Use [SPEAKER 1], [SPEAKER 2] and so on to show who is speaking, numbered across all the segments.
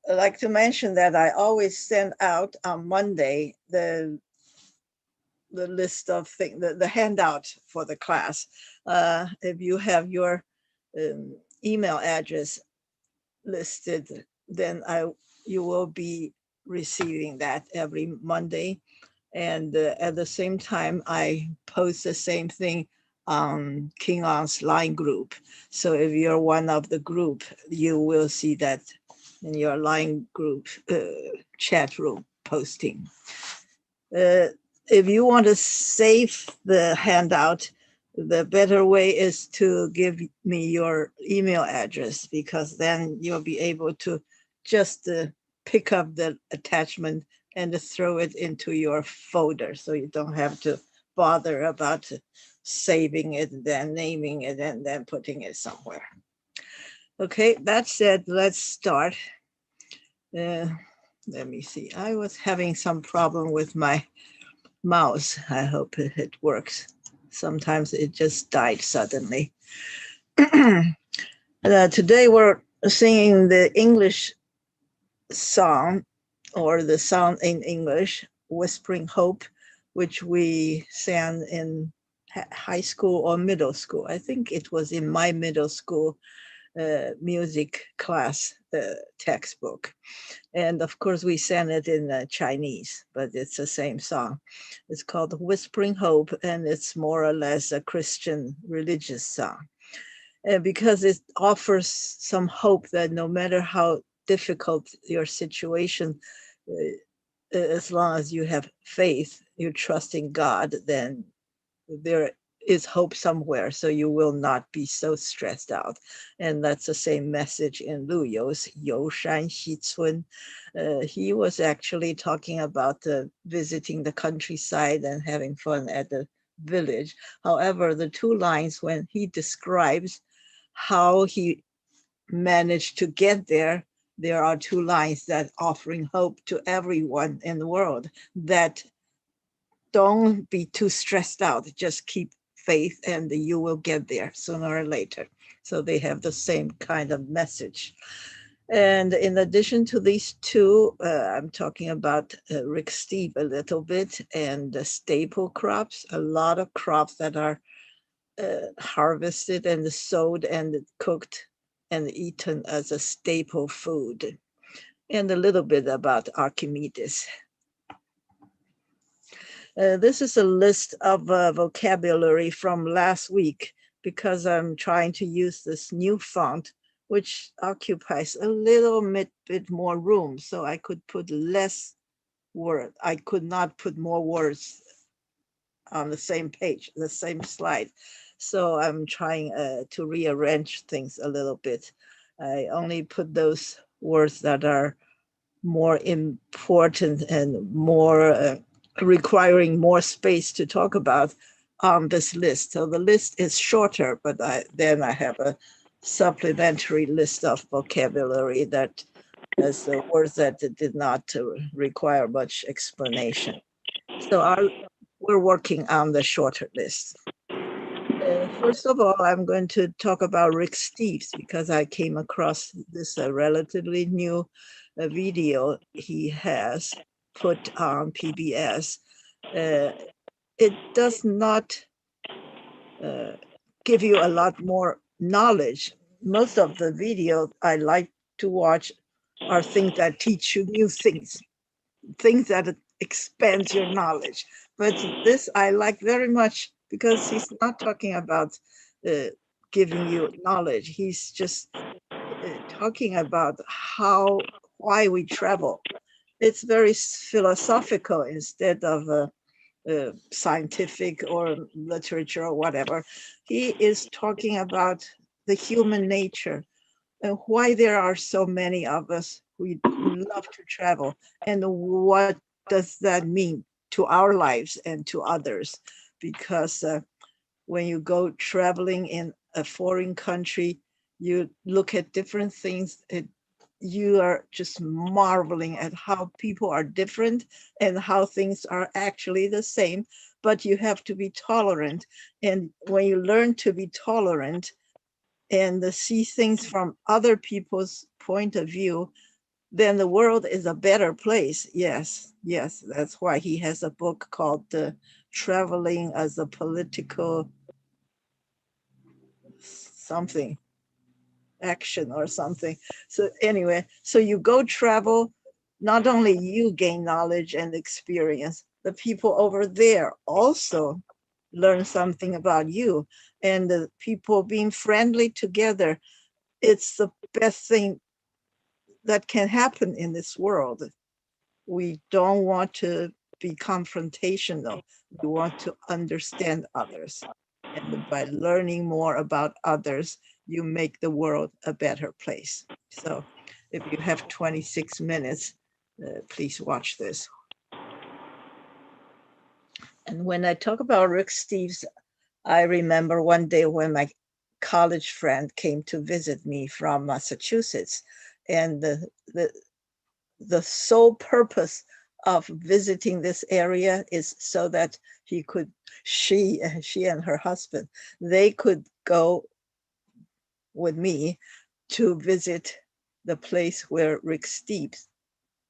[SPEAKER 1] I'd like to mention that I always send out on Monday the list of things, the handout for the class. If you have your email address listed, then you will be receiving that every Monday. And at the same time, I post the same thing on King On's line group. So if you're one of the group, you will see that in your line group chat room posting. If you want to save the handout, the better way is to give me your email address, because then you'll be able to just pick up the attachment and throw it into your folder, so you don't have to bother about saving it, then naming it, and then putting it somewhere. Okay, that said, let's start. Let me see. I was having some problem with my mouse. I hope it works. Sometimes it just died suddenly. Today we're singing the English song, or the song in English, Whispering Hope, which we sang in high school or middle school. I think it was in my middle school music class textbook. And of course, we sang it in Chinese, but it's the same song. It's called Whispering Hope, and it's more or less a Christian religious song. And because it offers some hope that no matter how difficult your situation, as long as you have faith, you trust in God, then there is hope somewhere, so you will not be so stressed out. And that's the same message in Lu You's You Shan Xi Cun. He was actually talking about visiting the countryside and having fun at the village. However, the two lines when he describes how he managed to get there, there are two lines that offering hope to everyone in the world, that don't be too stressed out, just keep faith and you will get there sooner or later. So they have the same kind of message. And in addition to these two, I'm talking about Rick Steve a little bit, and the staple crops, a lot of crops that are harvested and sowed and cooked and eaten as a staple food. And a little bit about Archimedes. This is a list of vocabulary from last week, because I'm trying to use this new font, which occupies a little bit more room, so I could put less word. I could not put more words on the same page, the same slide. So I'm trying to rearrange things a little bit. I only put those words that are more important and more requiring more space to talk about on this list. So the list is shorter, but then I have a supplementary list of vocabulary that has the words that did not require much explanation. So we're working on the shorter list. First of all, I'm going to talk about Rick Steves, because I came across this relatively new video he has put on PBS. It does not give you a lot more knowledge. Most of the video I like to watch are things that teach you new things that expands your knowledge. But this I like very much, because he's not talking about giving you knowledge. He's just talking about why we travel. It's very philosophical instead of scientific or literature or whatever. He is talking about the human nature and why there are so many of us who love to travel, and what does that mean to our lives and to others. Because when you go traveling in a foreign country, you look at different things. You are just marveling at how people are different and how things are actually the same, but you have to be tolerant. And when you learn to be tolerant and see things from other people's point of view, then the world is a better place. Yes, yes. That's why he has a book called Traveling as a Political something action or something. So anyway, so you go travel, not only you gain knowledge and experience, the people over there also learn something about you, and the people being friendly together, it's the best thing that can happen in this world. We don't want to be confrontational. We want to understand others. And by learning more about others, you make the world a better place. So if you have 26 minutes, please watch this. And when I talk about Rick Steves, I remember one day when my college friend came to visit me from Massachusetts, and the sole purpose of visiting this area is so that she and her husband, they could go with me to visit the place where Rick Steves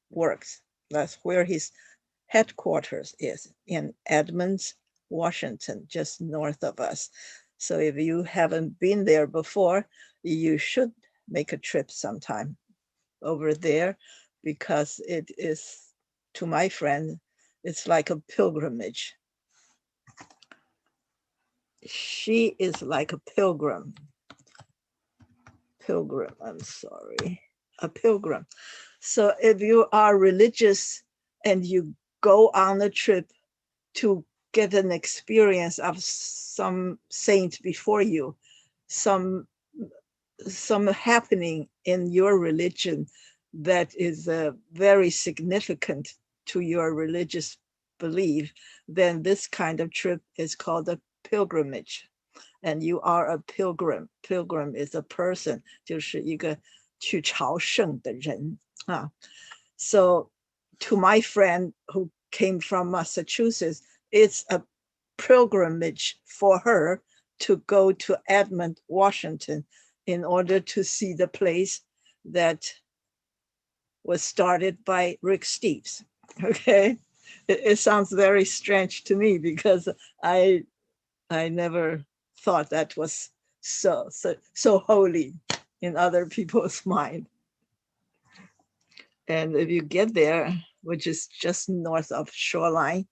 [SPEAKER 1] works. That's where his headquarters is, in Edmonds, Washington, just north of us. So if you haven't been there before, you should make a trip sometime over there, because it is, to my friend, it's like a pilgrimage. She is like a pilgrim. I'm sorry, a pilgrim. So if you are religious and you go on a trip to get an experience of some saint before you, some happening in your religion that is very significant to your religious belief, then this kind of trip is called a pilgrimage. And you are a pilgrim. Pilgrim is a person, 就是一个去朝圣的人啊。So to my friend who came from Massachusetts, it's a pilgrimage for her to go to Edmond, Washington, in order to see the place that was started by Rick Steves. Okay, it sounds very strange to me, because I never thought that was so holy in other people's mind. And if you get there, which is just north of Shoreline,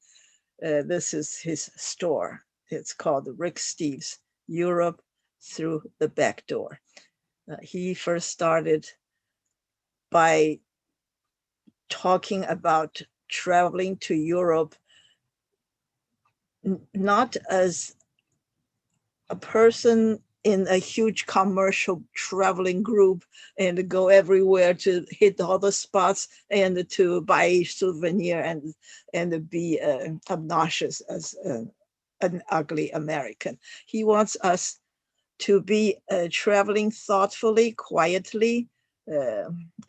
[SPEAKER 1] this is his store. It's called Rick Steves Europe Through the Back Door. He first started by talking about traveling to Europe, not as a person in a huge commercial traveling group and go everywhere to hit all the spots and to buy souvenir and be obnoxious as an ugly American. He wants us to be traveling thoughtfully, quietly,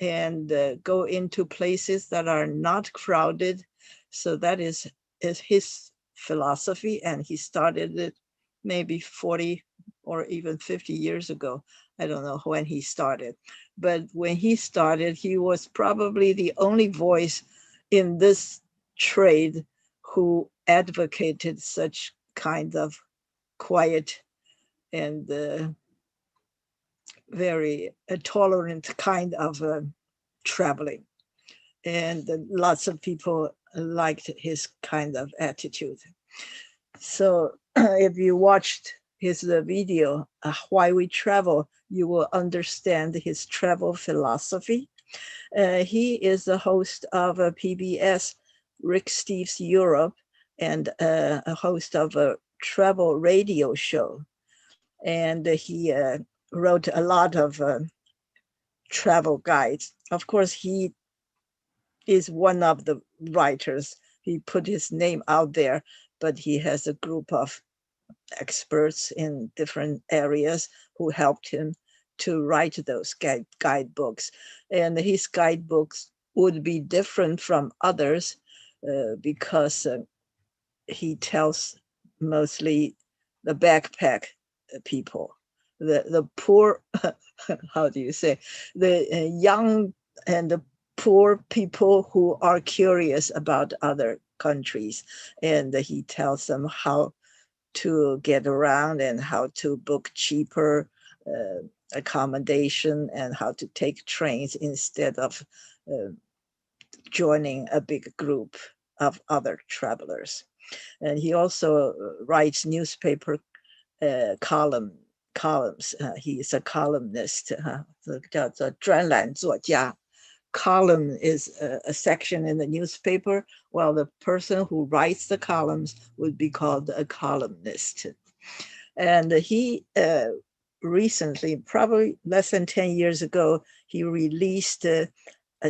[SPEAKER 1] and go into places that are not crowded. So that is his philosophy, and he started it maybe 40 or even 50 years ago. I don't know when he started, but when he started, he was probably the only voice in this trade who advocated such kind of quiet and very tolerant kind of traveling. And lots of people liked his kind of attitude. So if you watched his video, Why We Travel, you will understand his travel philosophy. He is the host of a PBS, Rick Steves Europe, and a host of a travel radio show. And he wrote a lot of travel guides. Of course, he is one of the writers. He put his name out there, but he has a group of experts in different areas who helped him to write those guidebooks. And his guidebooks would be different from others because he tells mostly the backpack people, the poor, how do you say, the young and the poor people who are curious about other countries, and he tells them how to get around and how to book cheaper accommodation and how to take trains instead of joining a big group of other travelers. And he also writes newspaper columns. He is a columnist. 这个叫做专栏作家。Column is a section in the newspaper, while the person who writes the columns would be called a columnist. And he recently, probably less than 10 years ago, he released a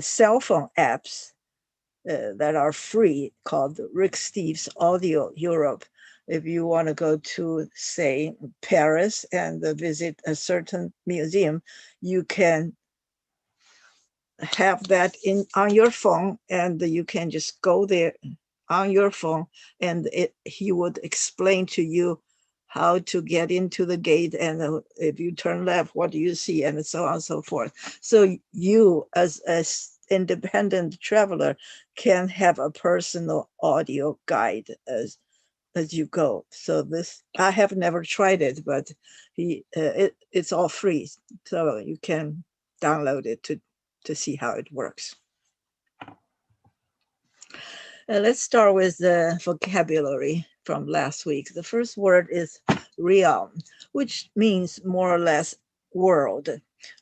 [SPEAKER 1] cell phone apps that are free called Rick Steves Audio Europe. If you want to go to, say, Paris and visit a certain museum, you can have that on your phone, and you can just go there on your phone, and he would explain to you how to get into the gate, and if you turn left, what do you see, and so on and so forth. So you, as an independent traveler, can have a personal audio guide as you go. So this, I have never tried it, but it's all free, so you can download it to see how it works. Let's start with the vocabulary from last week. The first word is realm, which means more or less world.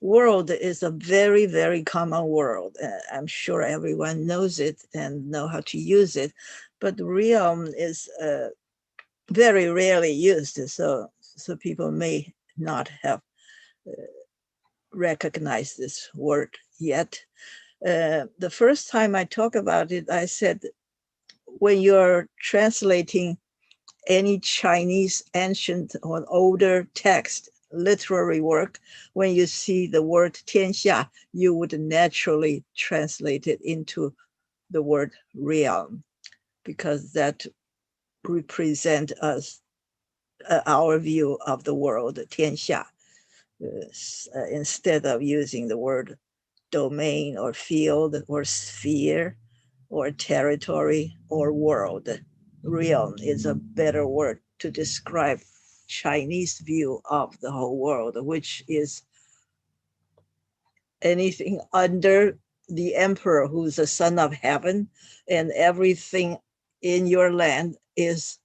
[SPEAKER 1] World is a very, very common word. I'm sure everyone knows it and know how to use it, but realm is very rarely used, so people may not have recognized this word yet. The first time I talk about it, I said, when you're translating any Chinese ancient or older text, literary work, when you see the word 天下, you would naturally translate it into the word realm, because that represent us, our view of the world, 天下, instead of using the word domain or field or sphere or territory or world. Realm is a better word to describe Chinese view of the whole world, which is anything under the emperor, who's the son of heaven, and everything in your land is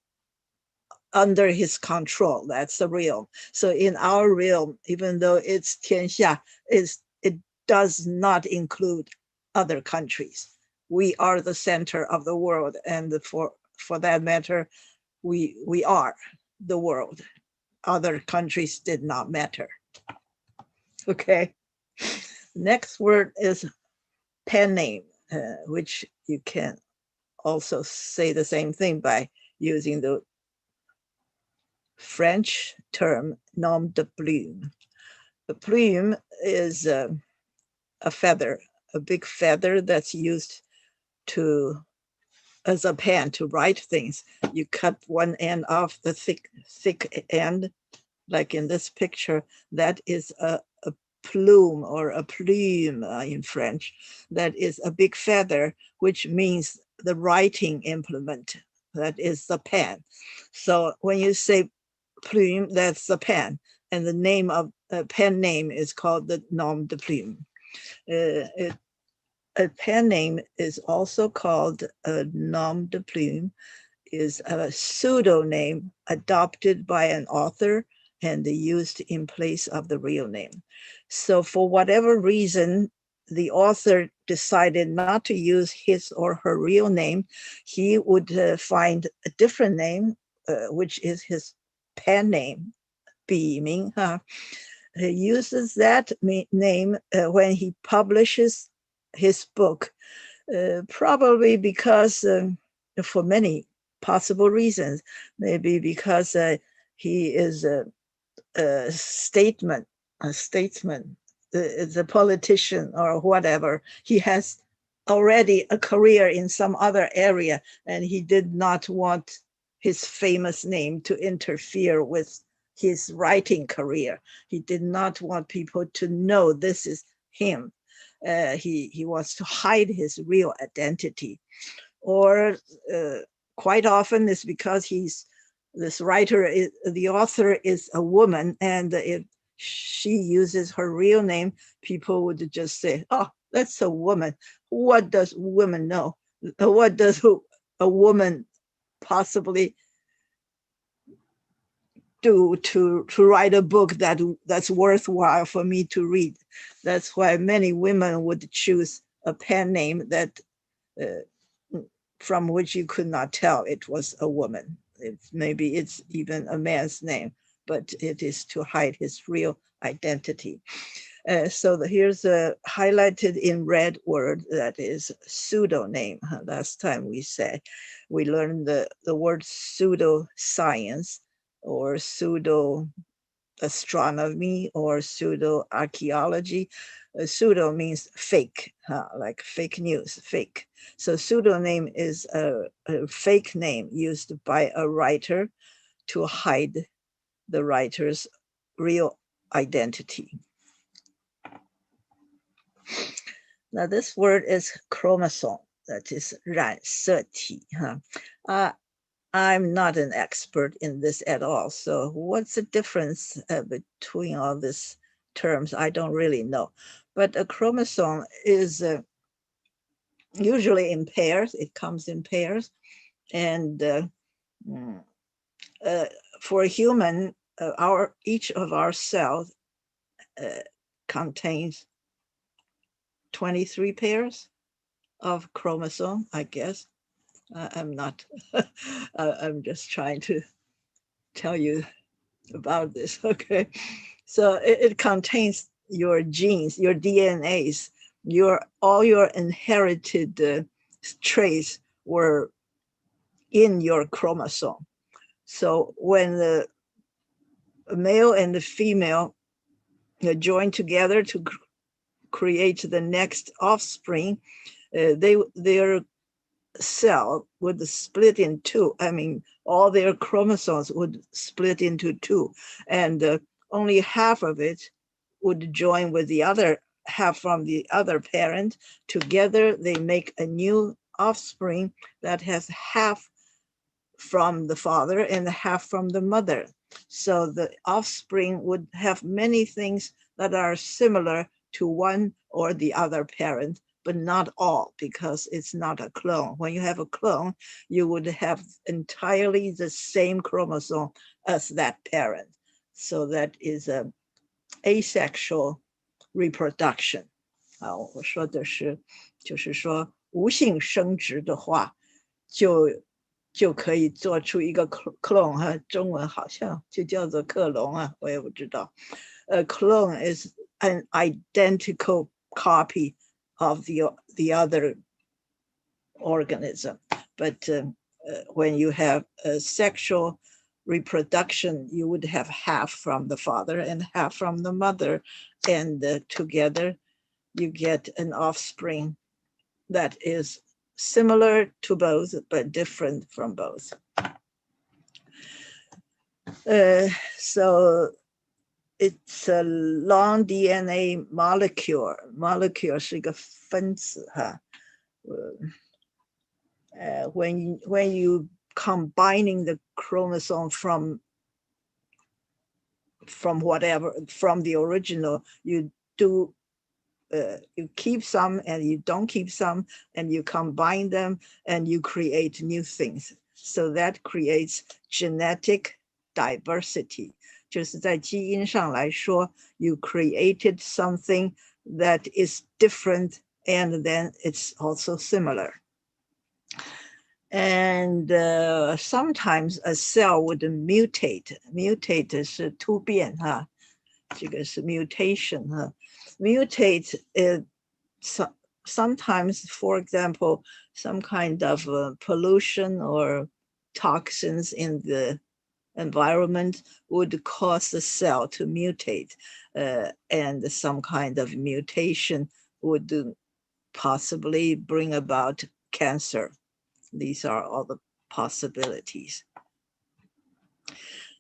[SPEAKER 1] under his control. That's the realm. So in our realm, even though it's 天下, it does not include other countries. We are the center of the world, and for that matter, we are the world. Other countries did not matter. Okay. Next word is pen name, which you can also say the same thing by using the French term nom de plume. The plume is a feather, a big feather that's used as a pen to write things. You cut one end off the thick end, like in this picture. That is a plume or a plume in French. That is a big feather, which means the writing implement. That is the pen. So when you say plume, that's the pen, and the name of pen name is called the nom de plume. A pen name is also called a nom de plume, is a pseudonym adopted by an author and used in place of the real name. So for whatever reason, the author decided not to use his or her real name, he would find a different name, which is his pen name, 笔名. He uses that name when he publishes his book, probably because for many possible reasons, maybe because he is a statesman, is a politician or whatever. He has already a career in some other area, and he did not want his famous name to interfere with his writing career. He did not want people to know this is him. he wants to hide his real identity, or quite often it's because this writer, the author is a woman, and if she uses her real name, people would just say, oh, that's a woman. What does women know? What does a woman possibly do to write a book that's worthwhile for me to read? That's why many women would choose a pen name that from which you could not tell it was a woman. Maybe it's even a man's name, but it is to hide his real identity. So here's a highlighted in red word that is pseudonym. Last time we learned the word pseudoscience, or pseudo astronomy, or pseudo archaeology. Pseudo means fake, like fake news, fake. So pseudonym is a fake name used by a writer to hide the writer's real identity. Now this word is chromosome, that is 染色体. I'm not an expert in this at all. So what's the difference between all these terms? I don't really know. But a chromosome is usually in pairs. It comes in pairs. And for a human, each of our cells contains 23 pairs of chromosome, I guess. I'm not, I'm just trying to tell you about this, okay? So it contains your genes, your DNAs, all your inherited traits were in your chromosome. So when the male and the female join together to create the next offspring, their cell would split in two. I mean, all their chromosomes would split into two, and only half of it would join with the other half from the other parent. Together, they make a new offspring that has half from the father and half from the mother. So the offspring would have many things that are similar to one or the other parent, but not all, because it's not a clone. When you have a clone, you would have entirely the same chromosome as that parent. So that is a asexual reproduction. 好，我说的是，就是说无性生殖的话，就可以做出一个 clone 哈，中文好像就叫做克隆啊，我也不知道。A clone is an identical copy of the other organism, but when you have a sexual reproduction, you would have half from the father and half from the mother, and together you get an offspring that is similar to both but different from both. So it's a long DNA molecule. Molecule 是一个分子哈。when you combining the chromosome from whatever, from the original, you do you keep some and you don't keep some, and you combine them and you create new things. So that creates genetic diversity. 就是在基因上来说, you created something that is different, and then it's also similar. And sometimes a cell would mutate. Mutate 是突变哈，这个是 mutation 哈。Mutate sometimes, for example, some kind of pollution or toxins in the environment would cause the cell to mutate, and some kind of mutation would possibly bring about cancer. These are all the possibilities.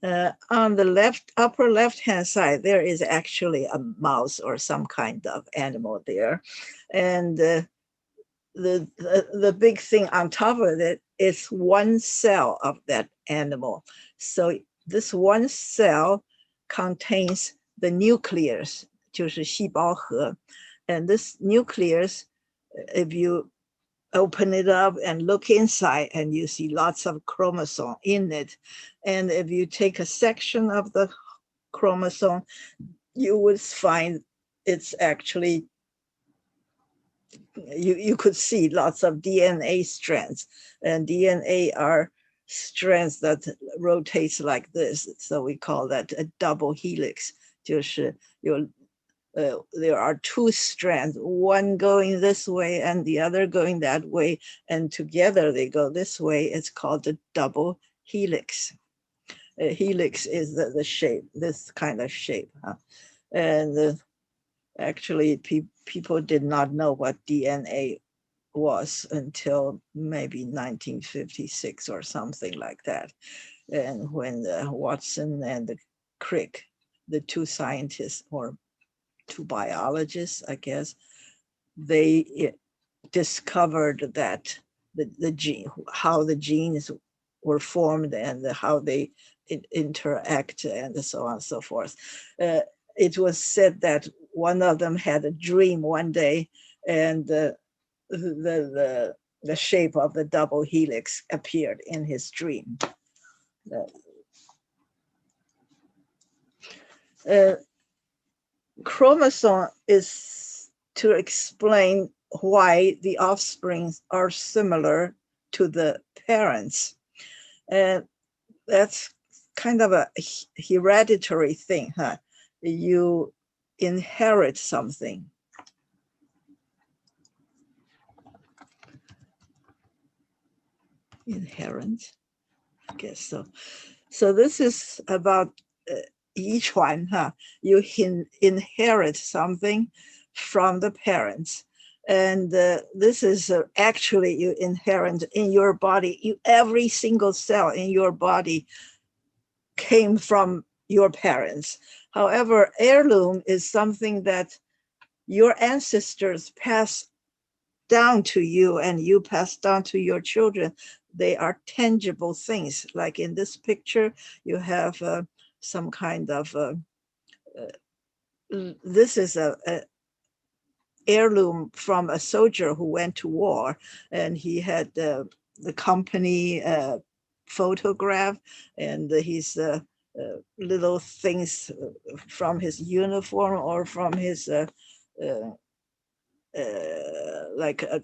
[SPEAKER 1] On the upper left-hand side, there is actually a mouse or some kind of animal there. And the big thing on top of it is one cell of that animal. So this one cell contains the nucleus, 就是细胞核. And this nucleus, if you open it up and look inside, and you see lots of chromosome in it. And if you take a section of the chromosome, you would find it's actually, you could see lots of DNA strands, and DNA are strands that rotates like this. So we call that a double helix. 就是有 there are two strands, one going this way and the other going that way, and together they go this way. It's called a double helix. A helix is the shape, this kind of shape. Huh? And actually, people did not know what DNA was until maybe 1956 or something like that. And when Watson and Crick, the two scientists, or two biologists, I guess, they discovered that the gene, how the genes were formed and how they interact and so on and so forth. It was said that one of them had a dream one day, and the shape of the double helix appeared in his dream. Chromosome is to explain why the offspring are similar to the parents. And that's kind of a hereditary thing, huh? You inherit something. Inherent, I guess so. So this is about 遗传, huh? You inherit something from the parents. And this is actually you inherit in your body. Every single cell in your body came from your parents. However, heirloom is something that your ancestors pass down to you and you pass down to your children. They are tangible things. Like in this picture, you have some kind of, this is a heirloom from a soldier who went to war, and he had the company photograph and his little things from his uniform or from his like a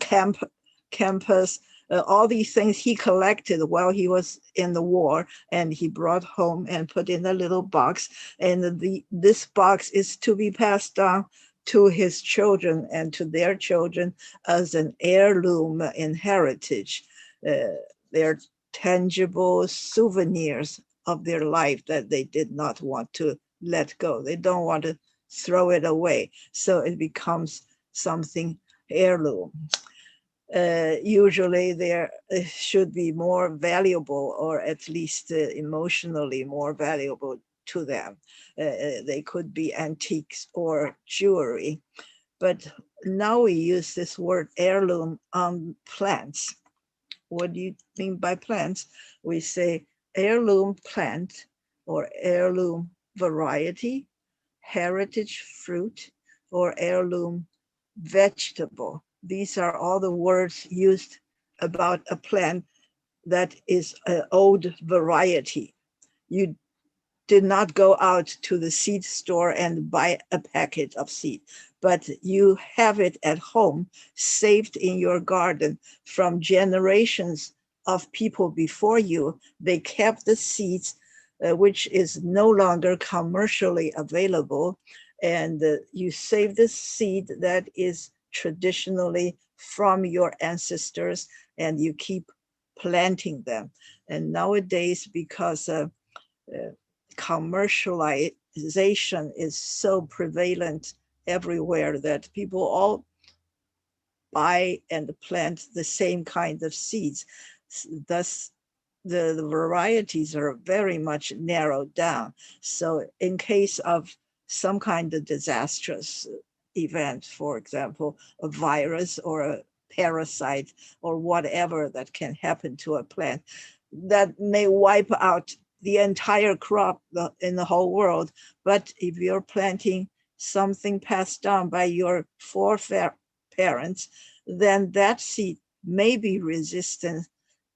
[SPEAKER 1] campus. All these things he collected while he was in the war, and he brought home and put in a little box. And this box is to be passed on to his children and to their children as an heirloom in heritage. They're tangible souvenirs of their life that they did not want to let go. They don't want to throw it away. So it becomes something heirloom. Usually there should be more valuable, or at least emotionally more valuable to them. They could be antiques or jewelry. But now we use this word heirloom on plants. What do you mean by plants? We say heirloom plant or heirloom variety, heritage fruit, or heirloom vegetable. These are all the words used about a plant that is an old variety. You did not go out to the seed store and buy a packet of seed, but you have it at home, saved in your garden from generations of people before you. They kept the seeds, which is no longer commercially available, and you save the seed that is traditionally from your ancestors, and you keep planting them. And nowadays, because commercialization is so prevalent everywhere, that people all buy and plant the same kind of seeds. Thus, the varieties are very much narrowed down. So in case of some kind of disastrous event, for example, a virus or a parasite or whatever that can happen to a plant, that may wipe out the entire crop in the whole world. But if you're planting something passed down by your foreparents, then that seed may be resistant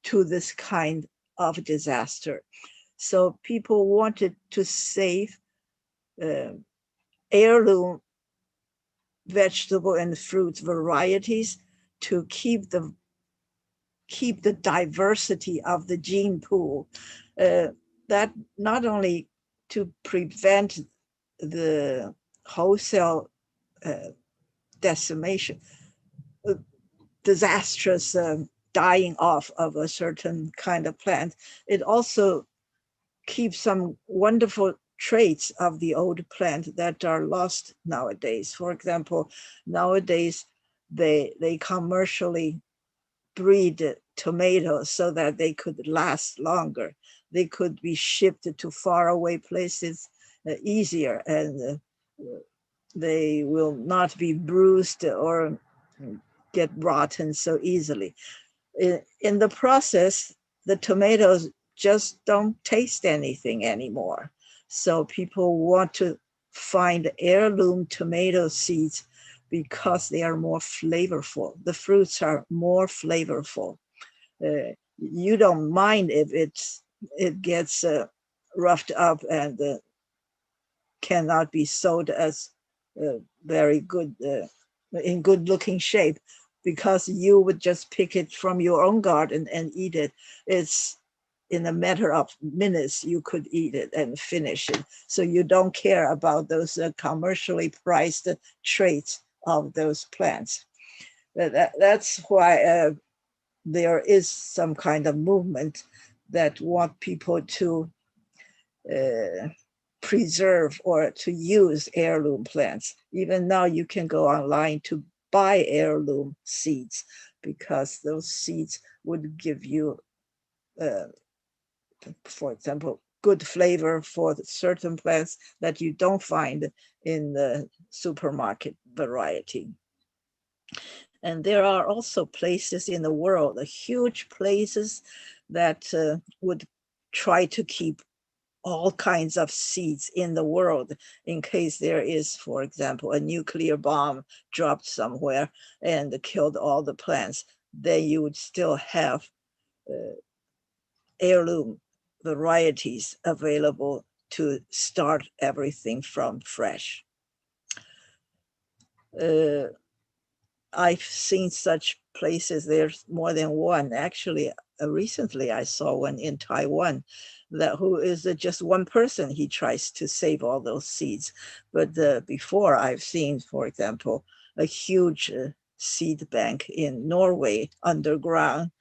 [SPEAKER 1] to this kind of disaster. So people wanted to save heirloom vegetable and fruit varieties to keep the diversity of the gene pool. That not only to prevent the wholesale decimation, disastrous dying off of a certain kind of plant, it also keeps some wonderful traits of the old plant that are lost nowadays. For example, nowadays they commercially breed tomatoes so that they could last longer. They could be shipped to faraway places easier, and they will not be bruised or get rotten so easily. In the process, the tomatoes just don't taste anything anymore. So people want to find heirloom tomato seeds because they are more flavorful. The fruits are more flavorful. You don't mind if it gets roughed up and cannot be sold as very good, in good looking shape, because you would just pick it from your own garden and eat it. It's in a matter of minutes, you could eat it and finish it. So you don't care about those commercially priced traits of those plants. That's why there is some kind of movement that want people to preserve or to use heirloom plants. Even now you can go online to buy heirloom seeds, because those seeds would give you, for example, good flavor for certain plants that you don't find in the supermarket variety. And there are also places in the world, huge places that would try to keep all kinds of seeds in the world in case there is, for example, a nuclear bomb dropped somewhere and killed all the plants. Then you would still have heirloom varieties available to start everything from fresh. I've seen such places. There's more than one. Actually, recently I saw one in Taiwan that who is just one person. He tries to save all those seeds. But before I've seen, for example, a huge seed bank in Norway underground.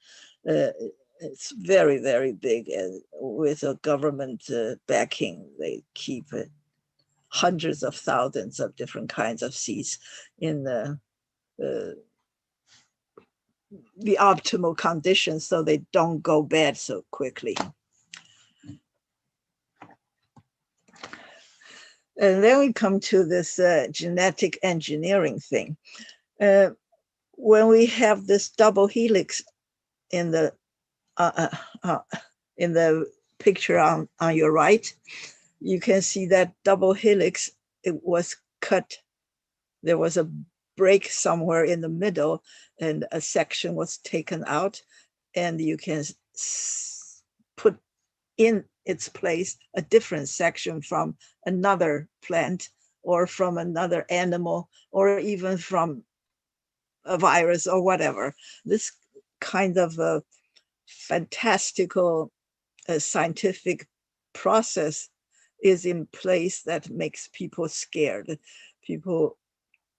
[SPEAKER 1] It's very, very big, and with a government backing, they keep hundreds of thousands of different kinds of seeds in the optimal conditions so they don't go bad so quickly. And then we come to this genetic engineering thing. When we have this double helix in the picture on your right, you can see that double helix, it was cut. There was a break somewhere in the middle and a section was taken out, and you can put in its place a different section from another plant or from another animal or even from a virus or whatever. This kind of a fantastical scientific process is in place that makes people scared. People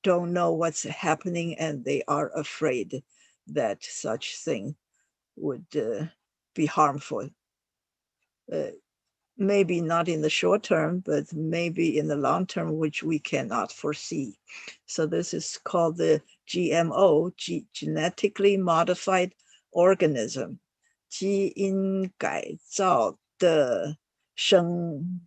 [SPEAKER 1] don't know what's happening and they are afraid that such thing would be harmful. Maybe not in the short term, but maybe in the long term, which we cannot foresee. So this is called the GMO, genetically modified organism. 基因改造的生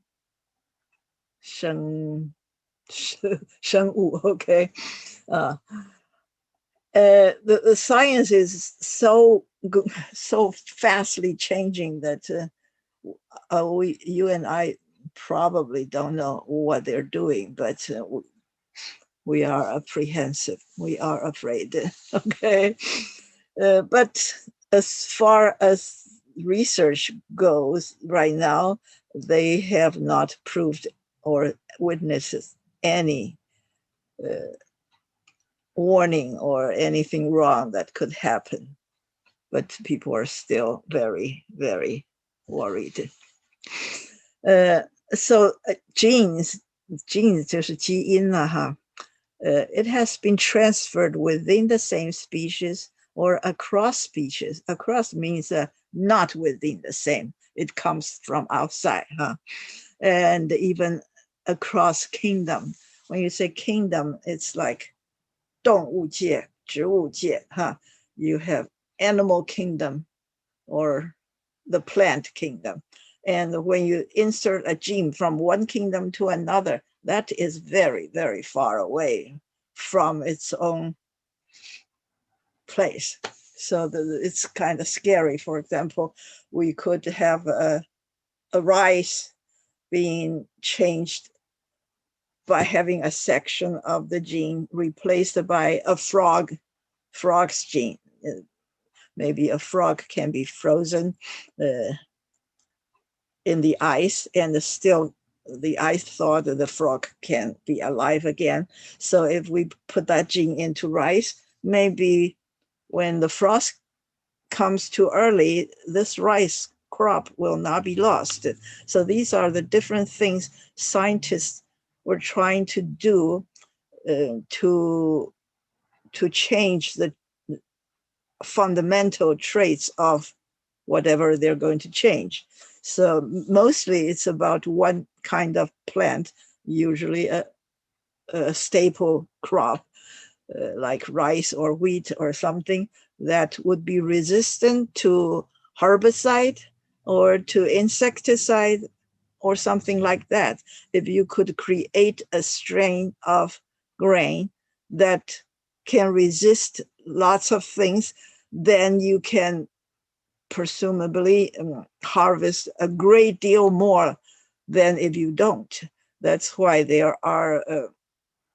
[SPEAKER 1] 物，OK，the science is so fastly changing that you and I probably don't know what they're doing, but we are apprehensive. We are afraid. Okay, but as far as research goes, right now they have not proved or witnessed any warning or anything wrong that could happen. But people are still very, very worried. So genes 就是基因了哈。It has been transferred within the same species or across species. Across means not within the same. It comes from outside, huh? And even across kingdom. When you say kingdom, it's like 动物界、植物界, huh? You have animal kingdom or the plant kingdom. And when you insert a gene from one kingdom to another, that is very, very far away from its own place. So it's kind of scary. For example, we could have a rice being changed by having a section of the gene replaced by a frog's gene. Maybe a frog can be frozen in the ice, and still the ice thawed that the frog can be alive again. So if we put that gene into rice, maybe when the frost comes too early, this rice crop will not be lost. So these are the different things scientists were trying to do to change the fundamental traits of whatever they're going to change. So mostly it's about one kind of plant, usually a staple crop, like rice or wheat or something that would be resistant to herbicide or to insecticide or something like that. If you could create a strain of grain that can resist lots of things, then you can presumably harvest a great deal more than if you don't. That's why there are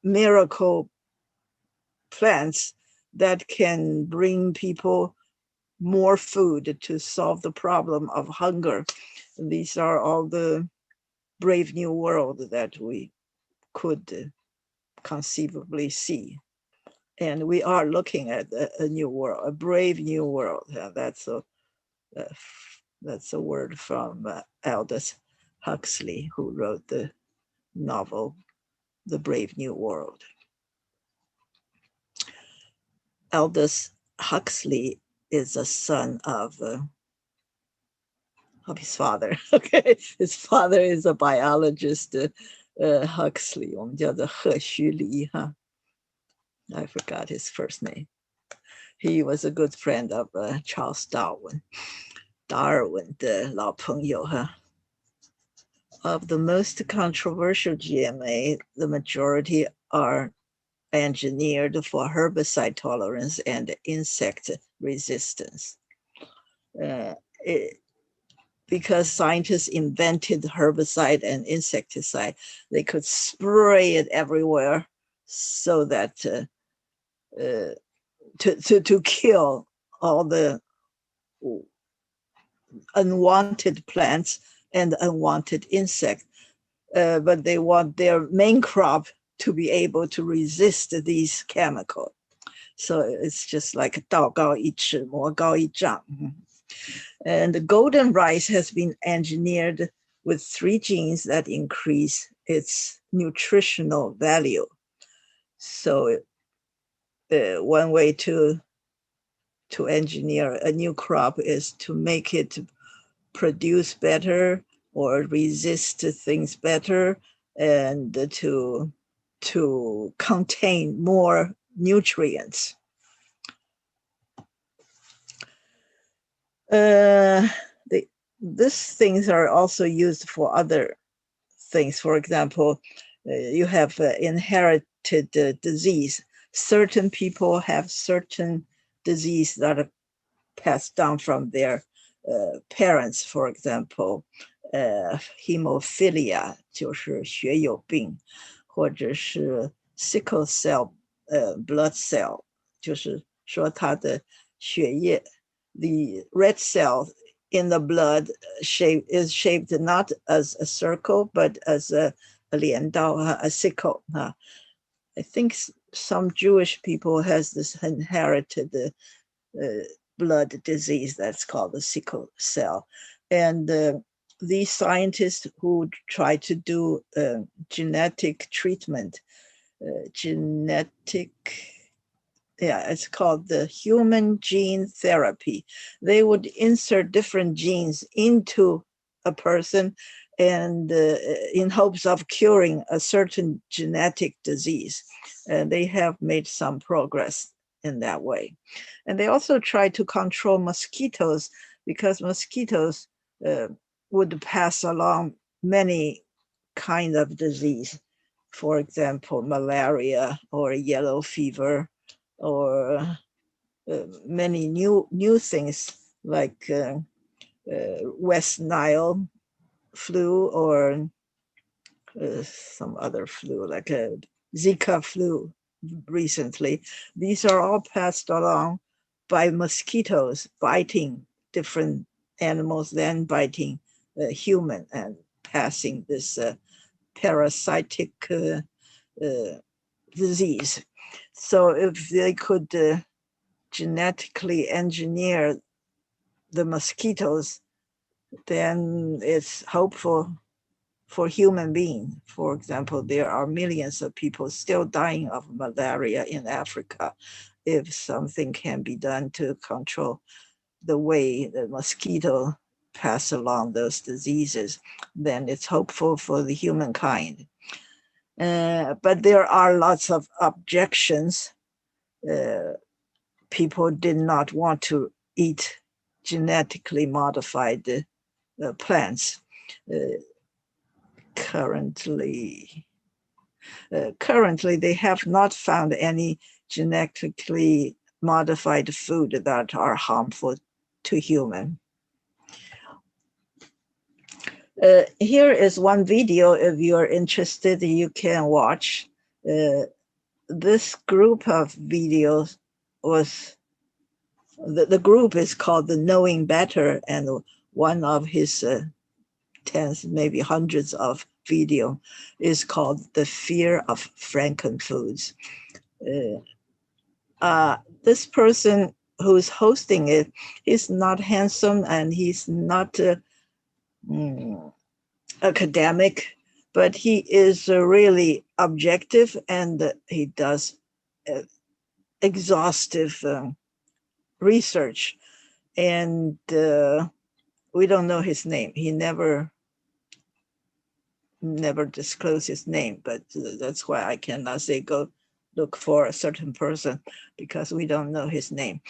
[SPEAKER 1] miracle plants that can bring people more food to solve the problem of hunger. These are all the brave new world that we could conceivably see. And we are looking at a new world, a brave new world. That's a word from Aldous Huxley, who wrote the novel, The Brave New World. Aldous Huxley is a son of his father. Okay, his father is a biologist, Huxley. 我们叫做贺胥黎, huh? I forgot his first name. He was a good friend of Charles Darwin. 达尔文的老朋友, huh? Of the most controversial GMA, the majority are engineered for herbicide tolerance and insect resistance. Because scientists invented herbicide and insecticide, they could spray it everywhere so that to kill all the unwanted plants and unwanted insects. But they want their main crop to be able to resist these chemicals. So it's just like 道高一尺，魔高一丈. And the golden rice has been engineered with 3 genes that increase its nutritional value. So one way to engineer a new crop is to make it produce better or resist things better, and to contain more nutrients. These things are also used for other things. For example, you have inherited disease. Certain people have certain disease that are passed down from their parents. For example, hemophilia 就是血友病，或者是 sickle cell blood cell 就是说他的血液 the red cell in the blood is shaped not as a circle but as a 镰刀 a sickle. I think some Jewish people has this inherited blood disease that's called the sickle cell. And these scientists who try to do genetic treatment, it's called the human gene therapy. They would insert different genes into a person and in hopes of curing a certain genetic disease. They have made some progress in that way. And they also try to control mosquitoes because mosquitoes would pass along many kinds of disease. For example, malaria or yellow fever, or many new things like West Nile flu or some other flu like a Zika flu recently. These are all passed along by mosquitoes biting different animals, then biting human and passing this parasitic disease. So if they could genetically engineer the mosquitoes, then it's hopeful for human beings. For example, there are millions of people still dying of malaria in Africa. If something can be done to control the way the mosquito pass along those diseases, then it's hopeful for the humankind. But there are lots of objections. People did not want to eat genetically modified plants. Currently, they have not found any genetically modified food that are harmful to human. Here is one video. If you're interested, you can watch. This group of videos was, the group is called the Knowing Better, and one of his tens, maybe hundreds of video is called The Fear of Frankenfoods. This person who's hosting it, he's not handsome and he's not academic, but he is really objective, and he does exhaustive research. And we don't know his name. He never disclosed his name, but that's why I cannot say go look for a certain person, because we don't know his name.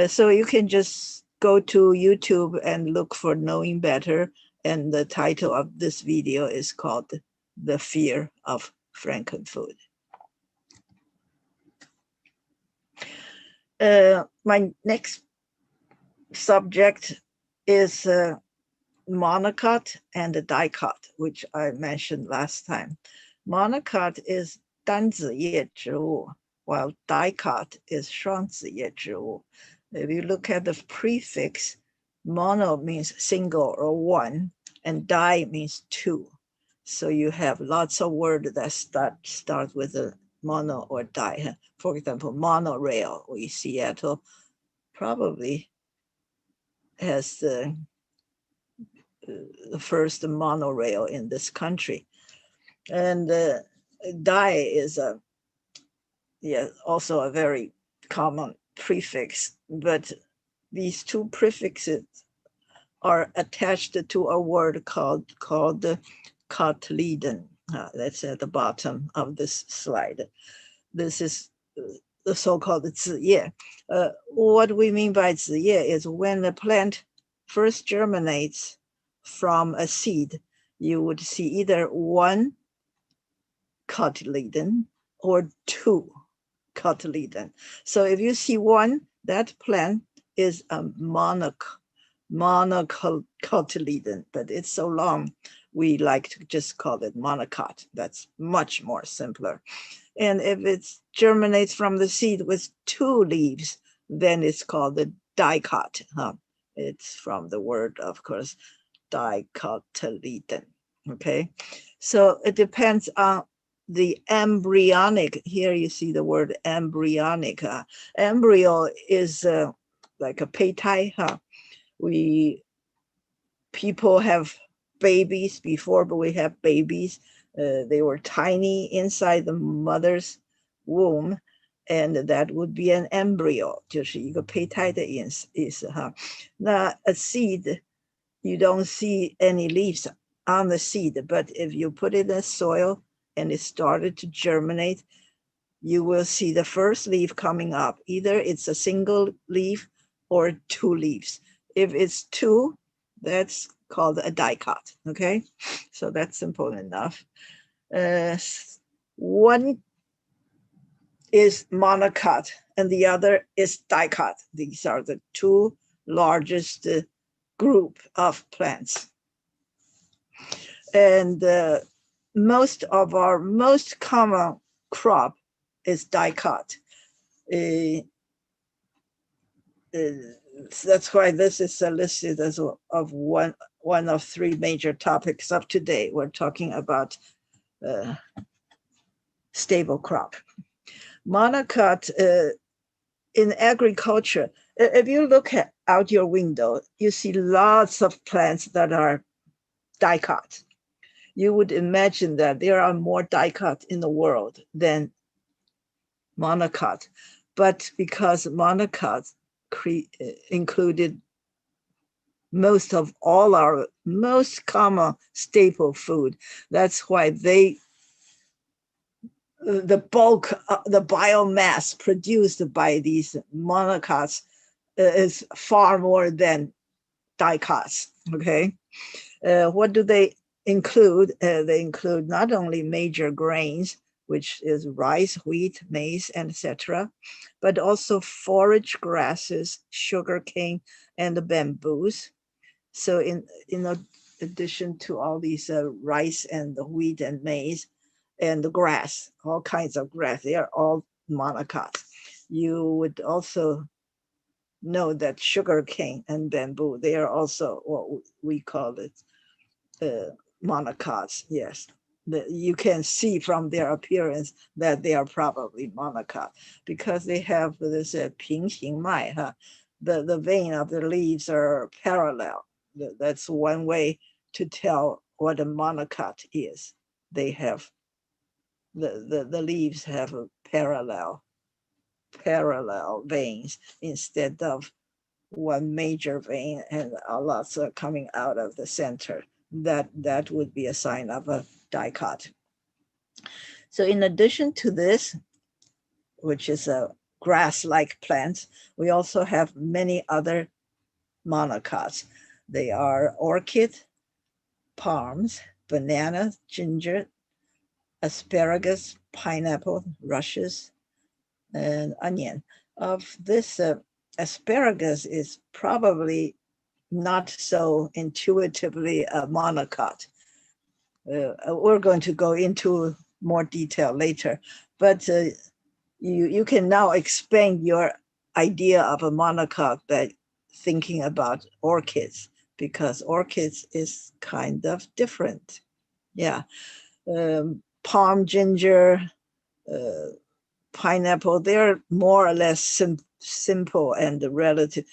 [SPEAKER 1] So you can just go to YouTube and look for Knowing Better, and the title of this video is called The Fear of Frankenfood. My next subject is Monocot and Dicot, which I mentioned last time. Monocot is 单子叶植物, while Dicot is 双子叶植物. If you look at the prefix, mono means single or one, and di means two. So you have lots of words that start with a mono or di. For example, monorail, Seattle probably has the first monorail in this country. And di is also a very common prefix, but these two prefixes are attached to a word called cotyledon. That's at the bottom of this slide. This is the so-called 子叶. What we mean by 子叶 is when the plant first germinates from a seed, you would see either one cotyledon or two cotyledon. So if you see one, that plant is a monocotyledon, but it's so long, we like to just call it monocot. That's much more simpler. And if it germinates from the seed with two leaves, then it's called the dicot. It's from the word, of course, dicotyledon. Okay, so it depends on the embryonic. Here you see the word embryonic. Embryo is like a 胚胎. People have babies before, but we have babies. They were tiny inside the mother's womb, and that would be an embryo, 就是一个胚胎的意思哈。那 a seed, you don't see any leaves on the seed, but if you put it in soil and it started to germinate, you will see the first leaf coming up. Either it's a single leaf or two leaves. If it's two, that's called a dicot. Okay, so that's simple enough. One is monocot and the other is dicot. These are the two largest group of plants. And most of our most common crop is dicot. That's why this is listed as of one of three major topics of today. We're talking about stable crop. Monocot in agriculture, if you look out your window, you see lots of plants that are dicot. You would imagine that there are more dicot in the world than monocot, but because monocot included most of all our most common staple food, that's why the bulk, the biomass produced by these monocots is far more than dicots. Okay, what do they include? They include not only major grains, which is rice, wheat, maize, etc., but also forage grasses, sugarcane, and the bamboos. So in addition to all these rice and the wheat and maize and the grass, all kinds of grass, they are all monocots. You would also know that sugarcane and bamboo, they are also what we call it monocots. Yes, you can see from their appearance that they are probably monocot because they have this 平行脉, the vein of the leaves are parallel. That's one way to tell what a monocot is. They have the leaves have a parallel veins instead of one major vein and lots are coming out of the center. That would be a sign of a dicot. So in addition to this, which is a grass-like plant, we also have many other monocots. They are orchid, palms, banana, ginger, asparagus, pineapple, rushes, and onion. Of this, asparagus is probably not so intuitively a monocot. We're going to go into more detail later, but you can now expand your idea of a monocot by thinking about orchids, because orchids is kind of different. Yeah, palm, ginger, pineapple, they're more or less simple and relative,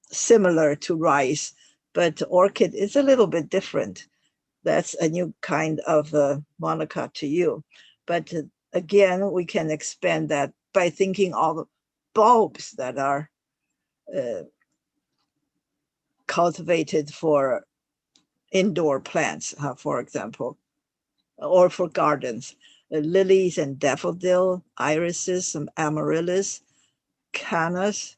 [SPEAKER 1] similar to rice, but orchid is a little bit different. That's a new kind of monocot to you. But again, we can expand that by thinking all the bulbs that are cultivated for indoor plants, for example, or for gardens. Lilies and daffodil, irises, some amaryllis, cannas,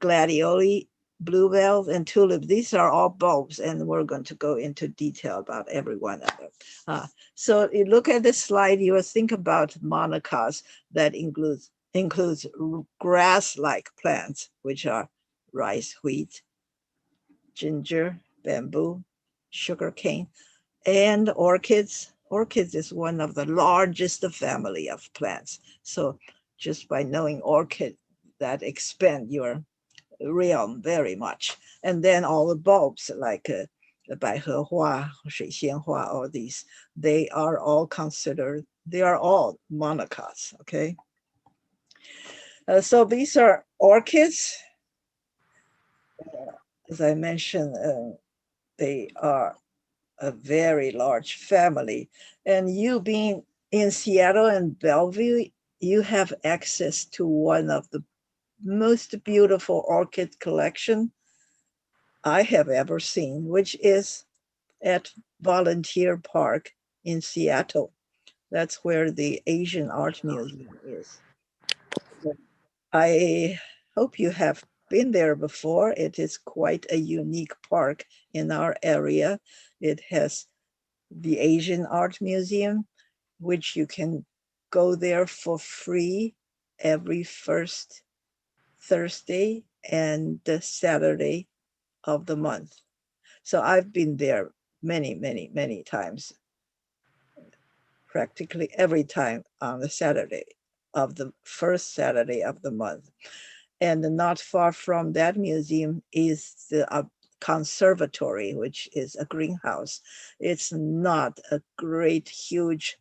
[SPEAKER 1] gladioli, bluebells and tulips. These are all bulbs, and we're going to go into detail about every one of them. So you look at this slide, you will think about monocots that includes grass-like plants, which are rice, wheat, ginger, bamboo, sugarcane, and orchids. Orchids is one of the largest family of plants. So just by knowing orchid, that expand your realm very much. And then all the bulbs like 百合花, 水仙花, all these, they are all considered, they are all monocots, okay? So these are orchids. As I mentioned, they are a very large family. And you being in Seattle and Bellevue, you have access to one of the most beautiful orchid collection I have ever seen, which is at Volunteer Park in Seattle. That's where the Asian Art Museum is. I hope you have been there before. It is quite a unique park in our area. It has the Asian Art Museum, which you can go there for free every first Thursday and the Saturday of the month. So I've been there many, many, many times, practically every time on the Saturday of the first Saturday of the month. And not far from that museum is the conservatory, which is a greenhouse. It's not a great, huge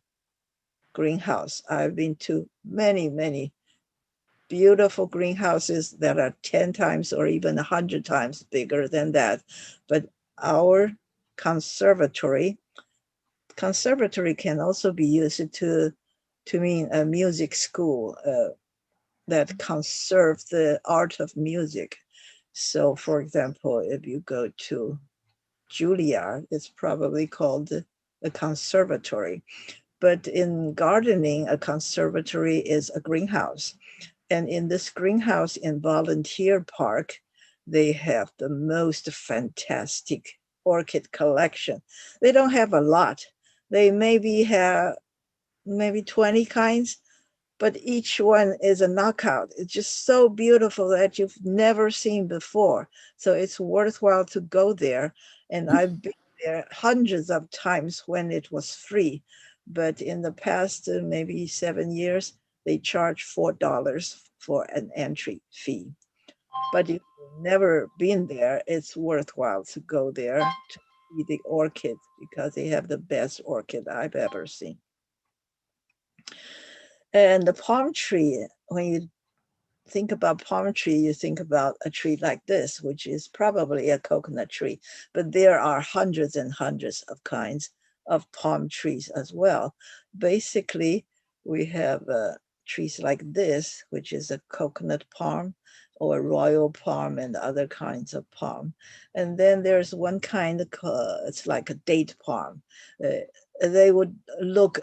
[SPEAKER 1] greenhouse. I've been to many, many beautiful greenhouses that are 10 times or even 100 times bigger than that. But our conservatory can also be used to mean a music school that conserve the art of music. So for example, if you go to Juilliard, it's probably called a conservatory. But in gardening, a conservatory is a greenhouse. And in this greenhouse in Volunteer Park, they have the most fantastic orchid collection. They don't have a lot. They maybe have maybe 20 kinds, but each one is a knockout. It's just so beautiful that you've never seen before. So it's worthwhile to go there. And I've been there hundreds of times when it was free. But in the past, maybe 7 years, they charge $4 for an entry fee. But if you've never been there, it's worthwhile to go there to see the orchids because they have the best orchid I've ever seen. And the palm tree, when you think about palm tree, you think about a tree like this, which is probably a coconut tree, but there are hundreds and hundreds of kinds of palm trees as well. Basically, we have trees like this, which is a coconut palm or royal palm and other kinds of palm. And then there's one kind, it's like a date palm. They would look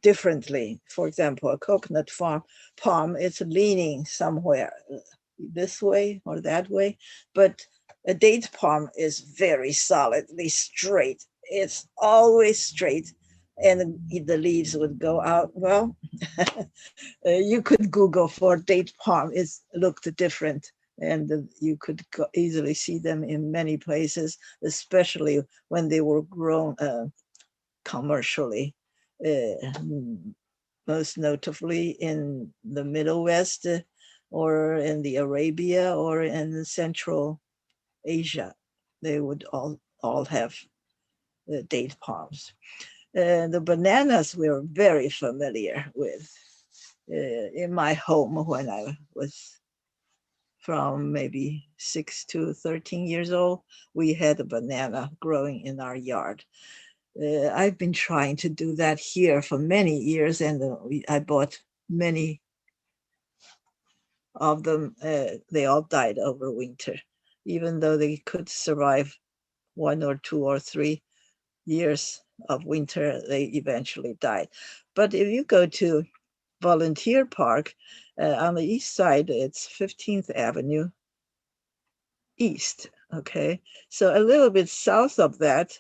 [SPEAKER 1] differently. For example, a coconut palm, it's leaning somewhere this way or that way, but a date palm is very solidly straight. It's always straight, and the leaves would go out. Well, you could Google for date palm. It's looked different, and you could easily see them in many places, especially when they were grown commercially. Most notably in the Middle West or in the Arabia or in the Central Asia. They would all have date palms. The bananas we were very familiar with in my home when I was from maybe 6 to 13 years old. We had a banana growing in our yard. I've been trying to do that here for many years, and I bought many of them. They all died over winter, even though they could survive 1 or 2 or 3 years of winter. They eventually died. But if you go to Volunteer Park on the east side, it's 15th Avenue east. Okay, so a little bit south of that,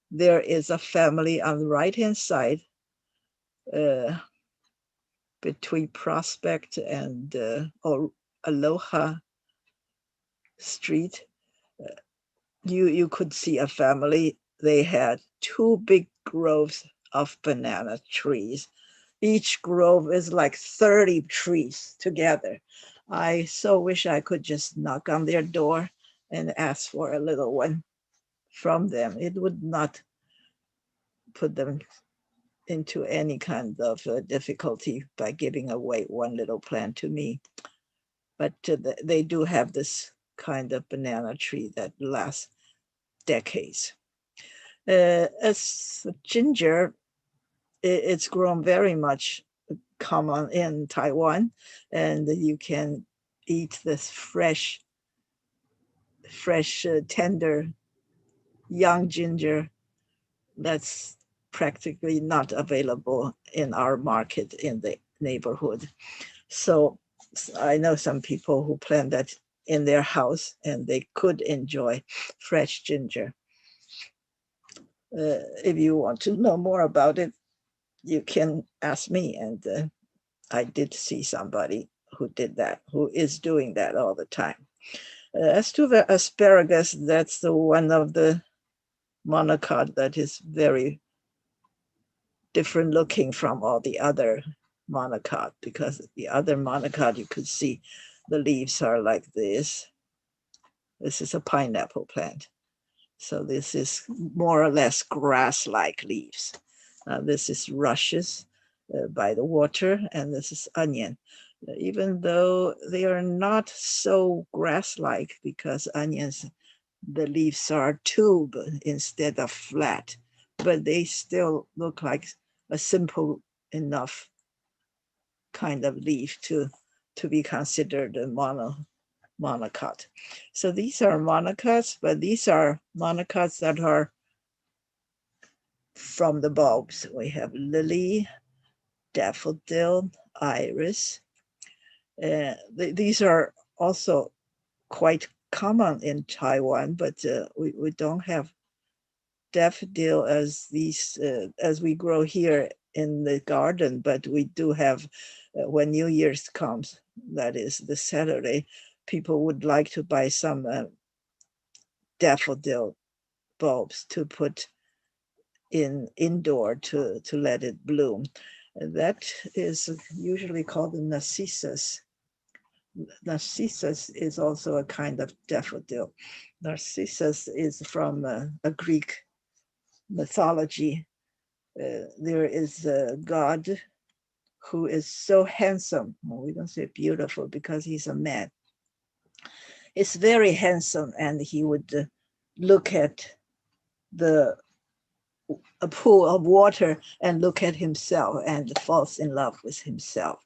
[SPEAKER 1] there is a family on the right-hand side, uh, between Prospect and Aloha Street. You could see a family. They had two big groves of banana trees. Each grove is like 30 trees together. I so wish I could just knock on their door and ask for a little one from them. It would not put them into any kind of difficulty by giving away one little plant to me. But they do have this kind of banana tree that lasts decades. As ginger, it's grown very much common in Taiwan, and you can eat this fresh, tender, young ginger that's practically not available in our market in the neighborhood. So I know some people who plant that in their house and they could enjoy fresh ginger. If you want to know more about it, you can ask me. And I did see somebody who did that, who is doing that all the time. As to the asparagus, that's the one of the monocot that is very different looking from all the other monocot, because the other monocot you could see the leaves are like this. This is a pineapple plant. So this is more or less grass-like leaves. This is rushes by the water, and this is onion. Even though they are not so grass-like, because onions, the leaves are tube instead of flat, but they still look like a simple enough kind of leaf to be considered a monocot. So these are monocots, but these are monocots that are from the bulbs. We have lily, daffodil, iris. These are also quite common in Taiwan, but we don't have daffodil as these as we grow here in the garden, but we do have when New Year's comes, that is this Saturday, people would like to buy some daffodil bulbs to put indoor to let it bloom. And that is usually called the narcissus. Narcissus is also a kind of daffodil. Narcissus is from a Greek mythology. There is a god who is so handsome. Well, we don't say beautiful because he's a man. It's very handsome, and he would look at the a pool of water and look at himself and falls in love with himself.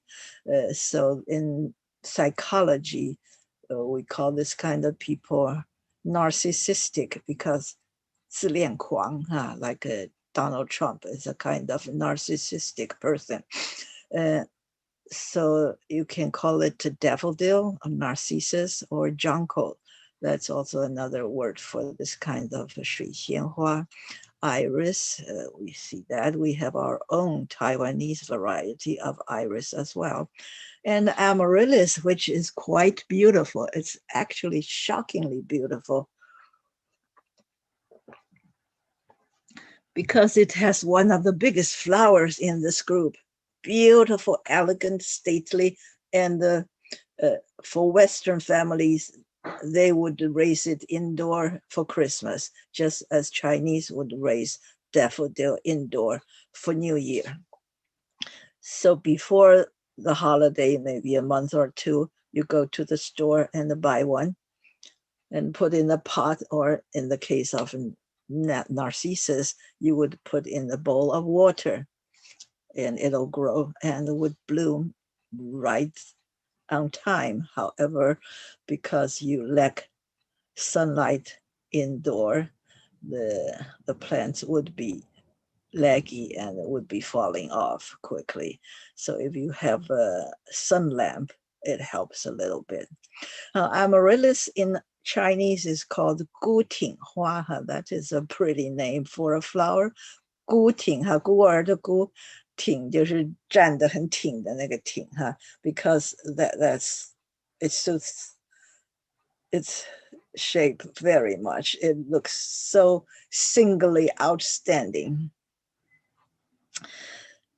[SPEAKER 1] So in psychology, we call this kind of people narcissistic, because 自恋狂, like Donald Trump is a kind of narcissistic person. So you can call it a daffodil, a narcissus, or jonquil. That's also another word for this kind of 水仙花. Iris, we see that. We have our own Taiwanese variety of iris as well. And amaryllis, which is quite beautiful. It's actually shockingly beautiful, because it has one of the biggest flowers in this group. Beautiful, elegant, stately, and for Western families, they would raise it indoor for Christmas, just as Chinese would raise daffodil indoor for New Year. So before the holiday, maybe a month or two, you go to the store and buy one and put in a pot, or in the case of narcissus, you would put in a bowl of water, and it'll grow and it would bloom right on time. However, because you lack sunlight indoor, the plants would be leggy and it would be falling off quickly. So if you have a sun lamp, it helps a little bit. Amaryllis in Chinese is called 孤挺花. That is a pretty name for a flower. 孤挺哈，孤儿的孤，挺就是站得很挺的那个挺哈。Because it suits its shape very much. It looks so singly outstanding.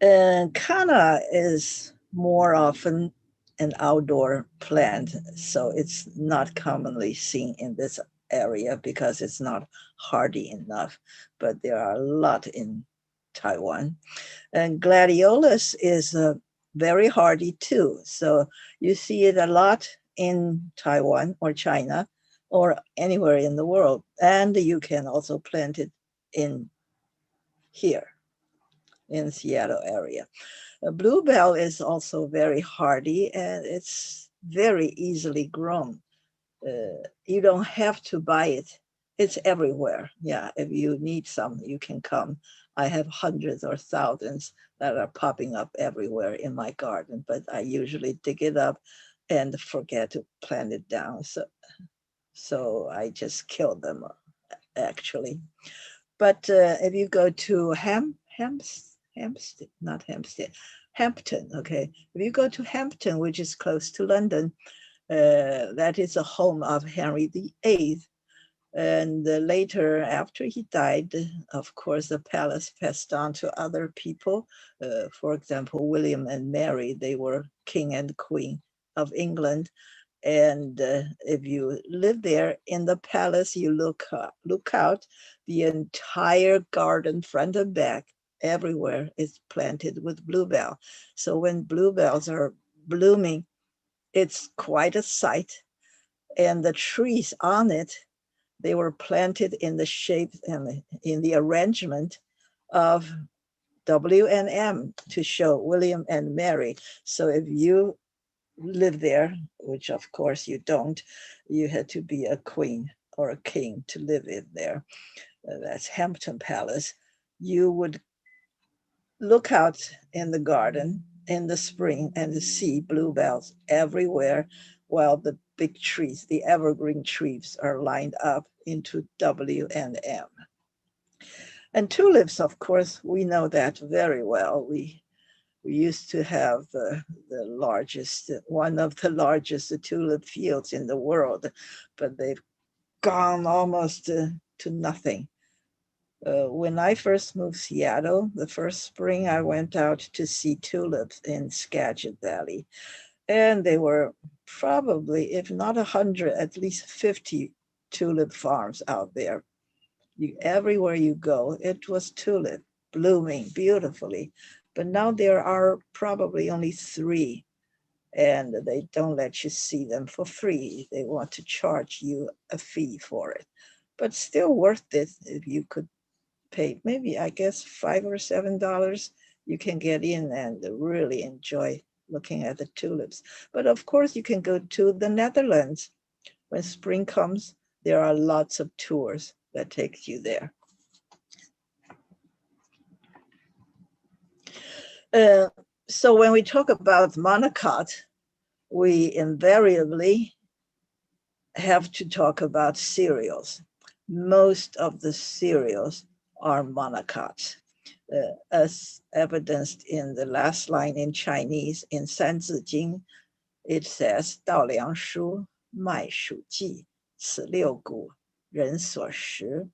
[SPEAKER 1] And Canna is more often an outdoor plant, so it's not commonly seen in this area because it's not hardy enough, but there are a lot in Taiwan. And gladiolus is very hardy too, so you see it a lot in Taiwan or China or anywhere in the world, and you can also plant it in here in Seattle area. Bluebell is also very hardy and it's very easily grown. You don't have to buy it. It's everywhere. Yeah, if you need some, you can come. I have hundreds or thousands that are popping up everywhere in my garden, but I usually dig it up and forget to plant it down. So I just kill them actually. But if you go to Hampstead, not Hampstead, Hampton, okay. If you go to Hampton, which is close to London, that is a home of Henry VIII. And later, after he died, of course, the palace passed on to other people. For example, William and Mary, they were king and queen of England. And if you live there in the palace, you look out, the entire garden, front and back, everywhere is planted with bluebell. So when bluebells are blooming, it's quite a sight. And the trees on it, they were planted in the shape and in the arrangement of W and M to show William and Mary. So if you live there, which of course you don't, you had to be a queen or a king to live in there. That's Hampton Palace. You would look out in the garden in the spring and see bluebells everywhere while the big trees, the evergreen trees, are lined up into W and M. And tulips, of course, we know that very well. We used to have one of the largest tulip fields in the world, but they've gone almost to nothing. When I first moved to Seattle, the first spring I went out to see tulips in Skagit Valley, and they were probably, if not 100, at least 50 tulip farms out there. Everywhere you go, it was tulip blooming beautifully. But now there are probably only 3, and they don't let you see them for free. They want to charge you a fee for it, but still worth it. If you could pay maybe, I guess, $5 or $7, you can get in and really enjoy looking at the tulips. But of course, you can go to the Netherlands. When spring comes, there are lots of tours that takes you there. So when we talk about monocot, we invariably have to talk about cereals. Most of the cereals are monocots, as evidenced in the last line in Chinese in 三字经, it says, 稻粱菽，麦黍稷，此六谷，人所食.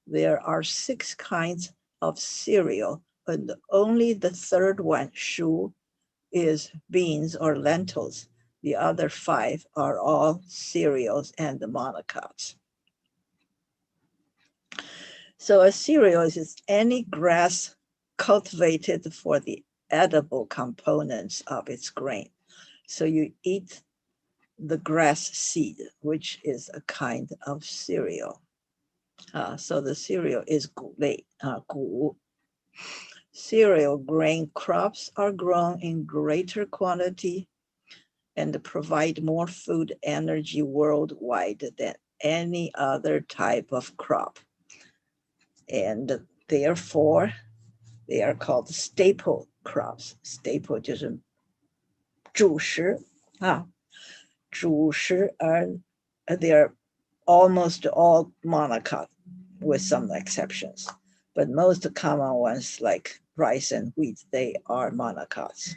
[SPEAKER 1] There are 6 kinds of cereal, and only the third one, shu, is beans or lentils. The other 5 are all cereals and the monocots. So a cereal is any grass cultivated for the edible components of its grain. So you eat the grass seed, which is a kind of cereal. So the cereal is 谷类, 谷. Cereal grain crops are grown in greater quantity and provide more food energy worldwide than any other type of crop. And therefore, they are called staple crops. Staple 就是主食, 主食 are they are almost all monocot, with some exceptions. But most common ones like rice and wheat, they are monocots.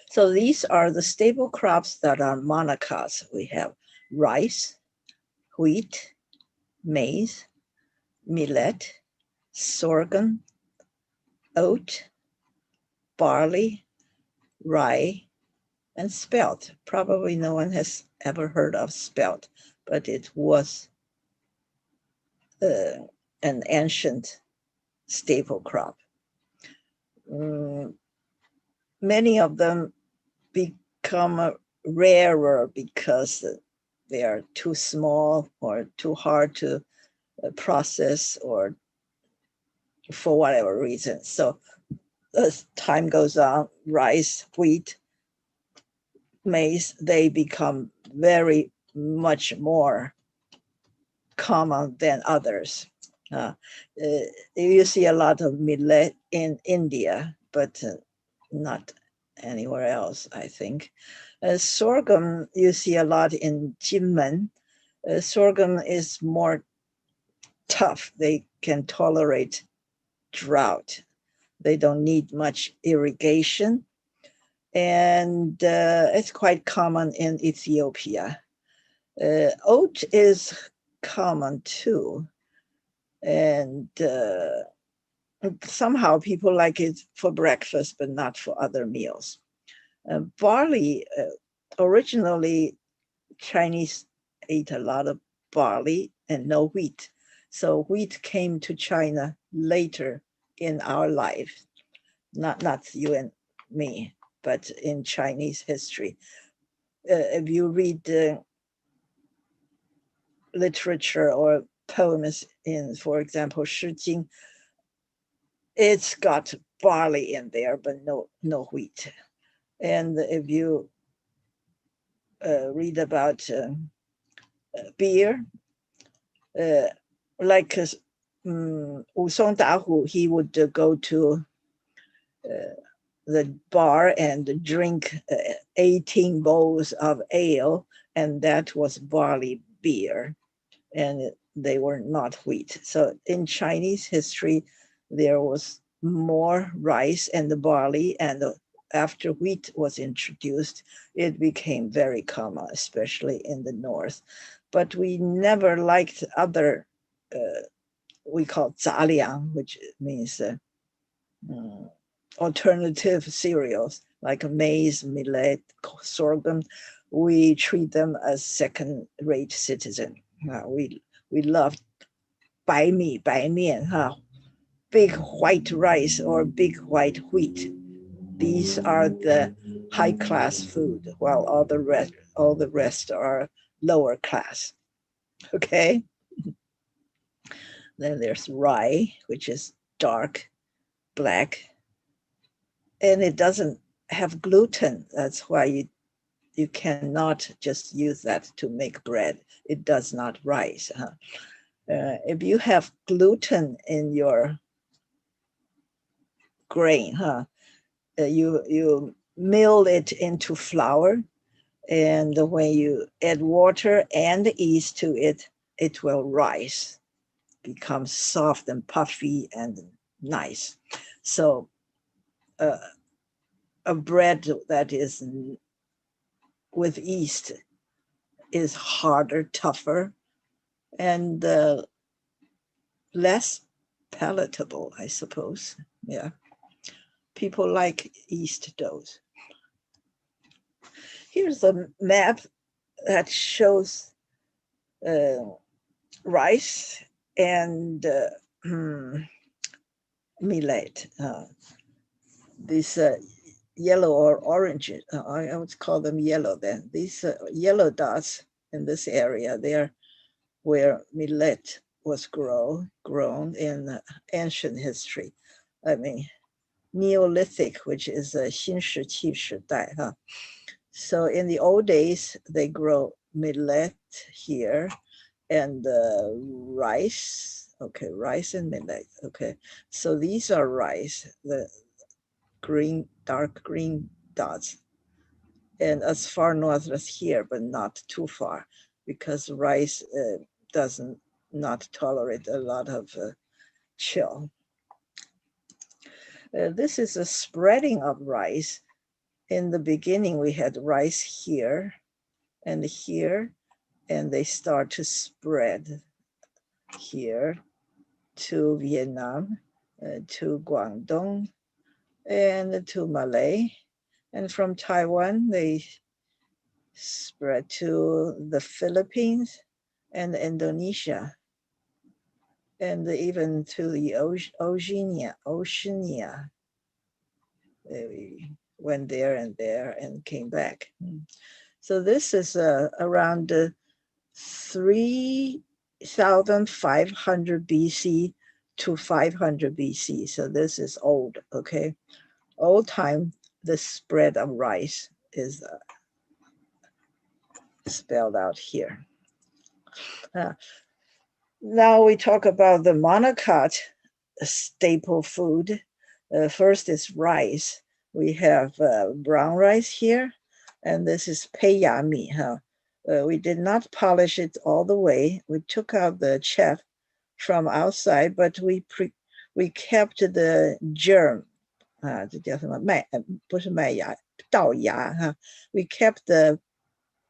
[SPEAKER 1] So these are the staple crops that are monocots. We have rice, wheat, maize, millet, sorghum, oat, barley, rye, and spelt. Probably no one has ever heard of spelt, but it was an ancient staple crop. Many of them become rarer because they are too small or too hard to process, or for whatever reason. So as time goes on, rice, wheat, maize, they become very much more common than others. You see a lot of millet in India, but not anywhere else, I think. Sorghum, you see a lot in Jinmen. Sorghum is more tough. They can tolerate drought. They don't need much irrigation. And it's quite common in Ethiopia. Oat is common too. And somehow people like it for breakfast, but not for other meals. Barley, originally Chinese ate a lot of barley and no wheat. So wheat came to China later in our life, not you and me, but in Chinese history. If you read literature or poems in, for example, Shi Jing, it's got barley in there, but no wheat. And if you read about beer, like Wu Song Da Hu, he would go to the bar and drink 18 bowls of ale, and that was barley beer, and they were not wheat. So in Chinese history, there was more rice and the barley, and after wheat was introduced, it became very common, especially in the north. But we never liked other, we call 杂粮, which means alternative cereals like maize, millet, sorghum. We treat them as second-rate citizen. We love 白米, 白面, big white rice or big white wheat. These are the high-class food, while all the rest are lower class. Okay. Then there's rye, which is dark black, and it doesn't have gluten. That's why you cannot just use that to make bread. It does not rise. If you have gluten in your grain, you mill it into flour, and when you add water and yeast to it, it will rise, become soft and puffy and nice. So a bread that is with yeast is harder, tougher, and less palatable, I suppose. Yeah. People like yeast doughs. Here's a map that shows rice and millet. These yellow or orange, I would call them yellow then. These yellow dots in this area, they are where millet was grown in ancient history. I mean, Neolithic, which is a 新石器时代. So in the old days, they grow millet here and rice. Okay, rice and millet. Okay, so these are rice, the green, dark green dots. and as far north as here, but not too far, because rice doesn't not tolerate a lot of chill. This is a spreading of rice. In the beginning, we had rice here and here, and they start to spread here to Vietnam, to Guangdong, and to Malay. And from Taiwan, they spread to the Philippines and Indonesia, and even to the Oceania. We went there and came back. So this is around 3,500 BC to 500 BC. So this is old, okay? Old time, the spread of rice is spelled out here. Now we talk about the Monocot staple food. First is rice. We have brown rice here, and this is peiya mi. We did not polish it all the way. We took out the chaff from outside, but we kept the germ. 这叫什么麦？不是麦芽，稻芽哈。We kept the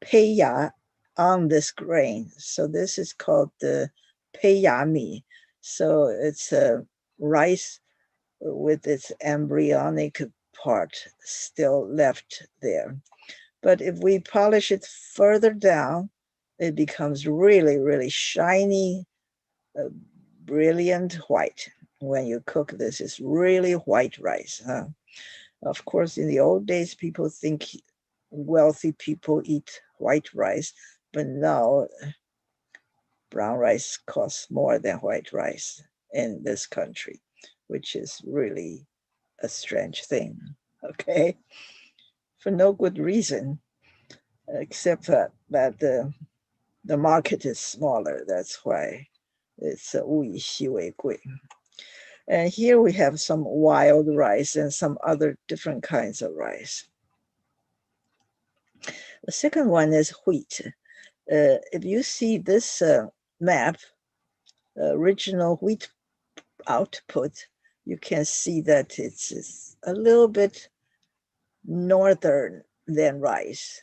[SPEAKER 1] peiya on this grain, so this is called the peiya mi. So it's a rice with its embryonic part still left there. But if we polish it further down, it becomes really, really shiny, brilliant white. When you cook this, it's really white rice. Of course, in the old days, people think wealthy people eat white rice, but now brown rice costs more than white rice in this country, which is really a strange thing, okay? For no good reason, except that the market is smaller. That's why it's 物以稀为贵. And here we have some wild rice and some other different kinds of rice. The second one is wheat. If you see this map, original wheat output, you can see that it's a little bit northern than rice.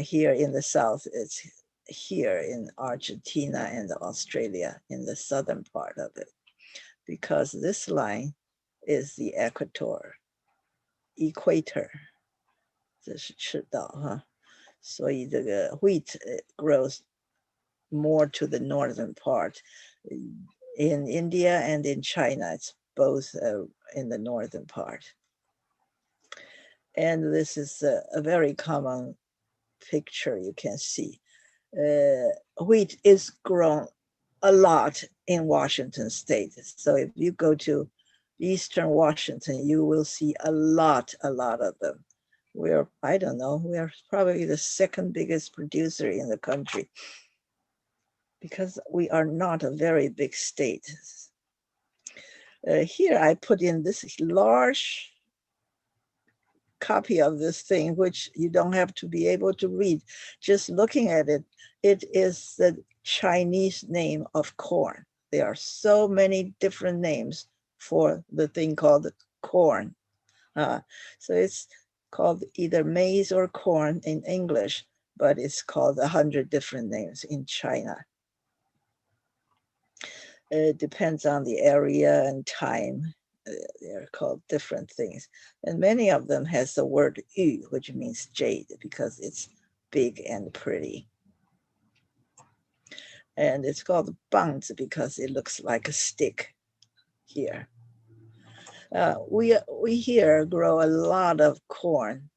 [SPEAKER 1] Here in the south, it's here in Argentina and Australia, in the southern part of it, because this line is the equator. 这是赤道哈，所以这个 wheat grows more to the northern part. In India and in China, it's both in the northern part. And this is a very common picture you can see. Wheat is grown a lot in Washington state. So if you go to Eastern Washington, you will see a lot of them. We're, I don't know, we are probably the second biggest producer in the country because we are not a very big state. Here I put in this large copy of this thing, which you don't have to be able to read. Just looking at it, it is the Chinese name of corn. There are so many different names for the thing called corn. So it's called either maize or corn in English, but it's called 100 different names in China. It depends on the area and time. They're called different things. And many of them has the word yu, which means jade, because it's big and pretty. And it's called bangs because it looks like a stick here. We here grow a lot of corn,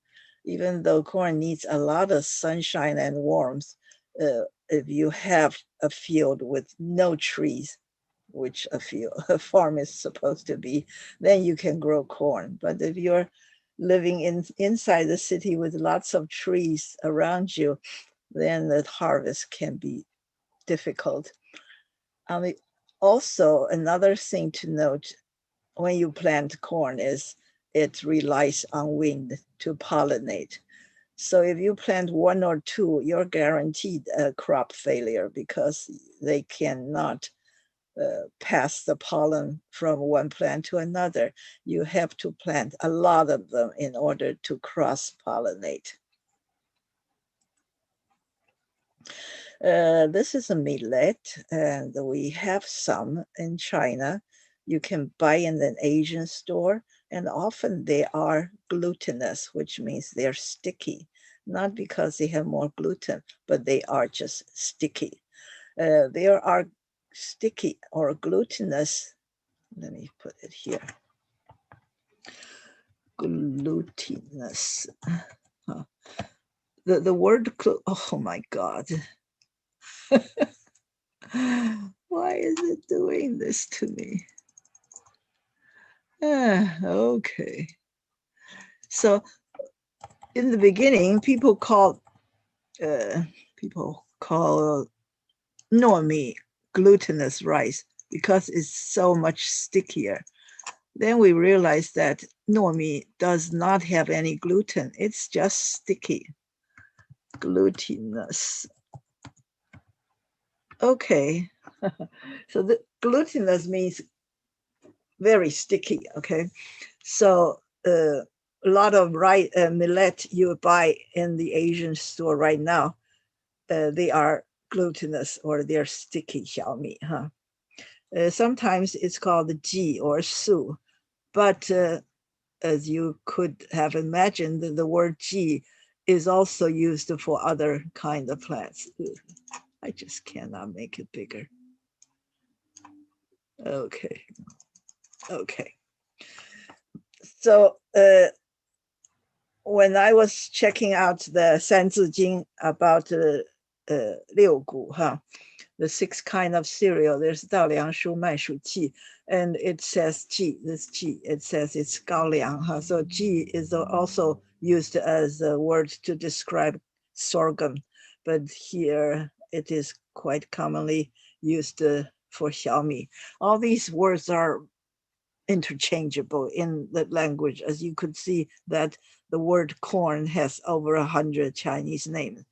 [SPEAKER 1] even though corn needs a lot of sunshine and warmth. If you have a field with no trees, which a farm is supposed to be, then you can grow corn. But if you're living inside the city with lots of trees around you, then the harvest can be difficult. Also, another thing to note when you plant corn is it relies on wind to pollinate. So if you plant one or two, you're guaranteed a crop failure because they cannot pass the pollen from one plant to another. You have to plant a lot of them in order to cross-pollinate. This is a millet, and we have some in China. You can buy in an Asian store, and often they are glutinous, which means they're sticky, not because they have more gluten, but they are just sticky. There are sticky or glutinous. Let me put it here. Glutinous. Huh. The word, oh my God. Why is it doing this to me? Okay. So in the beginning, people call normie glutinous rice because it's so much stickier. Then we realized that normie does not have any gluten. It's just sticky. Glutinous. Okay. So the glutinous means very sticky. Okay. So a lot of millet you buy in the Asian store right now, they are glutinous or they're sticky xiaomi. Huh? Sometimes it's called ji or su, but as you could have imagined, the word ji is also used for other kind of plants. I just cannot make it bigger. Okay. Okay. So when I was checking out the 三字经 about 六谷, the 6 kind of cereal, there's 稻粱菽麦黍稷, and it says ji, this ji, it says it's 高粱. So ji is also used as a word to describe sorghum, but here it is quite commonly used for xiaomi. All these words are interchangeable in the language, as you could see that the word corn has over 100 Chinese names.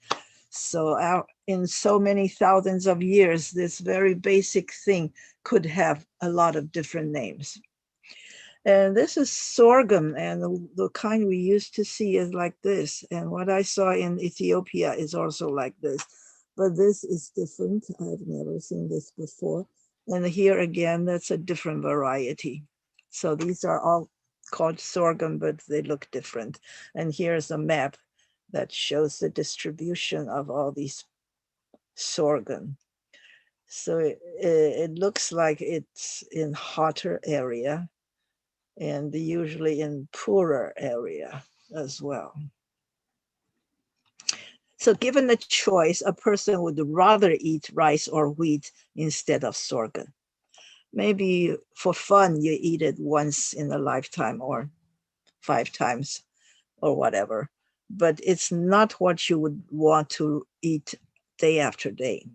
[SPEAKER 1] So in so many thousands of years, this very basic thing could have a lot of different names. And this is sorghum, and the kind we used to see is like this. And what I saw in Ethiopia is also like this. But this is different. I've never seen this before. And here again, that's a different variety. So these are all called sorghum, but they look different. And here's a map that shows the distribution of all these sorghum. So it looks like it's in hotter area and usually in poorer area as well. So given the choice, a person would rather eat rice or wheat instead of sorghum. Maybe for fun, you eat it once in a lifetime or 5 times or whatever, but it's not what you would want to eat day after day.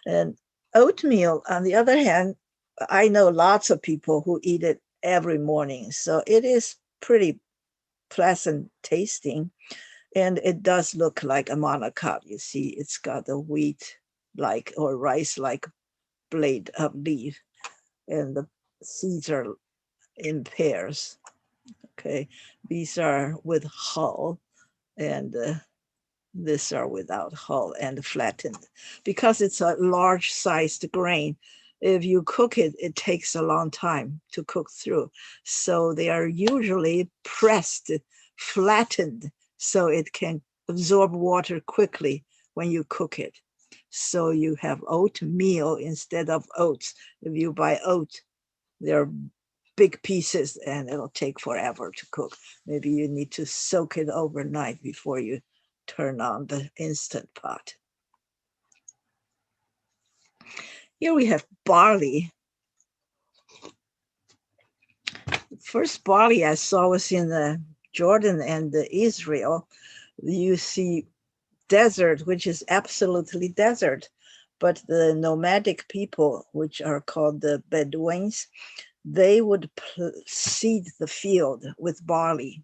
[SPEAKER 1] And oatmeal, on the other hand, I know lots of people who eat it every morning. So it is pretty pleasant tasting. And it does look like a monocot. You see, it's got a wheat-like or rice-like blade of leaf. And the seeds are in pairs. Okay, these are with hull, and these are without hull and flattened. Because it's a large-sized grain, if you cook it, it takes a long time to cook through. So they are usually pressed, flattened, so it can absorb water quickly when you cook it. So you have oatmeal instead of oats. If you buy oat, they're big pieces and it'll take forever to cook. Maybe you need to soak it overnight before you turn on the Instant Pot. Here we have barley. First barley I saw was in Jordan and Israel. You see desert, which is absolutely desert, but the nomadic people, which are called the Bedouins, they would seed the field with barley,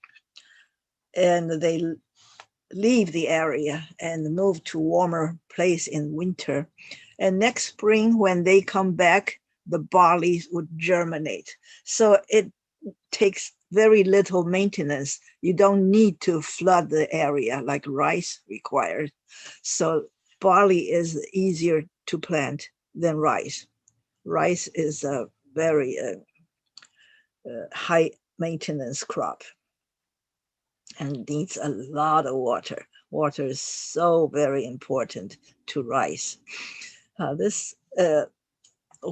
[SPEAKER 1] and they leave the area and move to warmer place in winter. And next spring, when they come back, the barley would germinate. So it takes very little maintenance. You don't need to flood the area like rice requires. So barley is easier to plant than rice. Rice is a very high maintenance crop and needs a lot of water. Water is so very important to rice. This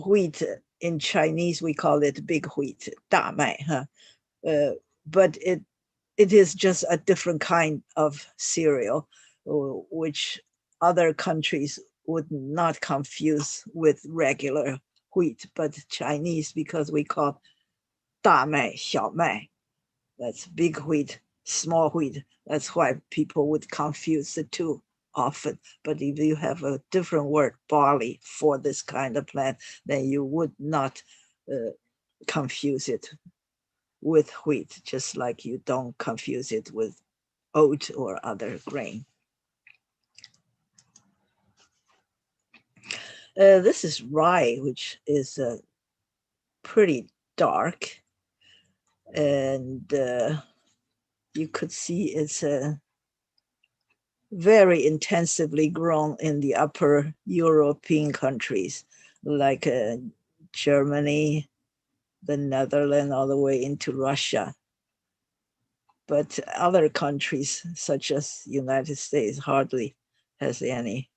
[SPEAKER 1] wheat in Chinese, we call it big wheat, 大麦, huh? But it is just a different kind of cereal, which other countries would not confuse with regular wheat, but Chinese, because we call 大麦, 小麦, that's big wheat, small wheat. That's why people would confuse the two often. But if you have a different word, barley, for this kind of plant, then you would not confuse it with wheat, just like you don't confuse it with oat or other grain. This is rye, which is pretty dark. And you could see it's very intensively grown in the upper European countries, like Germany, the Netherlands, all the way into Russia. But other countries, such as United States, hardly has any.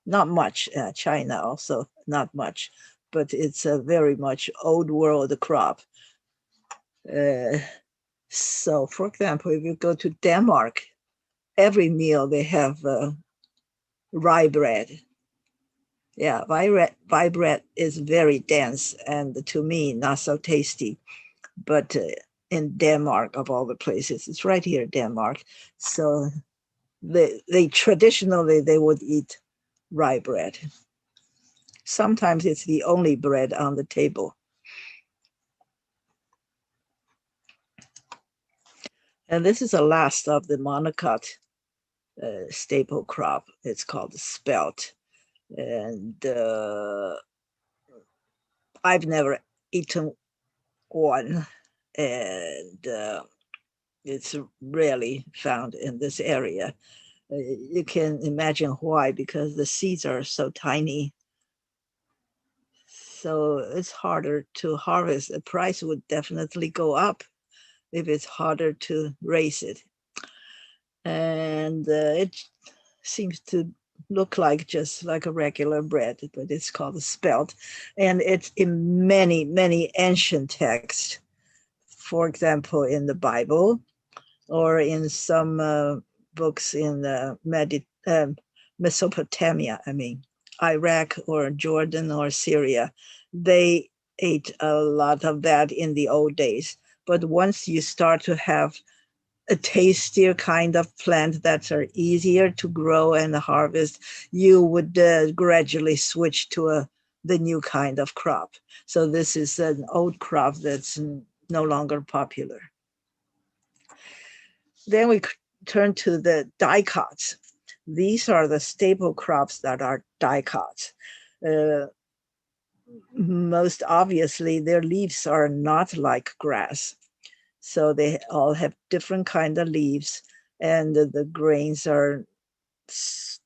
[SPEAKER 1] Not much. China also not much, but it's a very much old world crop. So, for example, if you go to Denmark, every meal they have rye bread. Yeah, rye bread is very dense and to me not so tasty. But in Denmark, of all the places, it's right here, Denmark. So they traditionally they would eat rye bread. Sometimes it's the only bread on the table. And this is the last of the monocot staple crop. It's called the spelt. And I've never eaten one. And it's rarely found in this area. You can imagine why, because the seeds are so tiny. So it's harder to harvest. The price would definitely go up if it's harder to raise it. And it seems to look like just like a regular bread, but it's called a spelt. And it's in many, many ancient texts. For example, in the Bible or in some books in Mesopotamia, Iraq or Jordan or Syria, they ate a lot of that in the old days. But once you start to have a tastier kind of plant that are easier to grow and harvest, you would gradually switch to the new kind of crop. So this is an old crop that's no longer popular. Then we turn to the dicots. These are the staple crops that are dicots. Most obviously, their leaves are not like grass. So they all have different kind of leaves, and the grains are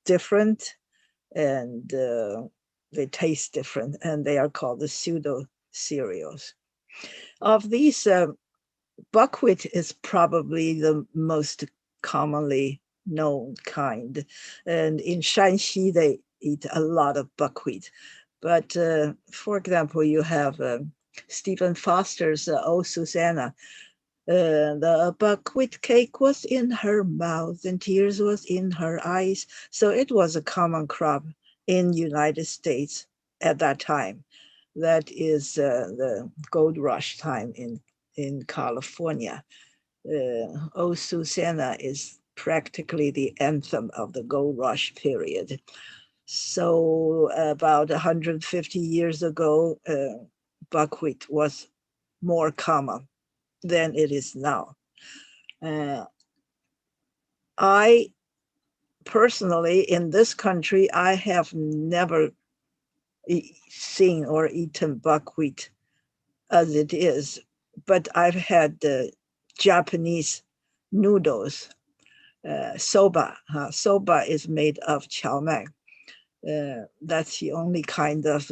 [SPEAKER 1] different, and they taste different, and they are called the pseudo cereals. Of these, buckwheat is probably the most commonly known kind, and in Shanxi they eat a lot of buckwheat. But for example, you have Stephen Foster's "Oh Susanna." The buckwheat cake was in her mouth and tears was in her eyes. So it was a common crop in United States at that time. That is the gold rush time in California. Oh Susanna is practically the anthem of the gold rush period. So about 150 years ago, buckwheat was more common than it is now. I personally, in this country, I have never seen or eaten buckwheat as it is, but I've had the Japanese noodles, soba. Soba is made of chow mein. That's the only kind of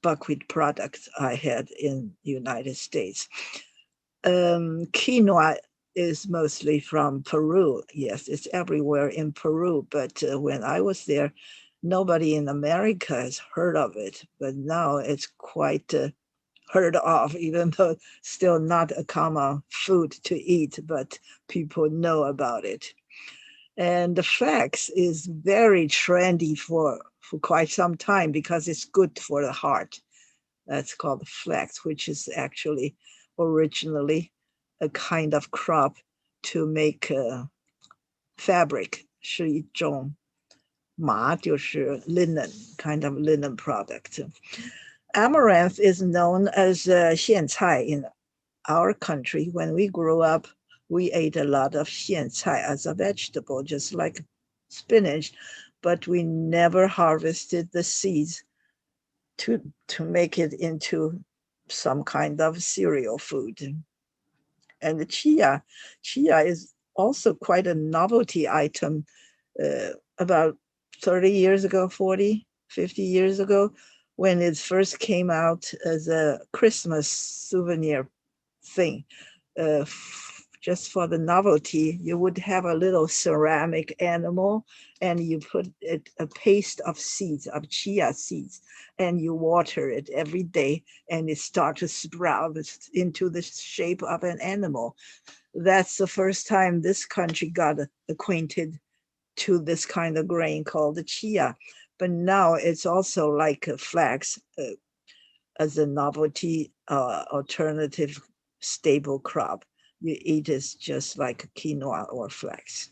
[SPEAKER 1] buckwheat product I had in the United States. Quinoa is mostly from Peru. Yes, it's everywhere in Peru. But when I was there, nobody in America has heard of it. But now it's quite heard of, even though still not a common food to eat, but people know about it. And the flax is very trendy for quite some time because it's good for the heart. That's called flax, which is actually originally a kind of crop to make fabric, 是一种麻，就是 linen, kind of linen product. Amaranth is known as 苋菜 in our country. When we grew up, we ate a lot of 苋菜 as a vegetable, just like spinach, but we never harvested the seeds to make it into some kind of cereal food. And the chia is also quite a novelty item. About 30 years ago, 40, 50 years ago, when it first came out as a Christmas souvenir thing. Just for the novelty, you would have a little ceramic animal and you put it a paste of seeds, of chia seeds, and you water it every day and it starts to sprout into the shape of an animal. That's the first time this country got acquainted to this kind of grain called the chia. But now it's also like a flax as a novelty alternative stable crop. You eat it just like quinoa or flax.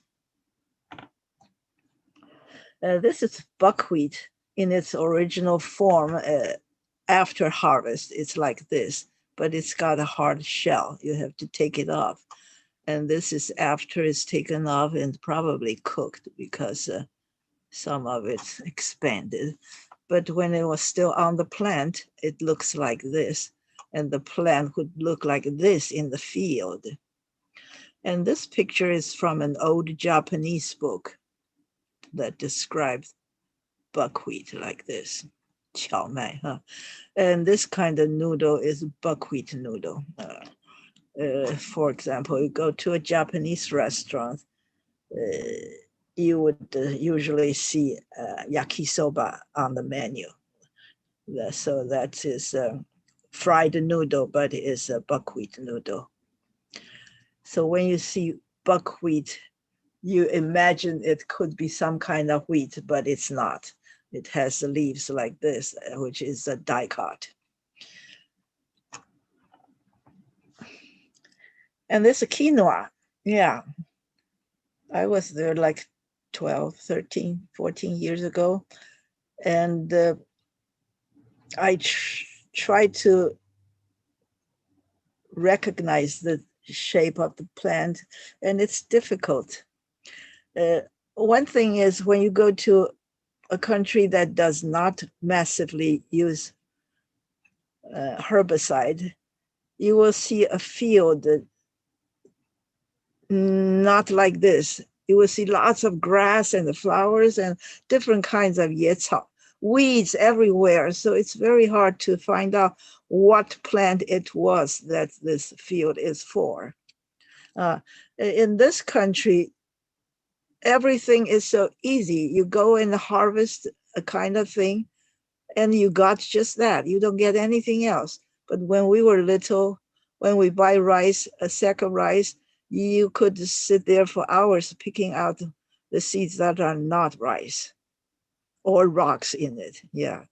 [SPEAKER 1] This is buckwheat in its original form after harvest. It's like this, but it's got a hard shell. You have to take it off. And this is after it's taken off and probably cooked because some of it's expanded. But when it was still on the plant, it looks like this. And the plant would look like this in the field. And this picture is from an old Japanese book that describes buckwheat like this. 荞麦, huh? And this kind of noodle is buckwheat noodle. For example, you go to a Japanese restaurant, you would usually see yakisoba on the menu. So that is fried noodle, but it's a buckwheat noodle. So when you see buckwheat, you imagine it could be some kind of wheat, but it's not. It has the leaves like this, which is a dicot. And this is quinoa. Yeah. I was there like 12, 13, 14 years ago. And I tried to recognize the shape of the plant, and it's difficult. One thing is when you go to a country that does not massively use herbicide, you will see a field not like this. You will see lots of grass and the flowers and different kinds of 野草, weeds everywhere. So it's very hard to find out what plant it was that this field is for. In this country, everything is so easy. You go and harvest a kind of thing and you got just that. You don't get anything else. But when we were little, when we buy rice, a sack of rice, you could sit there for hours picking out the seeds that are not rice or rocks in it. Yeah,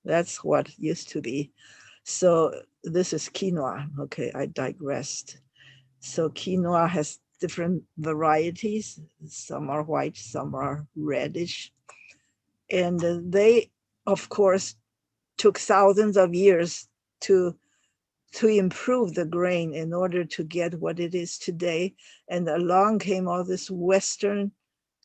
[SPEAKER 1] that's what used to be. So this is quinoa. Okay, I digressed. So quinoa has different varieties. Some are white, some are reddish. And they, of course, took thousands of years to improve the grain in order to get what it is today. And along came all this Western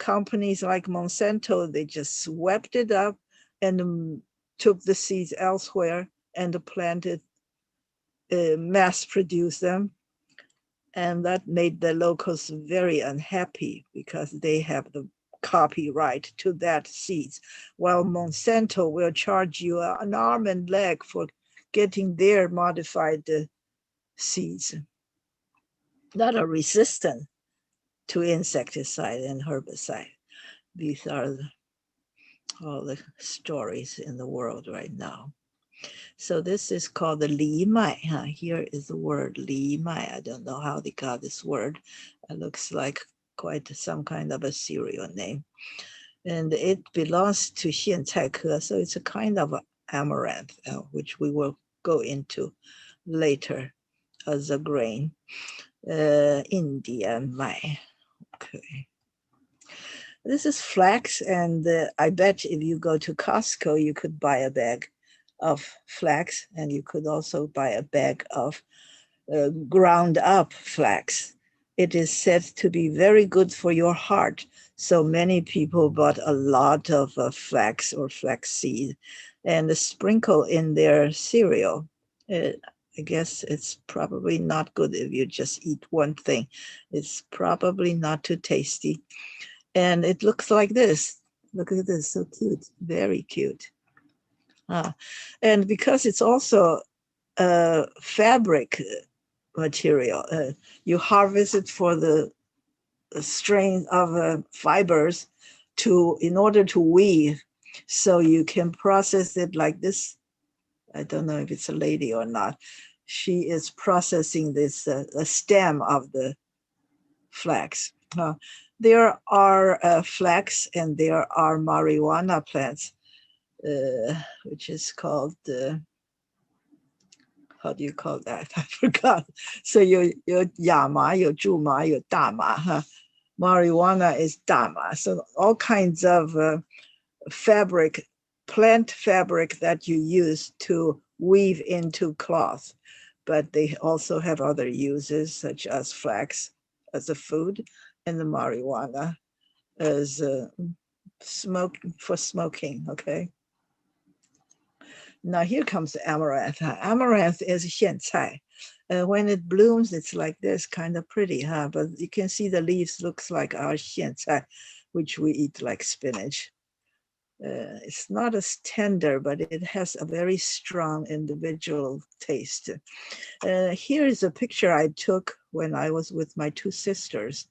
[SPEAKER 1] companies like Monsanto, they just swept it up and took the seeds elsewhere and planted, mass produced them. And that made the locals very unhappy because they have the copyright to that seeds, while Monsanto will charge you an arm and leg for getting their modified seeds that are resistant to insecticide and herbicide. These are all the stories in the world right now. So this is called the Li Mai. Here is the word Li Mai. I don't know how they got this word. It looks like quite some kind of a cereal name. And it belongs to Xiancai, so it's a kind of amaranth, which we will go into later as a grain. Indian Mai. Okay. This is flax, and I bet if you go to Costco, you could buy a bag of flax, and you could also buy a bag of ground up flax. It is said to be very good for your heart. So many people bought a lot of flax or flaxseed and sprinkle in their cereal. I guess it's probably not good if you just eat one thing. It's probably not too tasty. And it looks like this. Look at this, so cute, very cute. And because it's also a fabric material, you harvest it for the strain of fibers in order to weave. So you can process it like this. I don't know if it's a lady or not. She is processing this stem of the flax. There are flax and there are marijuana plants, which is called, how do you call that? I forgot. So 有亚麻, 有苎麻, 有大麻, Marijuana is dama. So all kinds of fabric, plant fabric that you use to weave into cloth. But they also have other uses, such as flax as a food, and the marijuana as smoking, okay? Now here comes the amaranth. Amaranth is xiancai. When it blooms, it's like this, kind of pretty, but you can see the leaves looks like our xiancai, which we eat like spinach. It's not as tender, but it has a very strong individual taste. Here is a picture I took when I was with my two sisters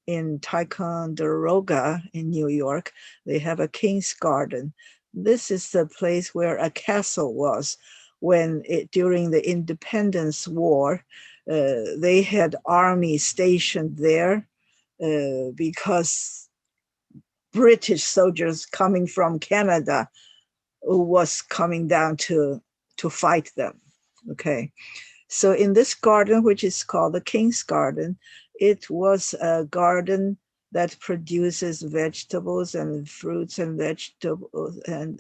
[SPEAKER 1] in Ticonderoga in New York. They have a king's garden. This is the place where a castle was when during the Independence War, they had army stationed there because British soldiers coming from Canada was coming down to fight them, okay? So in this garden, which is called the King's Garden, it was a garden that produces vegetables and fruits and vegetables and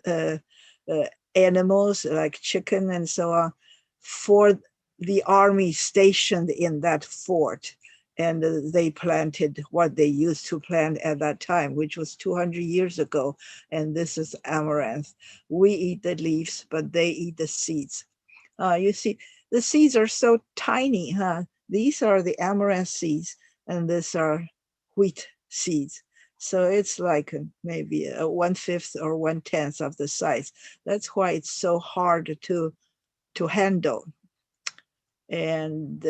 [SPEAKER 1] animals like chicken and so on for the army stationed in that fort. And they planted what they used to plant at that time, which was 200 years ago. And this is amaranth. We eat the leaves, but they eat the seeds. You see, the seeds are so tiny, These are the amaranth seeds, and these are wheat seeds. So it's like maybe a 1/5 or 1/10 of the size. That's why it's so hard to handle. And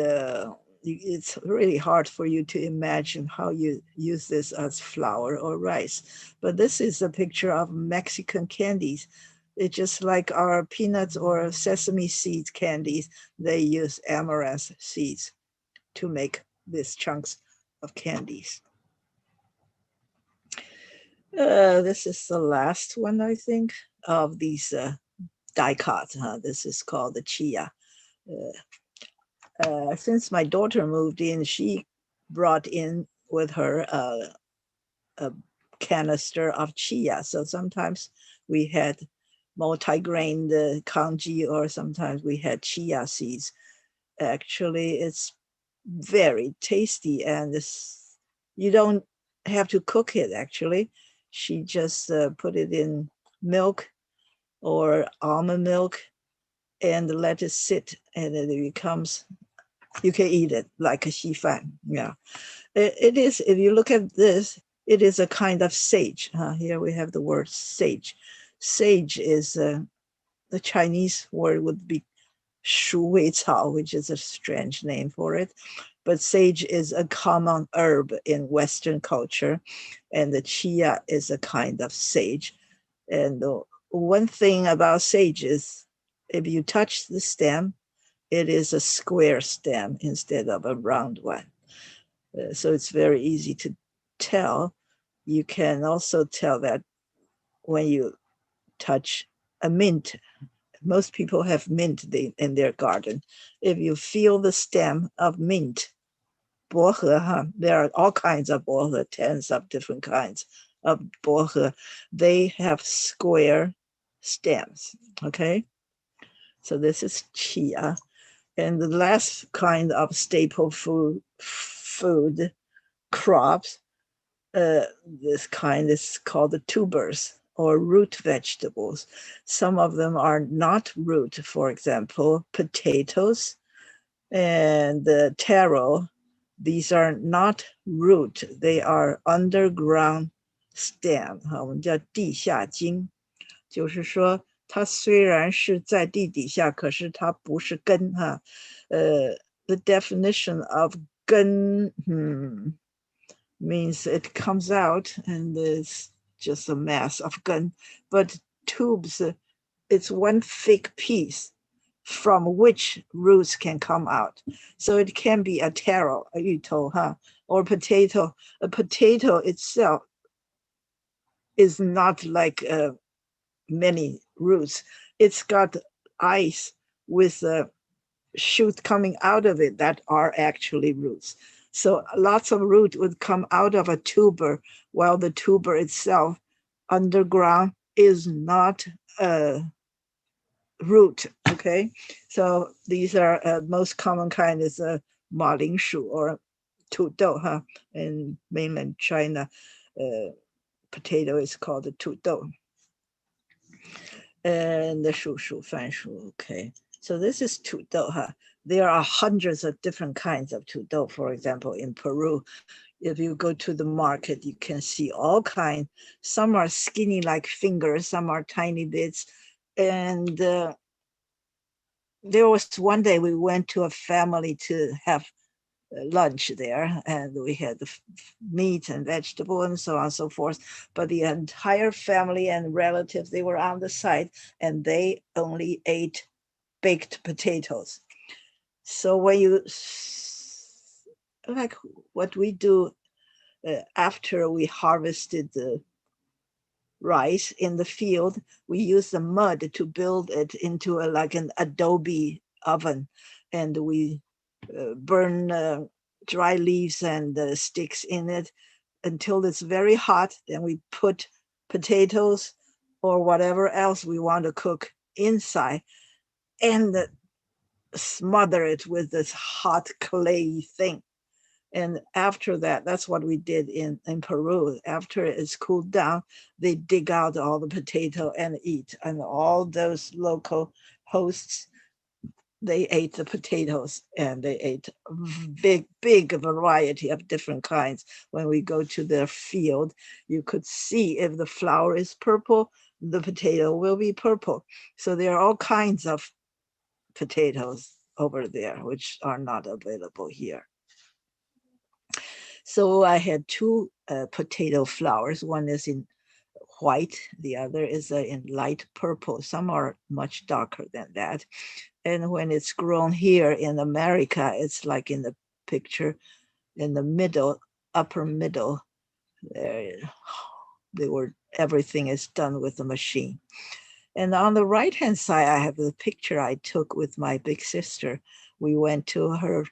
[SPEAKER 1] it's really hard for you to imagine how you use this as flour or rice. But this is a picture of Mexican candies. It's just like our peanuts or sesame seeds candies. They use amaranth seeds to make these chunks of candies. This is the last one, I think, of these Dicot. This is called the chia. Since my daughter moved in, she brought in with her a canister of chia. So sometimes we had multi-grain congee, or sometimes we had chia seeds. Actually, it's very tasty, and you don't have to cook it actually. She just put it in milk or almond milk and let it sit, and it becomes, you can eat it like a xifan. Yeah, it is, if you look at this, it is a kind of sage. Here we have the word sage. Sage is the Chinese word would be 鼠尾草, which is a strange name for it. But sage is a common herb in Western culture, and the chia is a kind of sage. And one thing about sage is if you touch the stem, it is a square stem instead of a round one. So it's very easy to tell. You can also tell that when you touch a mint. Most people have mint in their garden. If you feel the stem of mint, 薄荷, there are all kinds of 薄荷, tens of different kinds of 薄荷. They have square stems, okay? So this is chia. And the last kind of staple food crops, this kind is called the tubers or root vegetables. Some of them are not root, for example, potatoes and taro. These are not root, they are underground stem. 我们叫地下茎，就是说它虽然是在地底下，可是它不是根哈。The definition of 根，means it comes out and it's just a mass of gun. But tubes, it's one thick piece from which roots can come out. So it can be a taro, a yuto, or potato. A potato itself is not like many roots. It's got ice with a shoot coming out of it that are actually roots. So lots of root would come out of a tuber, while the tuber itself underground is not a root, okay? So these are most common kind is ma ling shu or 土豆, in mainland China. Potato is called the 土豆. And the 薯薯番薯, okay. So this is 土豆, There are hundreds of different kinds of 土豆. For example, in Peru, if you go to the market, you can see all kinds. Some are skinny like fingers, some are tiny bits. And there was one day we went to a family to have lunch there, and we had the meat and vegetable and so on and so forth. But the entire family and relatives, they were on the side, and they only ate baked potatoes. So when you, like what we do after we harvested the rice in the field, we use the mud to build it into like an adobe oven, and we burn dry leaves and sticks in it until it's very hot. Then we put potatoes or whatever else we want to cook inside and smother it with this hot clay thing. And after that, that's what we did in Peru. After it's cooled down, they dig out all the potato and eat. And all those local hosts, they ate the potatoes, and they ate big variety of different kinds. When we go to their field, you could see if the flower is purple, the potato will be purple. So there are all kinds of potatoes over there, which are not available here. So I had two potato flowers. One is in white, the other is in light purple. Some are much darker than that. And when it's grown here in America, it's like in the picture in the middle, upper middle. Everything is done with the machine. And on the right-hand side, I have the picture I took with my big sister. We went to her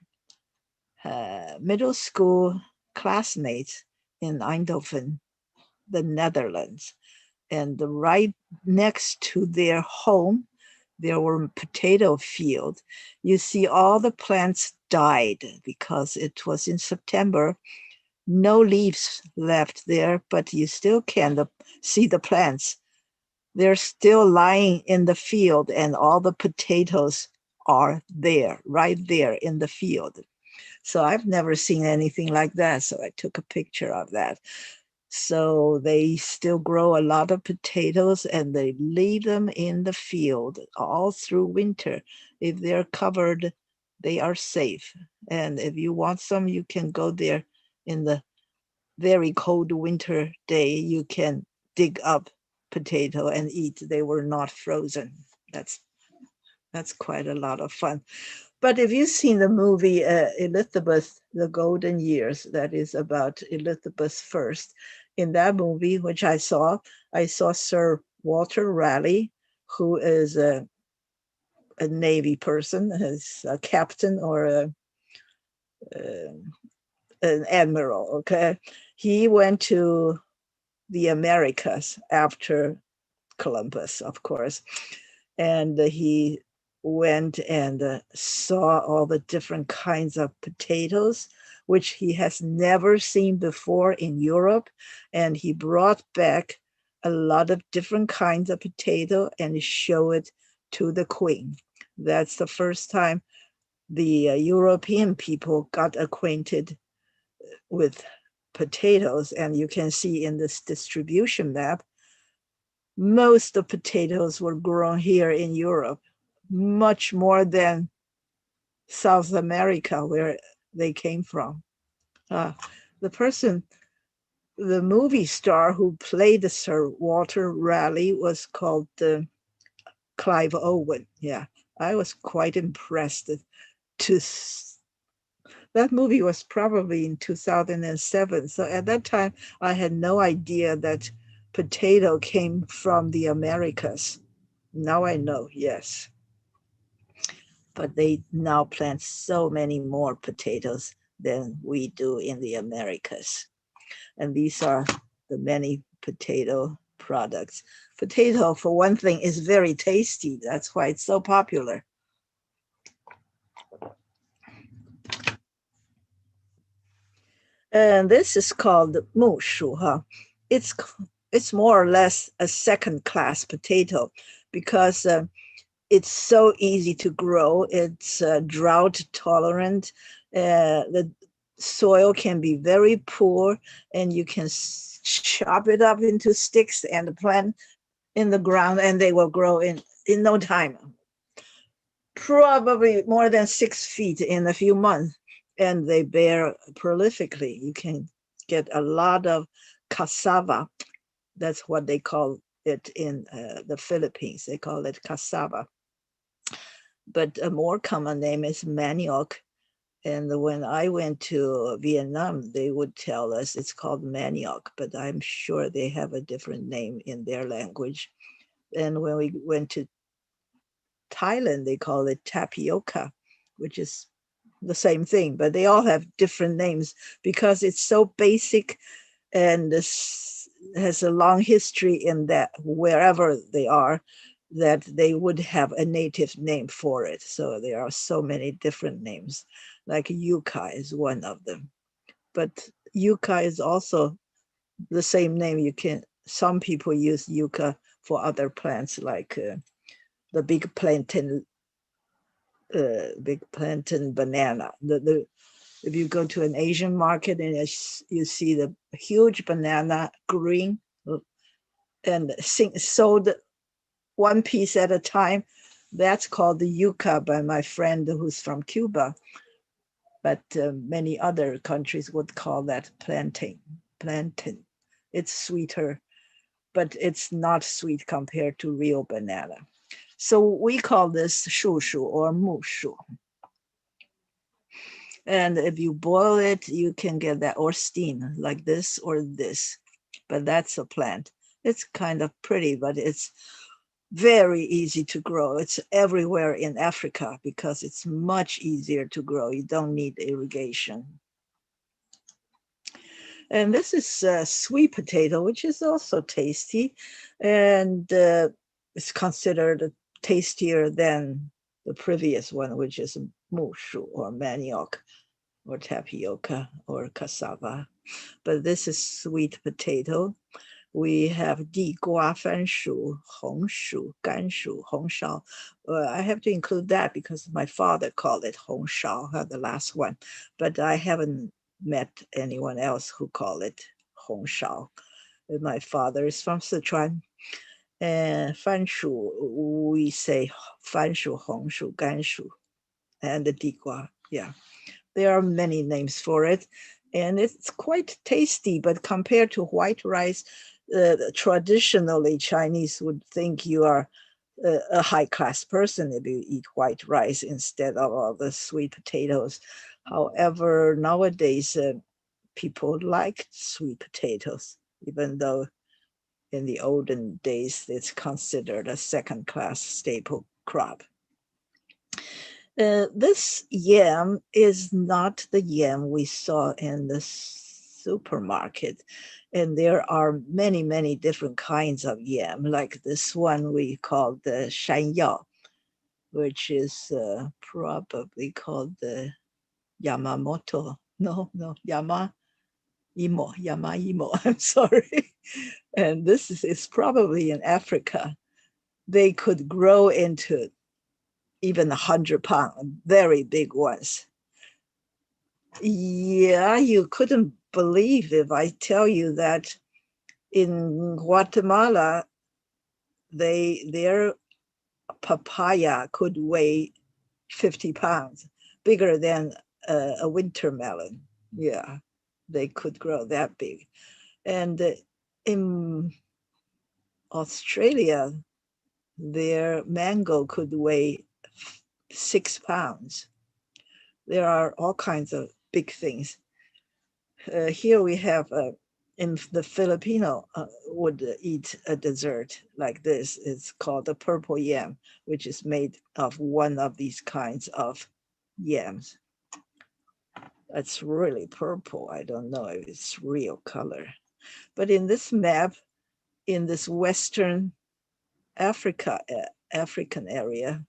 [SPEAKER 1] middle school classmates in Eindhoven, the Netherlands. And right next to their home, there were potato fields. You see all the plants died because it was in September. no leaves left there, but you still can see the plants. They're still lying in the field, and all the potatoes are there, right there in the field. So I've never seen anything like that. So I took a picture of that. So they still grow a lot of potatoes, and they leave them in the field all through winter. If they're covered, they are safe. And if you want some, you can go there in the very cold winter day. You can dig up potato and eat. They were not frozen. That's quite a lot of fun. But if you've seen the movie Elizabeth, The Golden Years, that is about Elizabeth I, in that movie, which I saw Sir Walter Raleigh, who is a Navy person, is a captain or an admiral, okay? He went to the Americas after Columbus, of course, and he went and saw all the different kinds of potatoes, which he has never seen before in Europe. And he brought back a lot of different kinds of potato and showed it to the Queen. That's the first time the European people got acquainted with potatoes. And you can see in this distribution map, most of potatoes were grown here in Europe, much more than South America, where they came from. The person, the movie star who played Sir Walter Raleigh was called Clive Owen. Yeah, I was quite impressed to. That movie was probably in 2007. So at that time, I had no idea that potato came from the Americas. Now I know, yes. But they now plant so many more potatoes than we do in the Americas. And these are the many potato products. Potato, for one thing, is very tasty. That's why it's so popular. And this is called 木薯, huh? It's more or less a second-class potato because it's so easy to grow. It's drought tolerant. The soil can be very poor, and you can chop it up into sticks and plant in the ground, and they will grow in no time. Probably more than 6 feet in a few months, and they bear prolifically. You can get a lot of cassava. That's what they call it in the Philippines. They call it cassava. But a more common name is manioc. And when I went to Vietnam, they would tell us it's called manioc, but I'm sure they have a different name in their language. And when we went to Thailand, they call it tapioca, which is the same thing, but they all have different names because it's so basic, and this has a long history in that wherever they are, that they would have a native name for it. So there are so many different names, like yucca is one of them. But yucca is also the same name. Some people use yucca for other plants, like the big plantain banana. If you go to an Asian market and you see the huge banana, green, and sold one piece at a time, that's called the yucca by my friend who's from Cuba. But many other countries would call that plantain. It's sweeter, but it's not sweet compared to real banana. So we call this 树薯 or 木薯. And if you boil it, you can get that, or steam, like this or this. But that's a plant. It's kind of pretty, but it's very easy to grow. It's everywhere in Africa because it's much easier to grow. You don't need irrigation. And this is sweet potato, which is also tasty, and it's considered tastier than the previous one, which is 木薯 or manioc or tapioca or cassava. but this is sweet potato. We have 地瓜、番薯、红薯、甘薯、红烧. I have to include that because my father called it 红烧, the last one, but I haven't met anyone else who call it 红烧. My father is from Sichuan. And 番薯, we say 番薯、红薯、甘薯, and the 地瓜. Yeah, there are many names for it, and it's quite tasty. But compared to white rice, traditionally Chinese would think you are a high-class person if you eat white rice instead of all the sweet potatoes. However, nowadays people like sweet potatoes, even though in the olden days it's considered a second-class staple crop. This yam is not the yam we saw in the supermarket. And there are many, many different kinds of yam, like this one we call the shanyao, which is probably called the Yamamoto. No, Yamaimo, I'm sorry. And this is probably in Africa. They could grow into even 100-pound, very big ones. Yeah, you couldn't believe if I tell you that in Guatemala, their papaya could weigh 50 pounds, bigger than a winter melon. Yeah, they could grow that big. And in Australia, their mango could weigh 6 pounds. There are all kinds of big things. Here we have in the Filipino would eat a dessert like this. It's called the purple yam, which is made of one of these kinds of yams. It's really purple. I don't know if it's real color. But in this map, in this Western African area,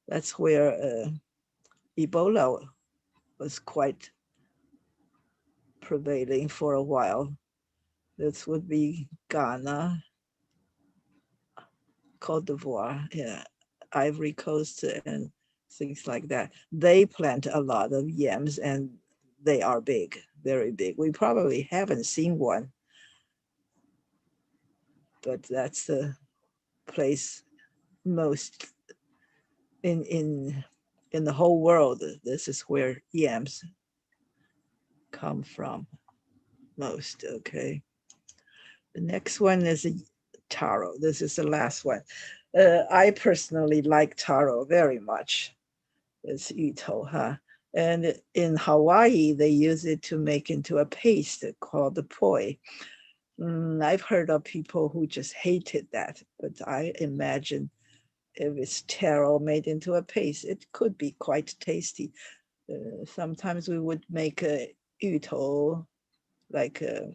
[SPEAKER 1] that's where Ebola was quite prevailing for a while. This would be Ghana, Cote d'Ivoire, yeah, Ivory Coast, and things like that. They plant a lot of yams, and they are big, very big. We probably haven't seen one, but that's the place most in the whole world. This is where yams come from most. Okay. The next one is a taro. This is the last one. I personally like taro very much. It's yuto, huh? And in Hawaii, they use it to make into a paste called the poi. I've heard of people who just hated that, but I imagine if it's taro made into a paste, it could be quite tasty. Sometimes we would make a yuto, like a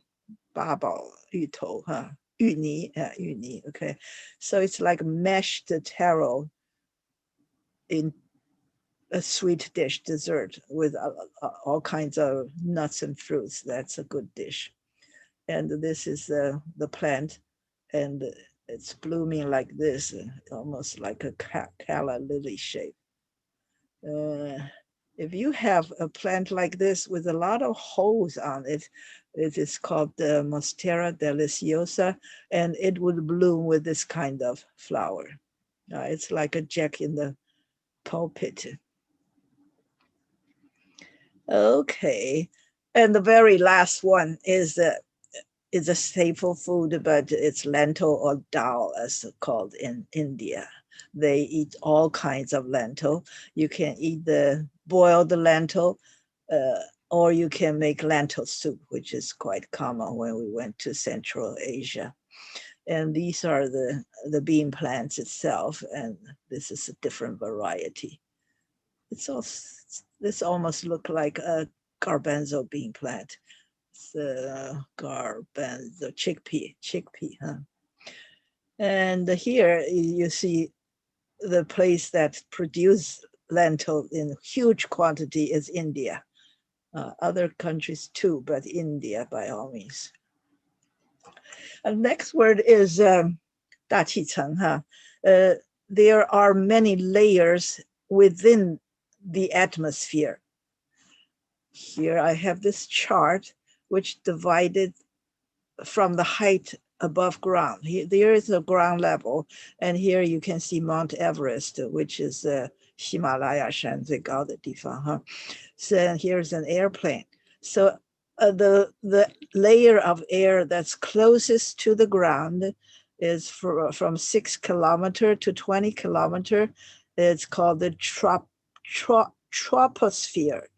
[SPEAKER 1] babao yuto, huh? 芋泥, 芋泥, okay. So it's like mashed taro in a sweet dish, dessert with all kinds of nuts and fruits. That's a good dish. And this is the plant, and it's blooming like this, almost like a calla lily shape. If you have a plant like this with a lot of holes on it, it is called the Monstera deliciosa, and it would bloom with this kind of flower. It's like a jack in the pulpit. Okay, and the very last one is a staple food, but it's lentil or dal, as called in India. They eat all kinds of lentil. You can eat the boiled lentil, or you can make lentil soup, which is quite common when we went to Central Asia. And these are the bean plants itself, and this is a different variety. This almost look like a garbanzo bean plant. It's a garbanzo chickpea, huh? And here you see the place that produce lentil in huge quantity is India. Other countries too, but India by all means. And next word is 大气层, there are many layers within the atmosphere. Here I have this chart which divided from the height above ground. Here, there is a ground level, and here you can see Mount Everest, which is 喜马拉雅山最高的地方, huh? So here's an airplane. So the layer of air that's closest to the ground is from 6 kilometer to 20 kilometer. It's called the troposphere,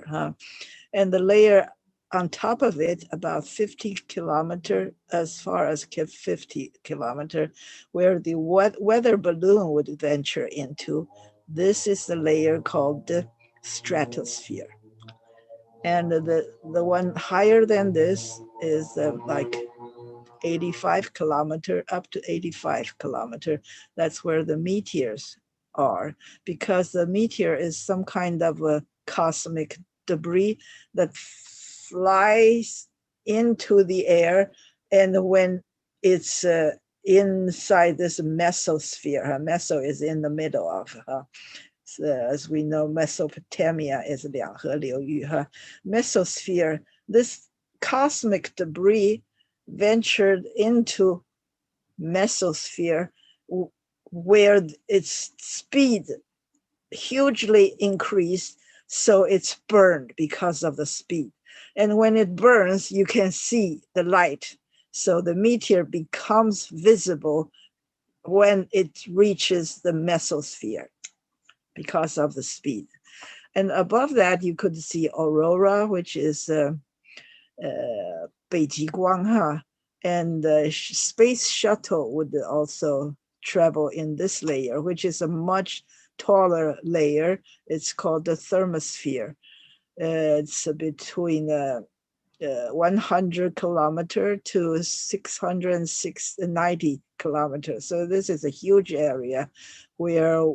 [SPEAKER 1] huh? And the layer on top of it, about 50 kilometer, as far as 50 kilometer, where the weather balloon would venture into. This is the layer called the stratosphere. And the one higher than this is like 85 kilometer, up to 85 kilometer. That's where the meteors are, because the meteor is some kind of a cosmic debris that flies into the air, and when it's inside this mesosphere, meso is in the middle of, as we know, Mesopotamia is 两河流域, mesosphere, this cosmic debris ventured into mesosphere where its speed hugely increased, so it's burned because of the speed. And when it burns, you can see the light. So the meteor becomes visible when it reaches the mesosphere because of the speed. And above that, you could see aurora, which is 北极光, and the space shuttle would also travel in this layer, which is a much taller layer. It's called the thermosphere. It's between 100 kilometer to 690 kilometers. So this is a huge area where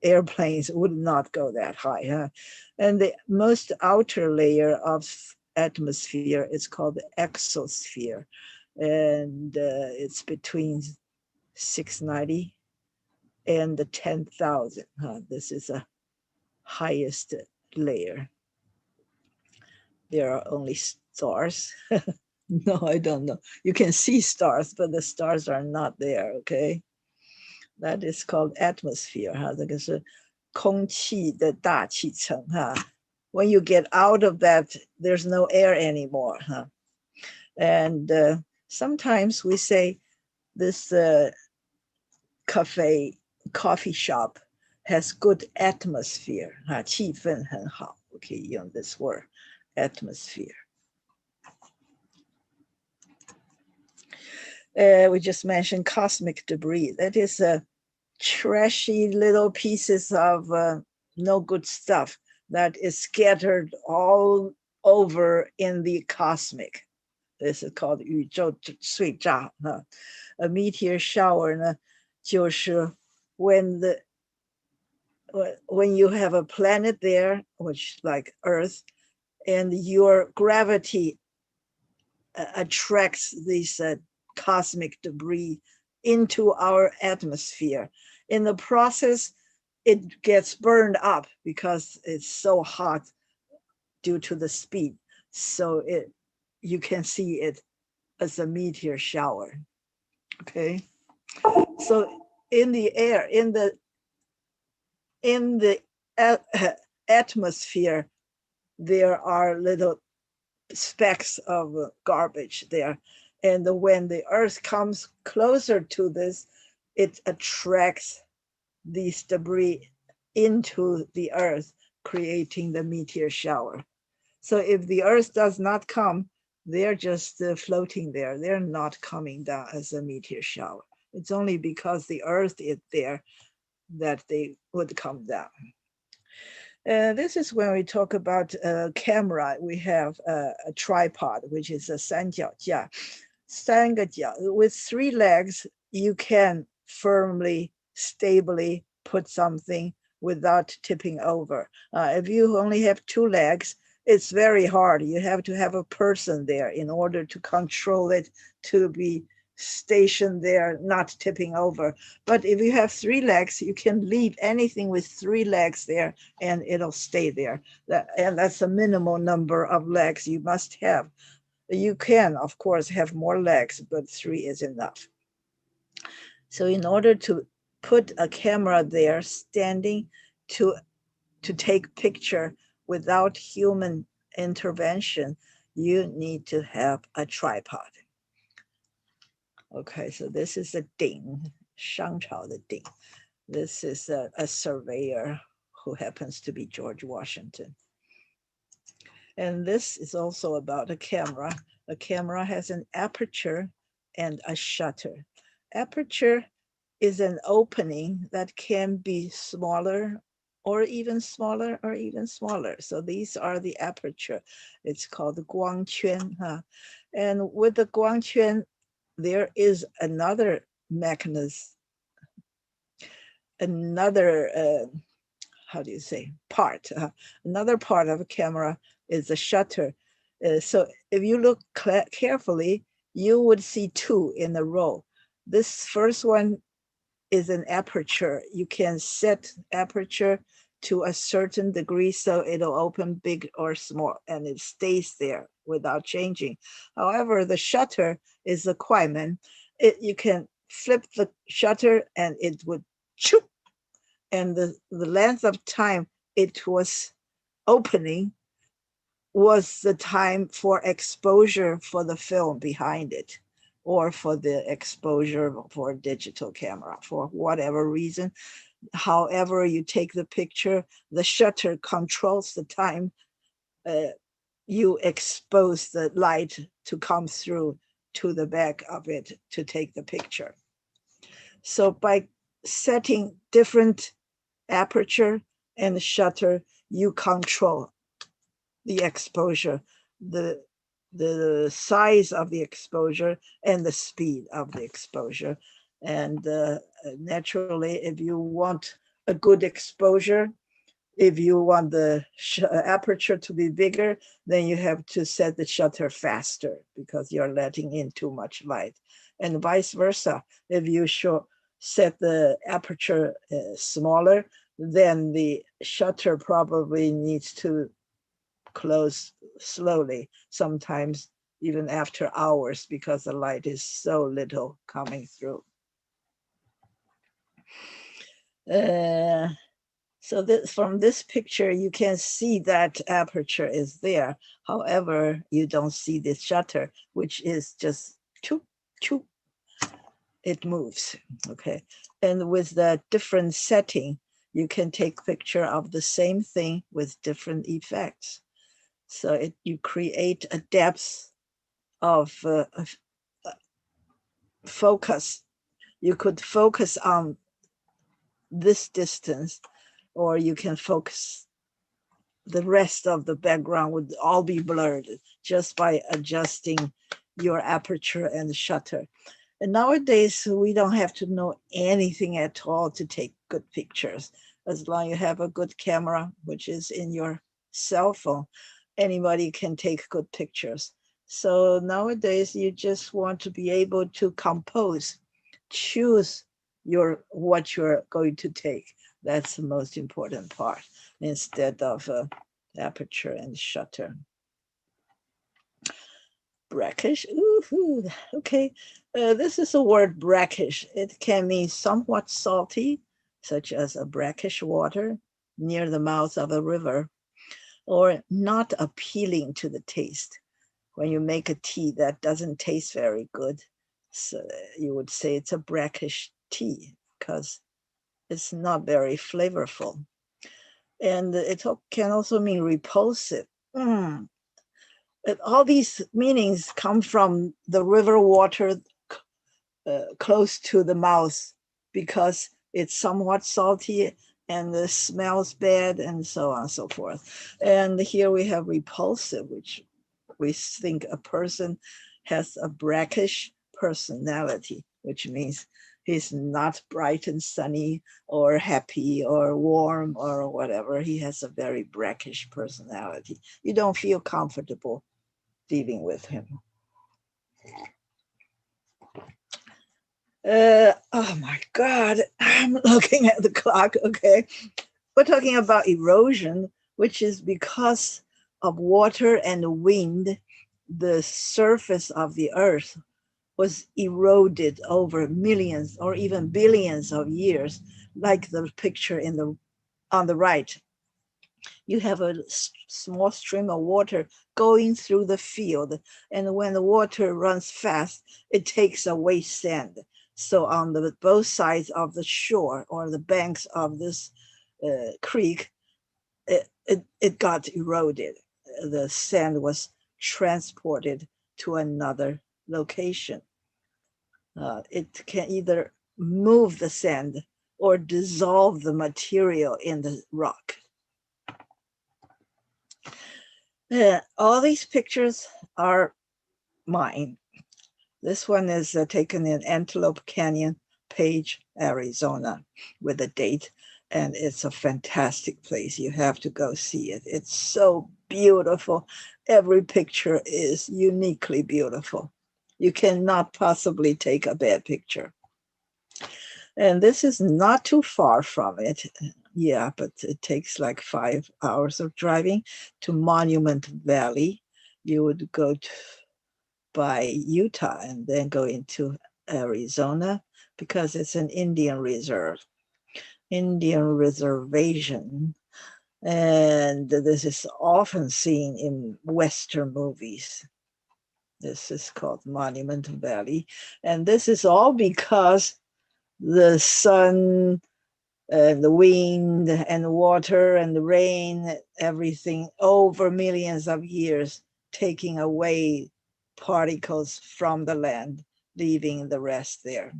[SPEAKER 1] airplanes would not go that high. And the most outer layer of atmosphere is called the exosphere. And it's between 690 and the 10,000. This is the highest layer. There are only stars. No, I don't know. You can see stars, but the stars are not there, okay? That is called atmosphere, 这个是空气的大气层, When you get out of that, there's no air anymore, And sometimes we say this coffee shop has good atmosphere, 气氛很好, we can use this word, atmosphere. We just mentioned cosmic debris. That is trashy little pieces of no good stuff that is scattered all over in the cosmic. This is called 宇宙碎渣. A meteor shower 呢，就是 when you have a planet there, which like Earth, and your gravity attracts these cosmic debris into our atmosphere. In the process, it gets burned up because it's so hot due to the speed. So you can see it as a meteor shower. Okay. So in the air, in the atmosphere, there are little specks of garbage there. And when the Earth comes closer to this, it attracts these debris into the Earth, creating the meteor shower. So if the Earth does not come, they're just floating there. They're not coming down as a meteor shower. It's only because the Earth is there that they would come down. This is when we talk about a camera. We have a tripod, which is a 三脚架. 三个脚, with 3 legs, you can firmly, stably put something without tipping over. If you only have 2 legs, it's very hard. You have to have a person there in order to control it to be stationed there, not tipping over. But if you have 3 legs, you can leave anything with 3 legs there and it'll stay there. And that's a minimal number of legs you must have. You can, of course, have more legs, but 3 is enough. So in order to put a camera there standing to take picture without human intervention, you need to have a tripod. Okay, so this is a ding, 商朝的ding. This is a surveyor who happens to be George Washington. And this is also about a camera. A camera has an aperture and a shutter. Aperture is an opening that can be smaller or even smaller or even smaller. So these are the aperture. It's called the 光圈. And with the 光圈, there is another mechanism, another, how do you say, part. Another part of a camera is the shutter. So if you look carefully, you would see 2 in a row. This first one is an aperture. You can set aperture to a certain degree so it'll open big or small and it stays there without changing. However, the shutter is the 快门. You can flip the shutter and it would choop, and the length of time it was opening was the time for exposure for the film behind it, or for the exposure for a digital camera, for whatever reason. However you take the picture, the shutter controls the time you expose the light to come through to the back of it to take the picture. So by setting different aperture and shutter, you control the exposure, the size of the exposure and the speed of the exposure. And naturally, if you want a good exposure, if you want the aperture to be bigger, then you have to set the shutter faster because you're letting in too much light. And vice versa. If you set the aperture smaller, then the shutter probably needs to close slowly, sometimes even after hours, because the light is so little coming through. So from this picture, you can see that aperture is there. However, you don't see this shutter, which is just choop, choop. It moves, okay? And with the different setting, you can take picture of the same thing with different effects. So you create a depth of focus. You could focus on this distance, or you can focus the rest of the background would all be blurred just by adjusting your aperture and shutter. And nowadays, we don't have to know anything at all to take good pictures. As long as you have a good camera, which is in your cell phone, anybody can take good pictures. So nowadays, you just want to be able to compose, choose what you're going to take. That's the most important part, instead of aperture and shutter. Brackish, ooh, okay. This is a word, brackish. It can mean somewhat salty, such as a brackish water near the mouth of a river, or not appealing to the taste. When you make a tea that doesn't taste very good, so you would say it's a brackish tea because it's not very flavorful. And it can also mean repulsive. All these meanings come from the river water close to the mouth, because it's somewhat salty and the smells bad and so on and so forth. And here we have repulsive, which we think a person has a brackish personality, which means He's not bright and sunny or happy or warm or whatever. He has a very brackish personality. You don't feel comfortable dealing with him. Oh my God, I'm looking at the clock. Okay. We're talking about erosion, which is because of water and wind, the surface of the earth was eroded over millions or even billions of years, like the picture on the right. You have a small stream of water going through the field, and when the water runs fast, it takes away sand. So on both sides of the shore or the banks of this creek, it got eroded. The sand was transported to another location. It can either move the sand or dissolve the material in the rock. All these pictures are mine. This one is taken in Antelope Canyon, Page, Arizona, with a date, and it's a fantastic place. You have to go see it. It's so beautiful. Every picture is uniquely beautiful. You cannot possibly take a bad picture. And this is not too far from it. Yeah, but it takes like 5 hours of driving to Monument Valley. You would go by Utah and then go into Arizona because it's an Indian reserve, Indian reservation. And this is often seen in Western movies. This is called Monument Valley. And this is all because the sun and the wind and the water and the rain, everything over millions of years, taking away particles from the land, leaving the rest there.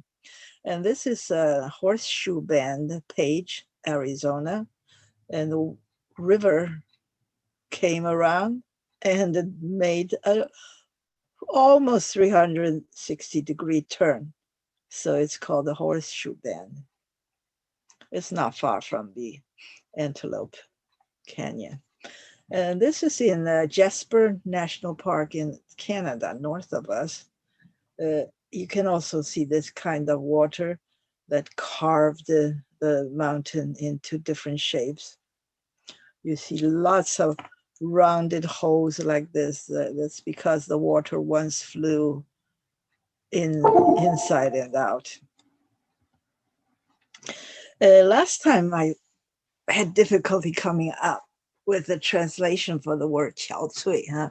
[SPEAKER 1] And this is a horseshoe bend, Page, Arizona. And the river came around and it made a almost 360-degree turn. So it's called the horseshoe bend. It's not far from the Antelope Canyon. And this is in Jasper National Park in Canada, north of us. You can also see this kind of water that carved the mountain into different shapes. You see lots of rounded holes like this. That's because the water once flew inside and out. Last time I had difficulty coming up with the translation for the word 憔悴, huh?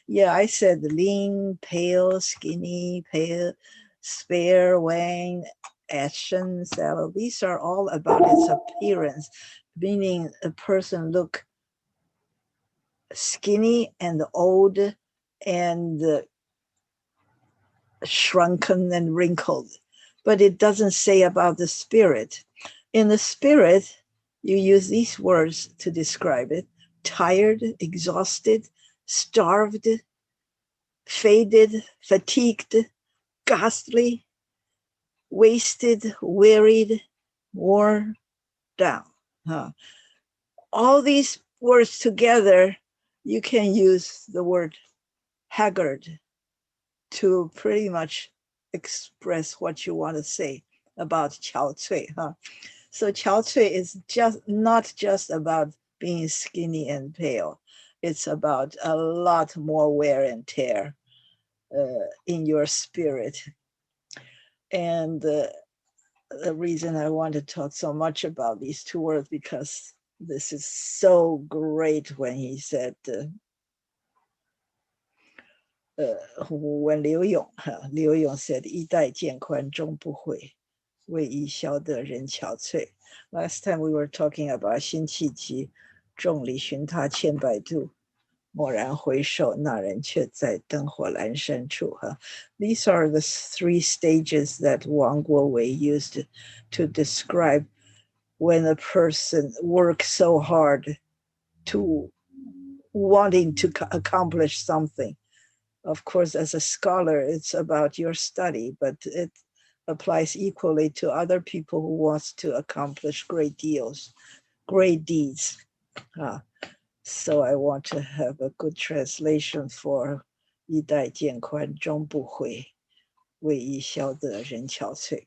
[SPEAKER 1] Yeah, I said lean, pale, skinny, pale, spare, wan, ashen, sallow. These are all about its appearance, meaning a person look skinny and old and shrunken and wrinkled. But it doesn't say about the spirit. In the spirit, you use these words to describe it: tired, exhausted, starved, faded, fatigued, ghastly, wasted, wearied, worn down. Huh? All these words together, you can use the word haggard to pretty much express what you want to say about 憔悴. Huh? So 憔悴 is just not just about being skinny and pale. It's about a lot more wear and tear in your spirit. And the reason I want to talk so much about these two words, because this is so great when he said, when Liu Yong said, 衣带渐宽终不悔，为伊消得人憔悴. Last time we were talking about 辛弃疾，众里寻他千百度，蓦然回首，那人却在灯火阑珊处. These are the 3 stages that Wang Guowei used to describe when a person works so hard to wanting to accomplish something. Of course, as a scholar, it's about your study, but applies equally to other people who wants to accomplish great deeds. So I want to have a good translation for 一代渐宽终不悔，为伊消得人憔悴.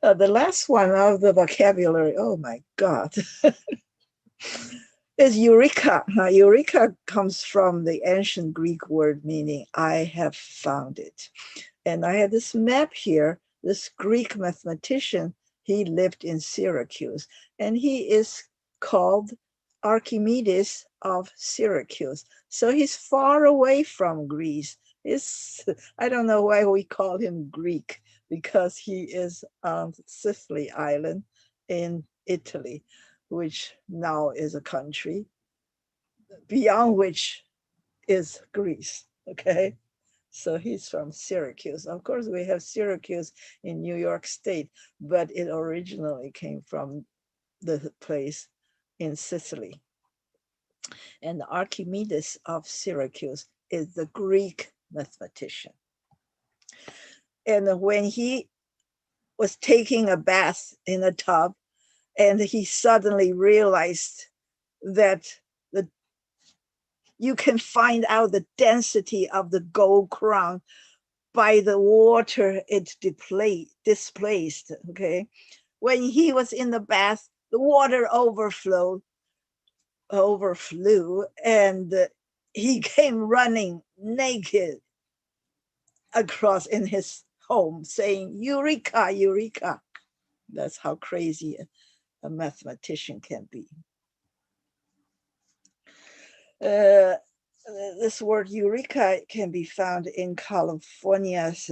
[SPEAKER 1] The last one of the vocabulary, oh my God, is eureka. Eureka comes from the ancient Greek word meaning I have found it. And I had this map here, this Greek mathematician, he lived in Syracuse, and he is called Archimedes of Syracuse. So he's far away from Greece. I don't know why we call him Greek, because he is on Sicily Island in Italy, which now is a country, beyond which is Greece, okay? So he's from Syracuse. Of course, we have Syracuse in New York State, but it originally came from the place in Sicily. And Archimedes of Syracuse is the Greek mathematician. And when he was taking a bath in a tub, and he suddenly realized that you can find out the density of the gold crown by the water it displaced, okay? When he was in the bath, the water overflew, and he came running naked across in his home saying, Eureka, Eureka. That's how crazy a mathematician can be. This word Eureka can be found in California's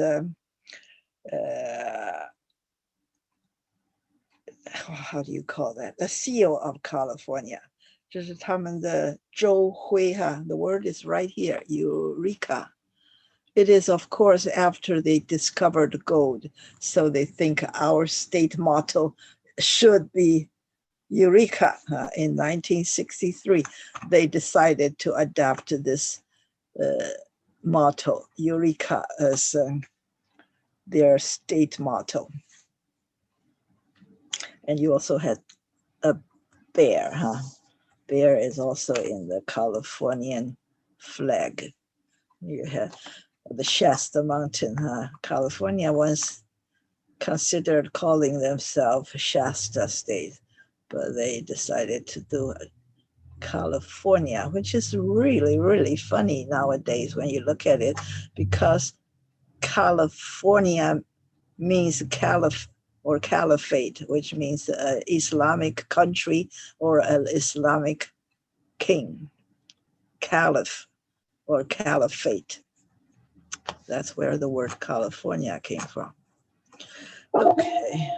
[SPEAKER 1] how do you call that? The seal of California. 就是他们的州徽哈. The word is right here, Eureka. It is, of course, after they discovered gold. So they think our state motto should be Eureka. In 1963, they decided to adopt this motto, Eureka, as their state motto. And you also had a bear, huh? Bear is also in the Californian flag. You have the Shasta Mountain, huh? California once considered calling themselves Shasta State, but they decided to do California, which is really, really funny nowadays when you look at it, because California means caliph or caliphate, which means an Islamic country or an Islamic king, caliph or caliphate. That's where the word California came from. Okay.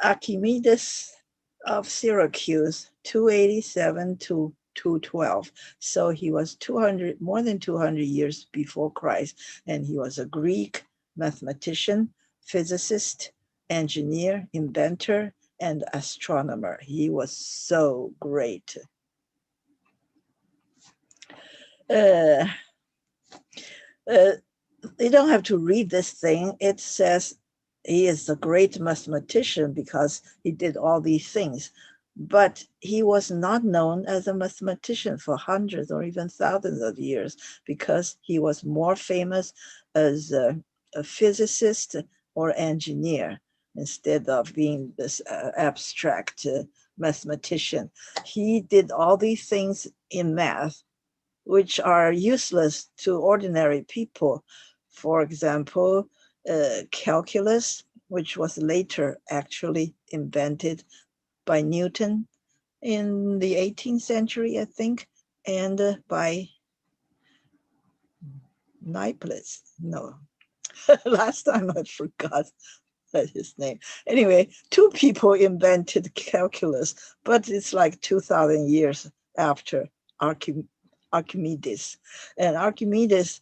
[SPEAKER 1] Archimedes of Syracuse, 287 to 212. So he was more than 200 years before Christ, and he was a Greek mathematician, physicist, engineer, inventor, and astronomer. He was so great. You don't have to read this thing. It says he is a great mathematician because he did all these things, but he was not known as a mathematician for hundreds or even thousands of years, because he was more famous as a physicist or engineer instead of being this abstract mathematician. He did all these things in math, which are useless to ordinary people. For example, calculus, which was later actually invented by Newton in the 18th century, I think, and by Leibniz. No, last time I forgot his name. Anyway, two people invented calculus, but it's like 2,000 years after Archimedes. And Archimedes,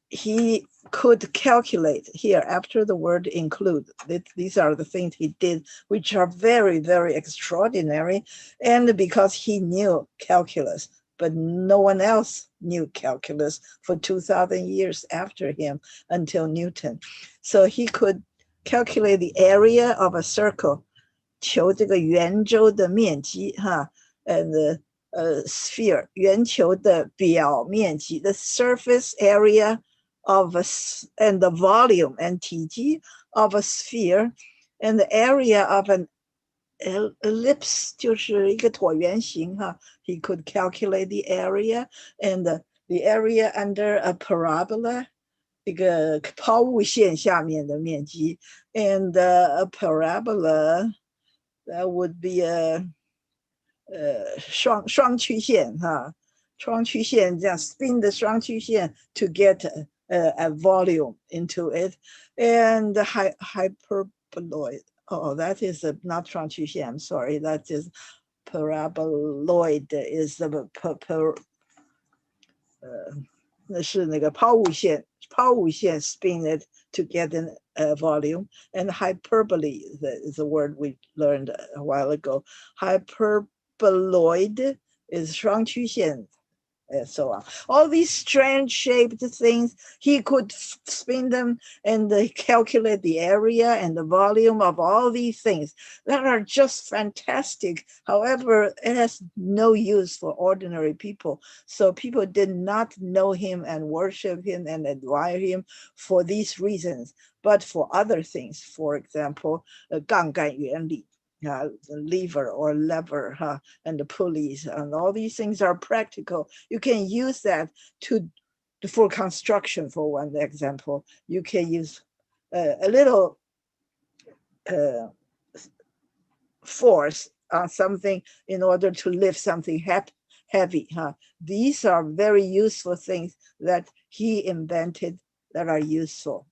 [SPEAKER 1] he could calculate here after the word include. These are the things he did, which are very, very extraordinary. And because he knew calculus, but no one else knew calculus for 2,000 years after him until Newton. So he could calculate the area of a circle, 求这个圆周的面积哈 and the sphere 圆球的表面积 the surface area of and the volume and 体积 of a sphere and the area of an ellipse 就是一个椭圆形哈 he could calculate the area and the area under a parabola 一个抛物线下面的面积 and a parabola that would be a 双曲线哈，双曲线这样 spin the 双曲线 to get a volume into it, and the hyperboloid. Oh, that is not 双曲线. I'm sorry. That is paraboloid. Is the 是那个抛物线 spin it to get a volume, and hyperbole is the word we learned a while ago. Hyperboloid is 双曲线 and so on. All these strange shaped things, he could spin them and calculate the area and the volume of all these things that are just fantastic. However, it has no use for ordinary people. So people did not know him and worship him and admire him for these reasons, but for other things. For example, 杠杆原理。The lever or lever and the pulleys and all these things are practical. You can use that for construction. For one example, you can use a little force on something in order to lift something heavy. These are very useful things that he invented that are useful.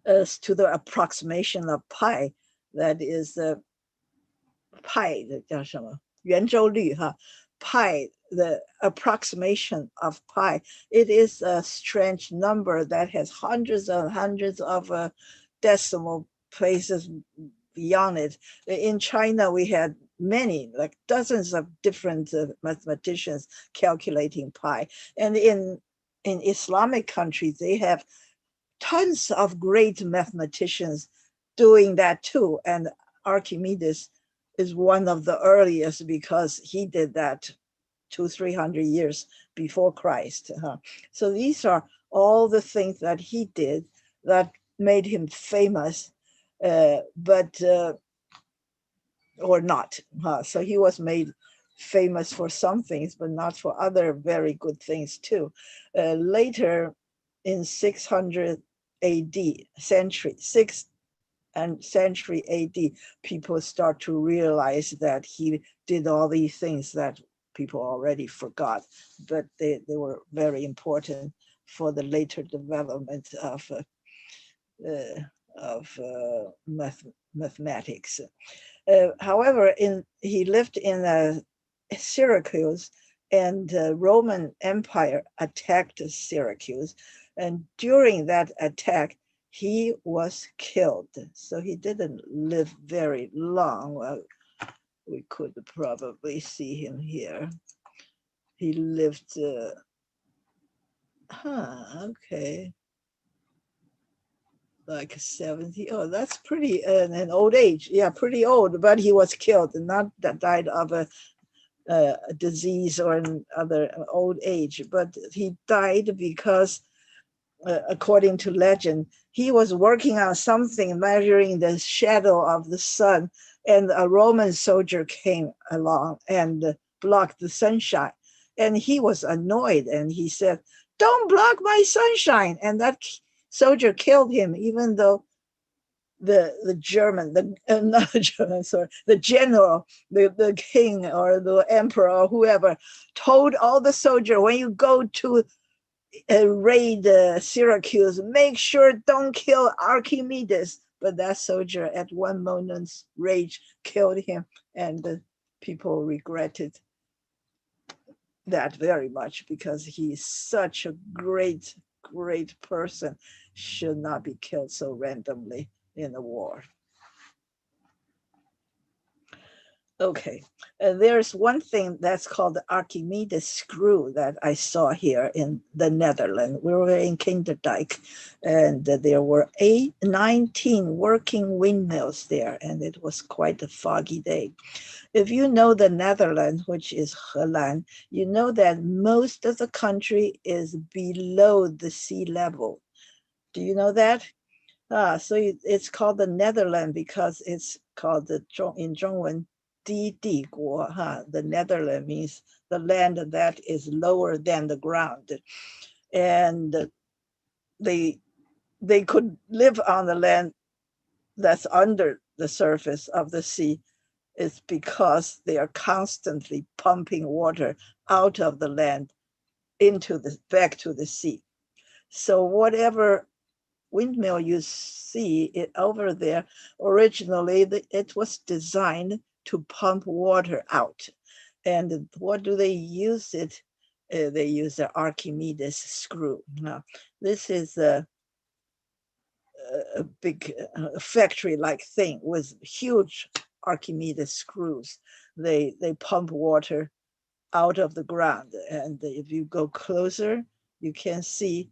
[SPEAKER 1] As to the approximation of pi, that is pi 叫什么圆周率 pi, the approximation of pi, it is a strange number that has hundreds and hundreds of decimal places beyond it. In China, we had many, like dozens of different mathematicians calculating pi, and in Islamic countries, they have tons of great mathematicians doing that too. And Archimedes is one of the earliest because he did that 200-300 years before Christ. So these are all the things that he did that made him famous, but or not. So he was made famous for some things, but not for other very good things too. Later in 600 AD, century AD, people start to realize that he did all these things that people already forgot, but they were very important for the later development of mathematics. However, he lived in Syracuse, and the Roman Empire attacked Syracuse, and during that attack, he was killed. So he didn't live very long. Well, we could probably see him here. He lived, okay, like 70. Oh, that's pretty, an old age. Yeah, pretty old, but he was killed, and not that died of a disease or another old age, but he died because according to legend, he was working on something measuring the shadow of the sun, and a Roman soldier came along and blocked the sunshine. And he was annoyed, and he said, "Don't block my sunshine." And that soldier killed him, even though the German, not the German, sorry, the general, the king or the emperor or whoever told all the soldier, when you go to raid Syracuse, make sure don't kill Archimedes. But that soldier at one moment's rage killed him, and the people regretted that very much, because he's such a great person, should not be killed so randomly in a war. Okay, there's one thing that's called the Archimedes screw that I saw here in the Netherlands. We were in Kinderdijk, and there were 19 working windmills there, and it was quite a foggy day. If you know the Netherlands, which is Heirloom, you know that most of the country is below the sea level. Do you know that? So it's called the Netherlands because it's called in 中文 低地国, The Netherlands means the land that is lower than the ground. And they they could live on the land that's under the surface of the sea. It's because they are constantly pumping water out of the land into the back to the sea. So whatever windmill you see it over there, originally it was designed to pump water out. And what do they use it? They use the Archimedes screw. Now, this is a big factory-like thing with huge Archimedes screws. They pump water out of the ground, and if you go closer, you can see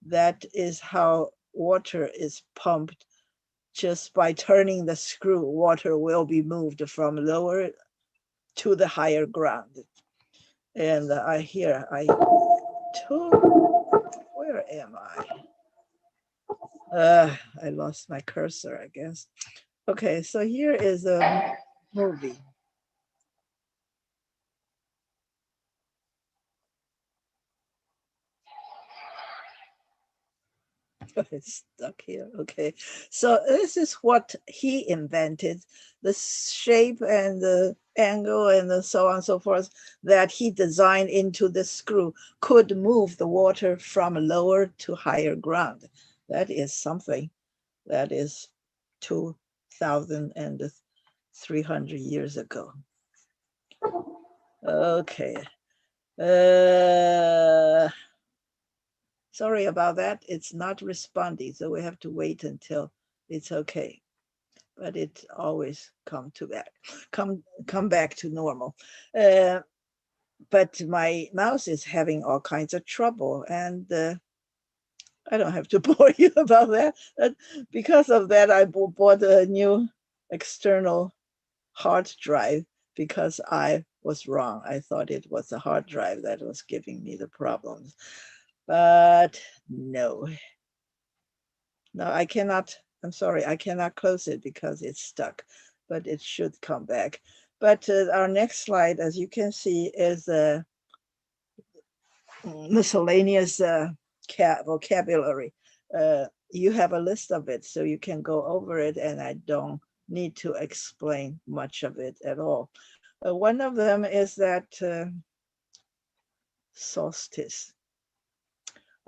[SPEAKER 1] that is how water is pumped. Just by turning the screw, water will be moved from lower to the higher ground. And I told, where am I? I lost my cursor, I guess. Okay, so here is a movie. It's stuck here. Okay, so this is what he invented, the shape and the angle and the so on and so forth that he designed into the screw could move the water from lower to higher ground. That is something. That is 2,300 years ago. Okay. Uh, Sorry about that. It's not responding, so we have to wait until it's okay. But it always come back to normal. But my mouse is having all kinds of trouble, and I don't have to bore you about that. But because of that, I bought a new external hard drive because I was wrong. I thought it was a hard drive that was giving me the problems. But no, I cannot. I'm sorry, I cannot close it because it's stuck, but it should come back. But our next slide, as you can see, is a miscellaneous vocabulary. You have a list of it, so you can go over it, and I don't need to explain much of it at all. One of them is that solstice.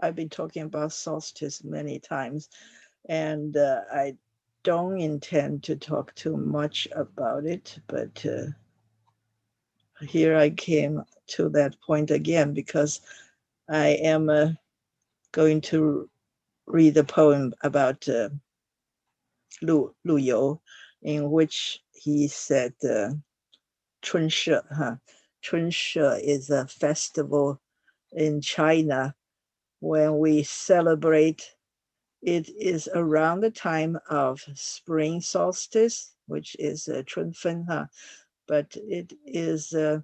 [SPEAKER 1] I've been talking about solstice many times, and I don't intend to talk too much about it, but here I came to that point again because I am going to read a poem about Lu You, in which he said, 春社, huh? 春社 is a festival in China when we celebrate. It is around the time of spring solstice, which is 春分, huh? But it is the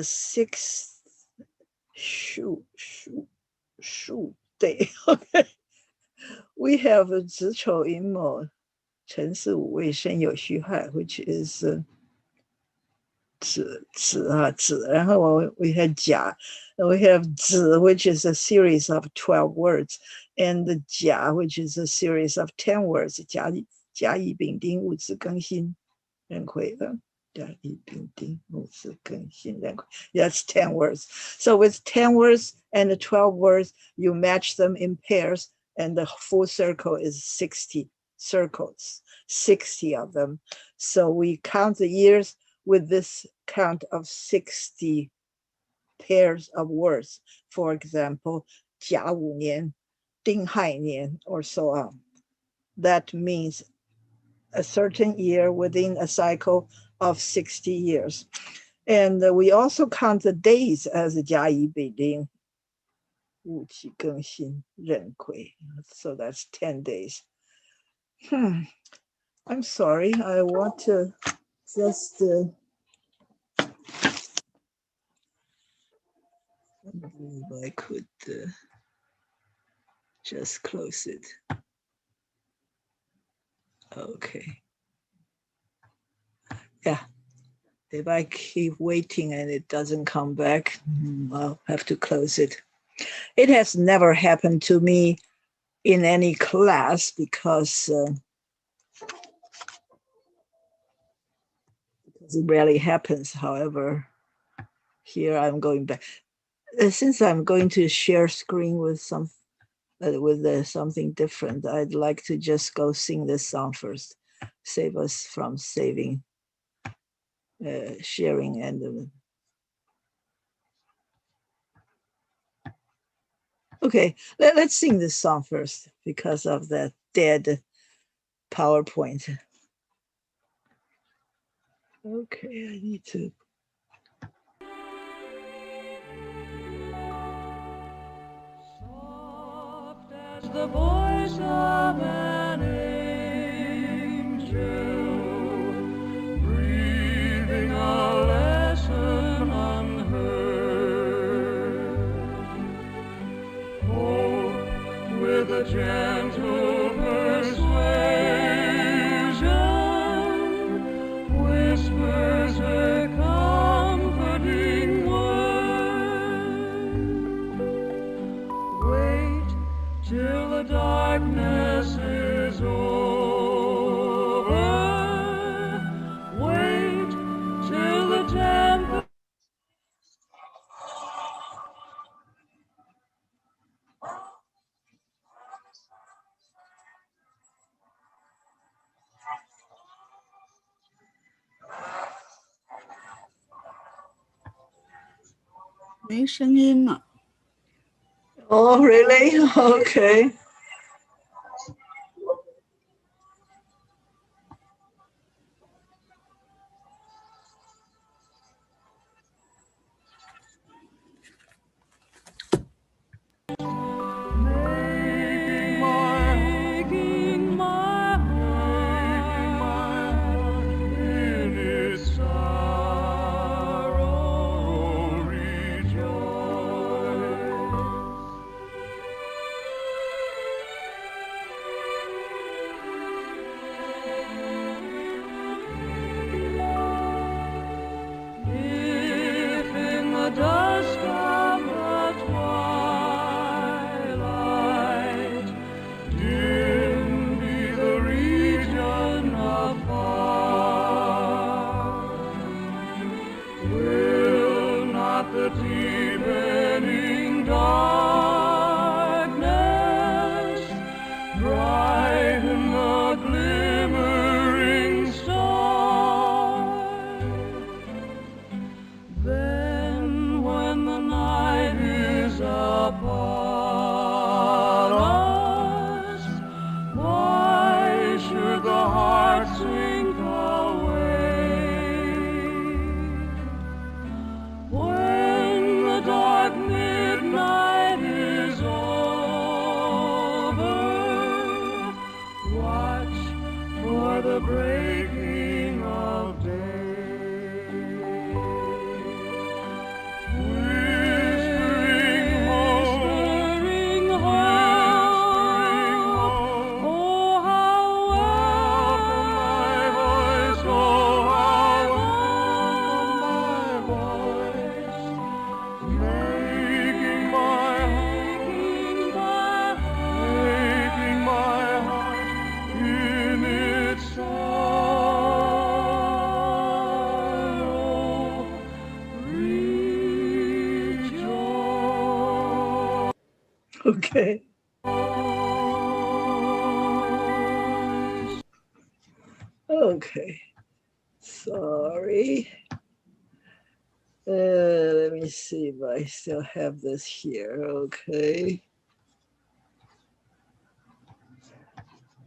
[SPEAKER 1] sixth shu day. Okay, we have 子丑寅卯辰巳午未申酉戌亥, which is 子, and we had 甲, we have 子, which is a series of 12 words, and the 甲, which is a series of 10 words. 甲乙丙丁戊子庚辛 that's 10 words. So with 10 words and 12 words, you match them in pairs, and the full circle is 60 circles, 60 of them. So we count the years with this count of 60 pairs of words. For example, 甲午年, 丁亥年, or so on. That means a certain year within a cycle of 60 years. And we also count the days as 甲乙丙丁戊己庚辛壬癸. So that's 10 days. I'm sorry, I want to just if I could just close it. Okay. Yeah. If I keep waiting and it doesn't come back, I'll have to close it. It has never happened to me in any class because it rarely happens. However, here I'm going back. Since I'm going to share screen with something different, I'd like to just go sing this song first. Save us from sharing and okay, let's sing this song first because of that dead PowerPoint. Okay, I need to.
[SPEAKER 2] Soft as the voice of an angel, breathing a lesson unheard. Hope with a gentle persuasion whispers her comforting word. Wait till the darkness is over. Wait till the tempest.
[SPEAKER 3] 没声音了。
[SPEAKER 1] Oh, really? Okay.
[SPEAKER 2] Making my heart in its sorrow rejoice. If in the dusk of the twilight dim be the region afar, will not the deepening darkness brighten the glimmering star? Then when the night is upon us, why should the heart sink away? When the dark midnight is over, watch for the breaking of day. Whispering hope, oh how welcome my voice, oh how welcome my voice, making my heart in its sorrow rejoice.
[SPEAKER 1] Okay. Okay. Sorry. Let me see if I still have this here. Okay.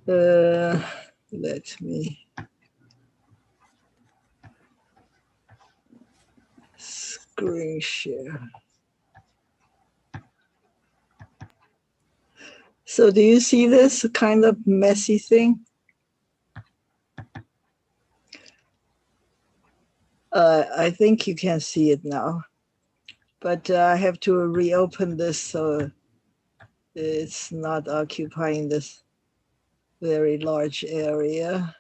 [SPEAKER 1] Let me. screen share. So do you see this kind of messy thing? I think you can see it now, but I have to reopen this so it's not occupying this very large area.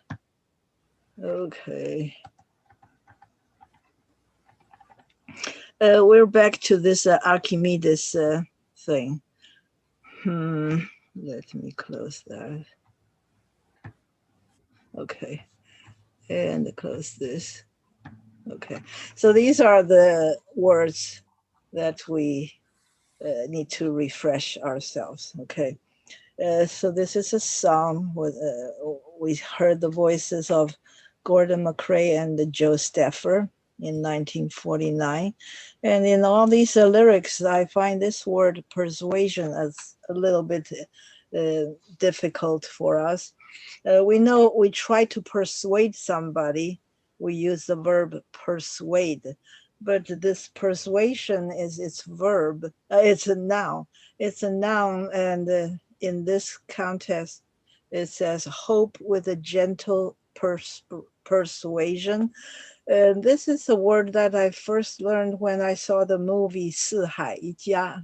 [SPEAKER 1] Okay. We're back to this Archimedes thing. Let me close that. Okay, and close this. Okay, so these are the words that we need to refresh ourselves. Okay, so this is a song with we heard the voices of Gordon McCrae and Joe Staffer in 1949, and in all these lyrics, I find this word persuasion as a little bit difficult for us. We know we try to persuade somebody, we use the verb persuade, but this persuasion is its verb, it's a noun. It's a noun, and in this context, it says hope with a gentle persuasion. And this is a word that I first learned when I saw the movie 四海一家.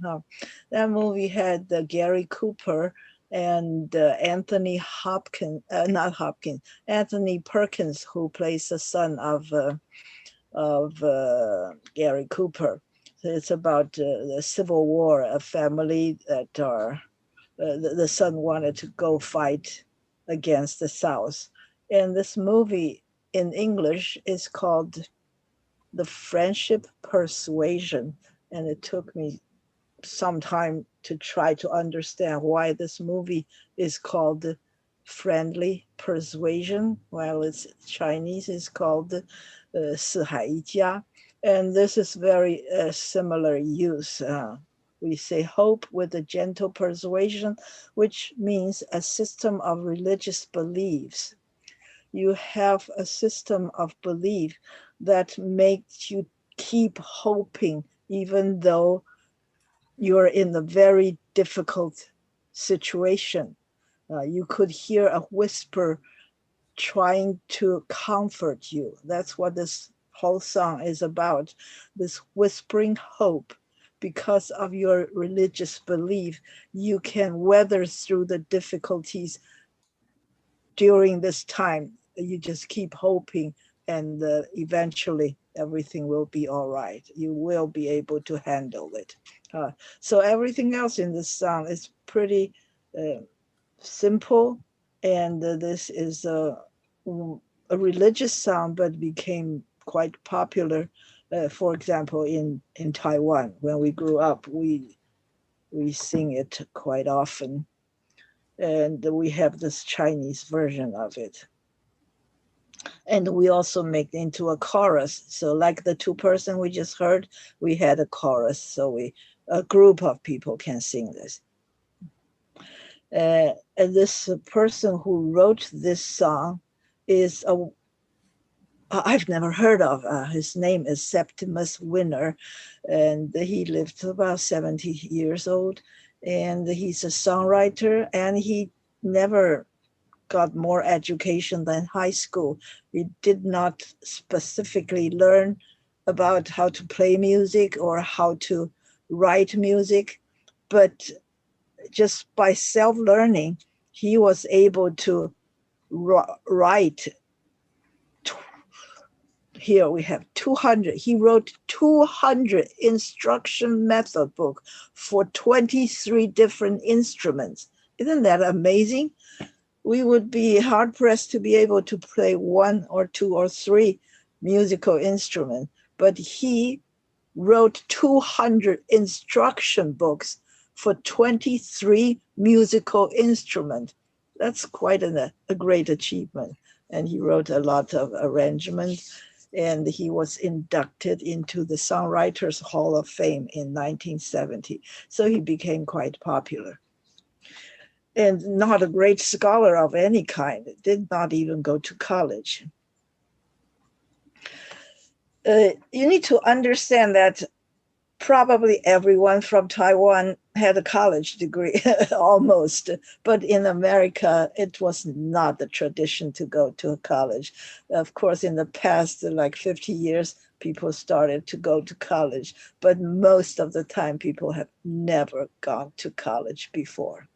[SPEAKER 1] That movie had Gary Cooper and Anthony Hopkins, not Hopkins, Anthony Perkins, who plays the son of Gary Cooper. So it's about the Civil War, a family that are, the son wanted to go fight against the South. And this movie in English is called The Friendship Persuasion. And it took me some time to try to understand why this movie is called Friendly Persuasion, while it's Chinese, it's called 四海一家. And this is very similar use. We say hope with a gentle persuasion, which means a system of religious beliefs. You have a system of belief that makes you keep hoping, even though you're in a very difficult situation. You could hear a whisper trying to comfort you. That's what this whole song is about, this whispering hope. Because of your religious belief, you can weather through the difficulties during this time. You just keep hoping, and eventually everything will be all right. You will be able to handle it. So everything else in this song is pretty simple, and this is a religious song, but became quite popular. For example, in Taiwan, when we grew up, we sing it quite often, and we have this Chinese version of it. And we also make it into a chorus. So like the two-person we just heard, we had a chorus, so a group of people can sing this. And this person who wrote this song is I've never heard of. His name is Septimus Winner, and he lived about 70 years old. And he's a songwriter, and he never got more education than high school. He did not specifically learn about how to play music or how to write music, but just by self-learning, he was able to write. Here we have 200. He wrote 200 instruction method book for 23 different instruments. Isn't that amazing? We would be hard pressed to be able to play one or two or three musical instruments, but he wrote 200 instruction books for 23 musical instruments. That's quite a great achievement. And he wrote a lot of arrangements, and he was inducted into the Songwriters Hall of Fame in 1970. So he became quite popular. And not a great scholar of any kind, did not even go to college. you need to understand that probably everyone from Taiwan had a college degree, almost. But in America, it was not the tradition to go to college. Of course, in the past, like 50 years, people started to go to college, but most of the time, people have never gone to college before.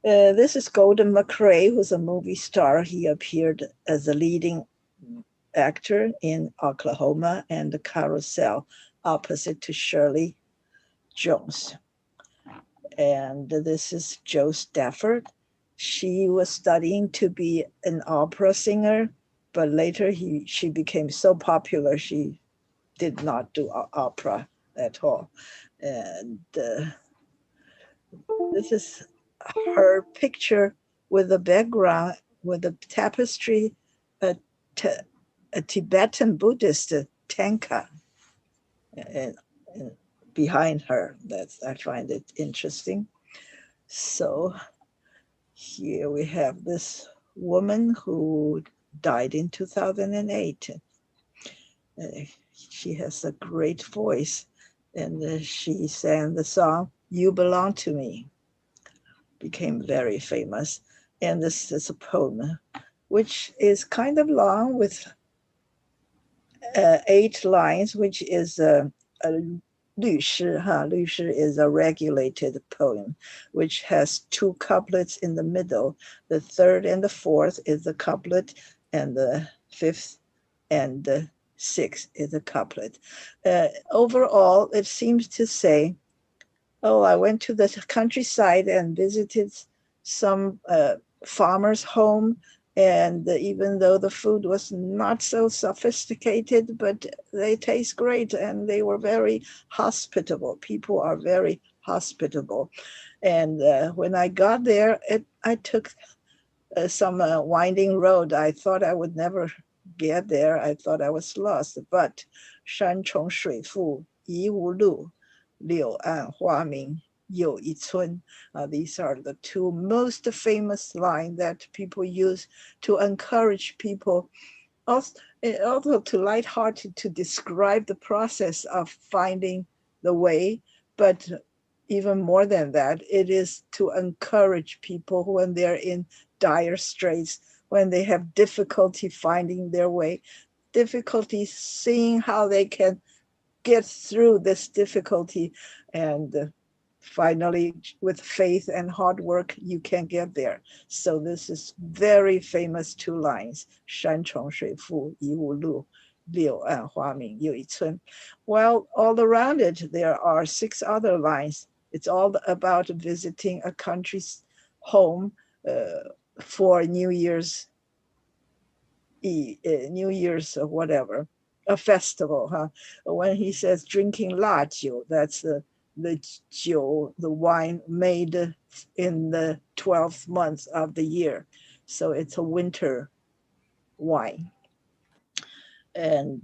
[SPEAKER 1] This is Golden McRae, who's a movie star. He appeared as a leading actor in Oklahoma and The Carousel, opposite to Shirley Jones. And this is Jo Stafford. She was studying to be an opera singer, but later she became so popular she did not do opera at all. And this is her picture with the background with the tapestry, a, a Tibetan Buddhist tanka and behind her. I find it interesting. So here we have this woman who died in 2008. She has a great voice, and she sang the song "You Belong to Me." Became very famous, and this is a poem, which is kind of long with 8 lines, which is a 律诗, huh? 律诗 is a regulated poem, which has 2 couplets in the middle. The 3rd and the 4th is a couplet, and the 5th and the 6th is a couplet. Overall, it seems to say, oh, I went to the countryside and visited some farmer's home. And even though the food was not so sophisticated, but they taste great and they were very hospitable. People are very hospitable. And when I got there, I took some winding road. I thought I would never get there. I thought I was lost. But 山重水复疑无路，柳暗花明又一村. These are the 2 most famous lines that people use to encourage people, also to lighthearted to describe the process of finding the way. But even more than that, it is to encourage people when they're in dire straits, when they have difficulty finding their way, difficulty seeing how they can get through this difficulty. And finally, with faith and hard work, you can get there. So this is very famous 2 lines, 山重水复疑无路，柳暗花明又一村. Well, all around it, there are 6 other lines. It's all about visiting a country's home for New Year's New Year's or whatever, a festival, huh? When he says drinking 辣酒, that's the 酒, the wine made in the 12th month of the year. So it's a winter wine. And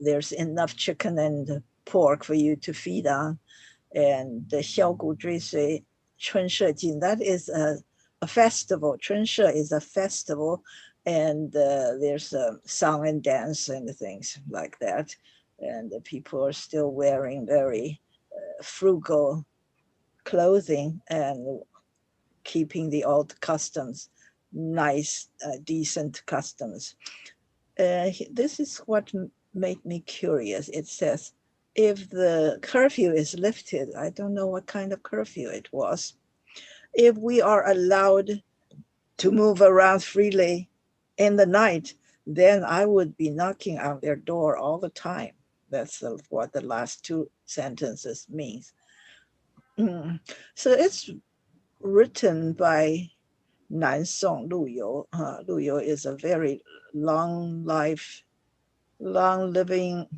[SPEAKER 1] there's enough chicken and pork for you to feed on. And the 小鼓追随春社近, that is a festival. 春社 is a festival, and there's a song and dance and things like that. And the people are still wearing very frugal clothing and keeping the old customs, nice, decent customs. This is what made me curious. It says, if the curfew is lifted, I don't know what kind of curfew it was, if we are allowed to move around freely in the night, then I would be knocking on their door all the time. That's what the last 2 sentences means. So it's written by Nansong Lu You. Lu You is a very long living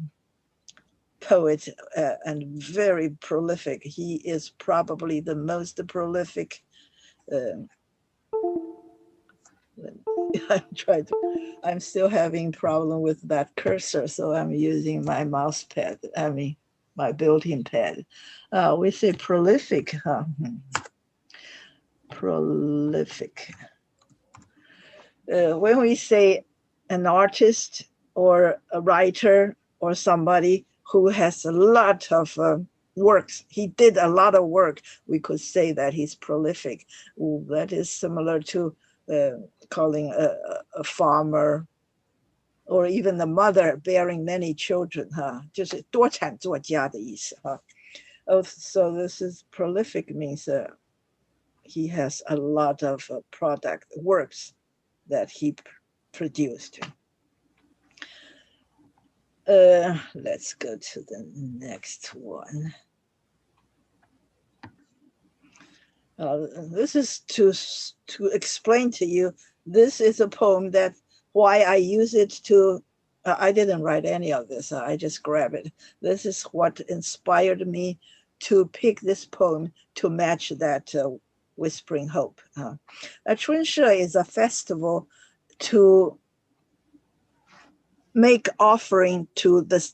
[SPEAKER 1] poet and very prolific. He is probably the most prolific. I'm still having problem with that cursor, so I'm using my mouse pad. My built-in pad. We say prolific, huh? Prolific. When we say an artist or a writer or somebody who has a lot of works. He did a lot of work. We could say that he's prolific. That is similar to calling a farmer or even the mother bearing many children, 就是多产作家的意思哈。Oh, so this is prolific means he has a lot of product works that he produced. Let's go to the next one. This is to explain to you, this is a poem that why I use it to, I didn't write any of this, I just grab it. This is what inspired me to pick this poem to match that Whispering Hope. Chunshe is a festival to make offering to the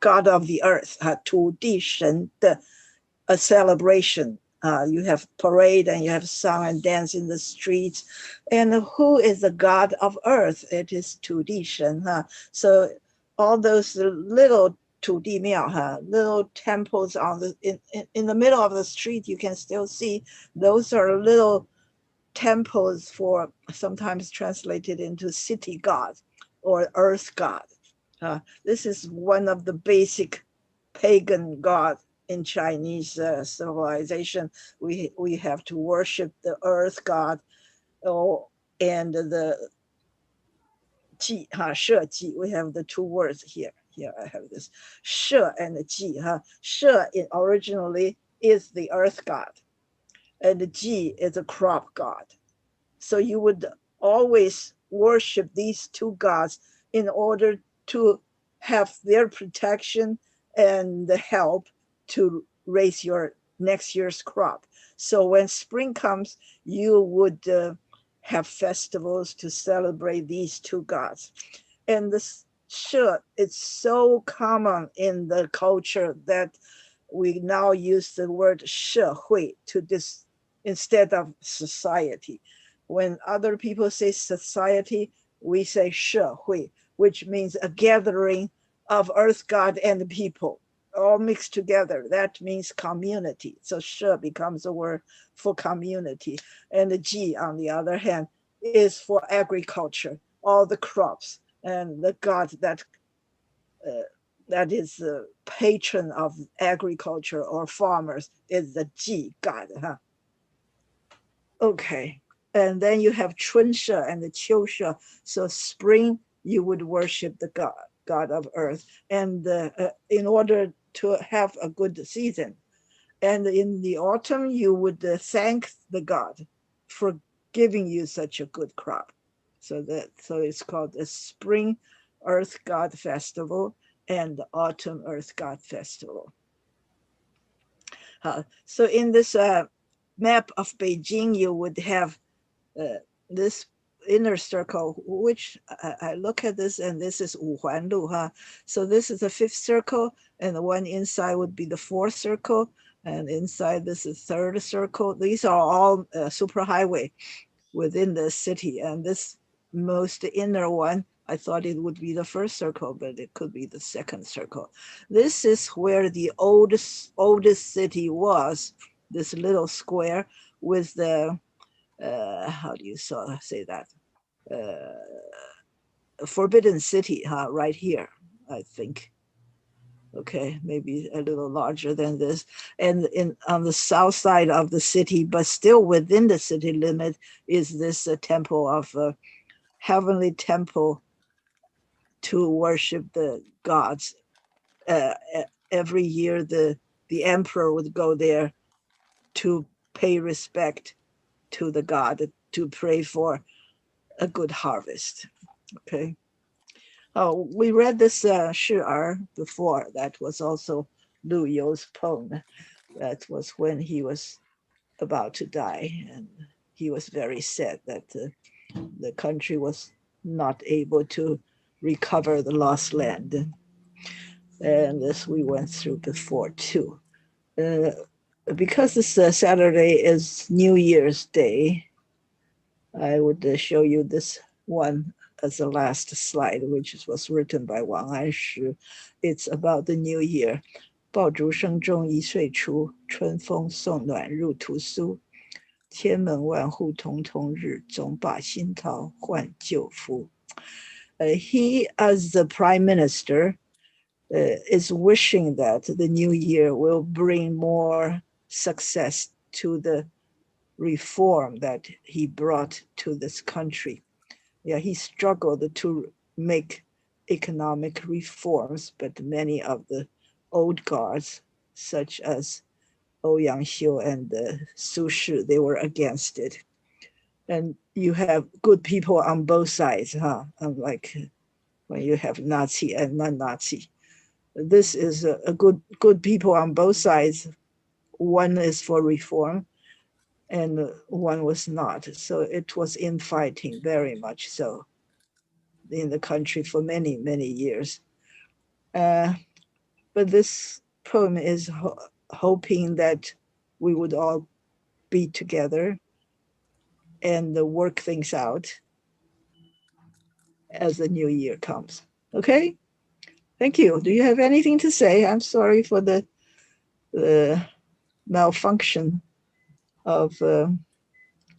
[SPEAKER 1] God of the earth, 土地神的 a celebration. You have parade and you have song and dance in the streets. And who is the God of earth? It is 土地神. So all those little 土地庙, little temples on the in the middle of the street, you can still see those are little temples for sometimes translated into city god or earth god. This is one of the basic pagan gods in Chinese civilization. We have to worship the earth god, and the ji, 社稷. We have the two words here. Here I have this 社 and the ji. 社 originally is the earth god, and the ji is a crop god. So you would always worship these two gods in order to have their protection and the help to raise your next year's crop. So when spring comes, you would have festivals to celebrate these two gods. And this 社 is so common in the culture that we now use the word 社会 to this instead of society. When other people say society, we say 社会, which means a gathering of earth god and people all mixed together. That means community. So 社 becomes a word for community. And the ji, on the other hand, is for agriculture, all the crops. And the god that is the patron of agriculture or farmers is the ji god. Okay. And then you have 春社 and the 秋社. So spring, you would worship the god of earth, and in order to have a good season. And in the autumn, you would thank the god for giving you such a good crop. So it's called the Spring Earth God Festival and the Autumn Earth God Festival. So in this map of Beijing, you would have this inner circle, which I look at this, and this is 五环路. So this is the fifth circle, and the one inside would be the fourth circle, and inside this is third circle. These are all superhighway within the city, and this most inner one, I thought it would be the first circle, but it could be the second circle. This is where the oldest city was, this little square with the how do you say that? Forbidden City, right here, I think. Okay, maybe a little larger than this. And on the south side of the city, but still within the city limit, is this temple of heavenly temple to worship the gods. Every year, the emperor would go there to pay respect to the god, to pray for a good harvest. Okay. Oh, we read this 示儿 before. That was also Lu You's poem. That was when he was about to die, and he was very sad that the country was not able to recover the lost land. And this we went through before too. Because this Saturday is New Year's Day, I would show you this one as the last slide, which was written by Wang Anshi. It's about the new year. 爆竹声中一岁除，春风送暖入屠苏。千门万户曈曈日，总把新桃换旧符。He, as the prime minister, is wishing that the new year will bring more success to the reform that he brought to this country. Yeah, he struggled to make economic reforms, but many of the old guards, such as Ouyang Xiu and Su Shi, they were against it. And you have good people on both sides, huh? Unlike when you have Nazi and non-Nazi. This is a good people on both sides. One is for reform and one was not. So it was infighting very much so in the country for many, many years. But this poem is hoping that we would all be together and work things out as the new year comes. Okay? Thank you. Do you have anything to say? I'm sorry for the malfunction of the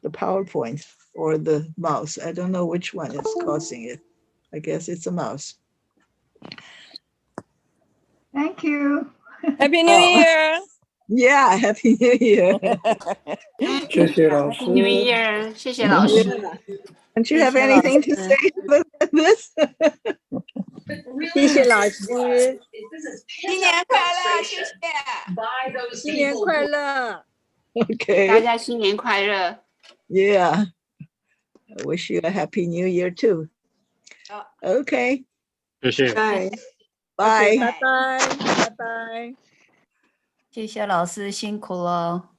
[SPEAKER 1] PowerPoint or the mouse. I don't know which one is causing it. I guess it's a mouse.
[SPEAKER 4] Thank you.
[SPEAKER 5] Happy New
[SPEAKER 1] Oh.
[SPEAKER 5] Year!
[SPEAKER 1] Yeah, Happy New Year.
[SPEAKER 6] 谢谢老师。
[SPEAKER 7] New Year， 谢谢老师。
[SPEAKER 1] Don't you have anything to say about this?
[SPEAKER 3] 谢谢老师，
[SPEAKER 5] 新年快乐，谢谢。
[SPEAKER 3] 新年快乐。
[SPEAKER 7] 大
[SPEAKER 1] Okay.
[SPEAKER 7] 家新年快乐。
[SPEAKER 1] Yeah. I wish you a Happy New Year too. Okay.
[SPEAKER 6] 谢谢。
[SPEAKER 1] Bye.
[SPEAKER 3] 拜拜，拜拜。
[SPEAKER 8] 谢谢老师辛苦了。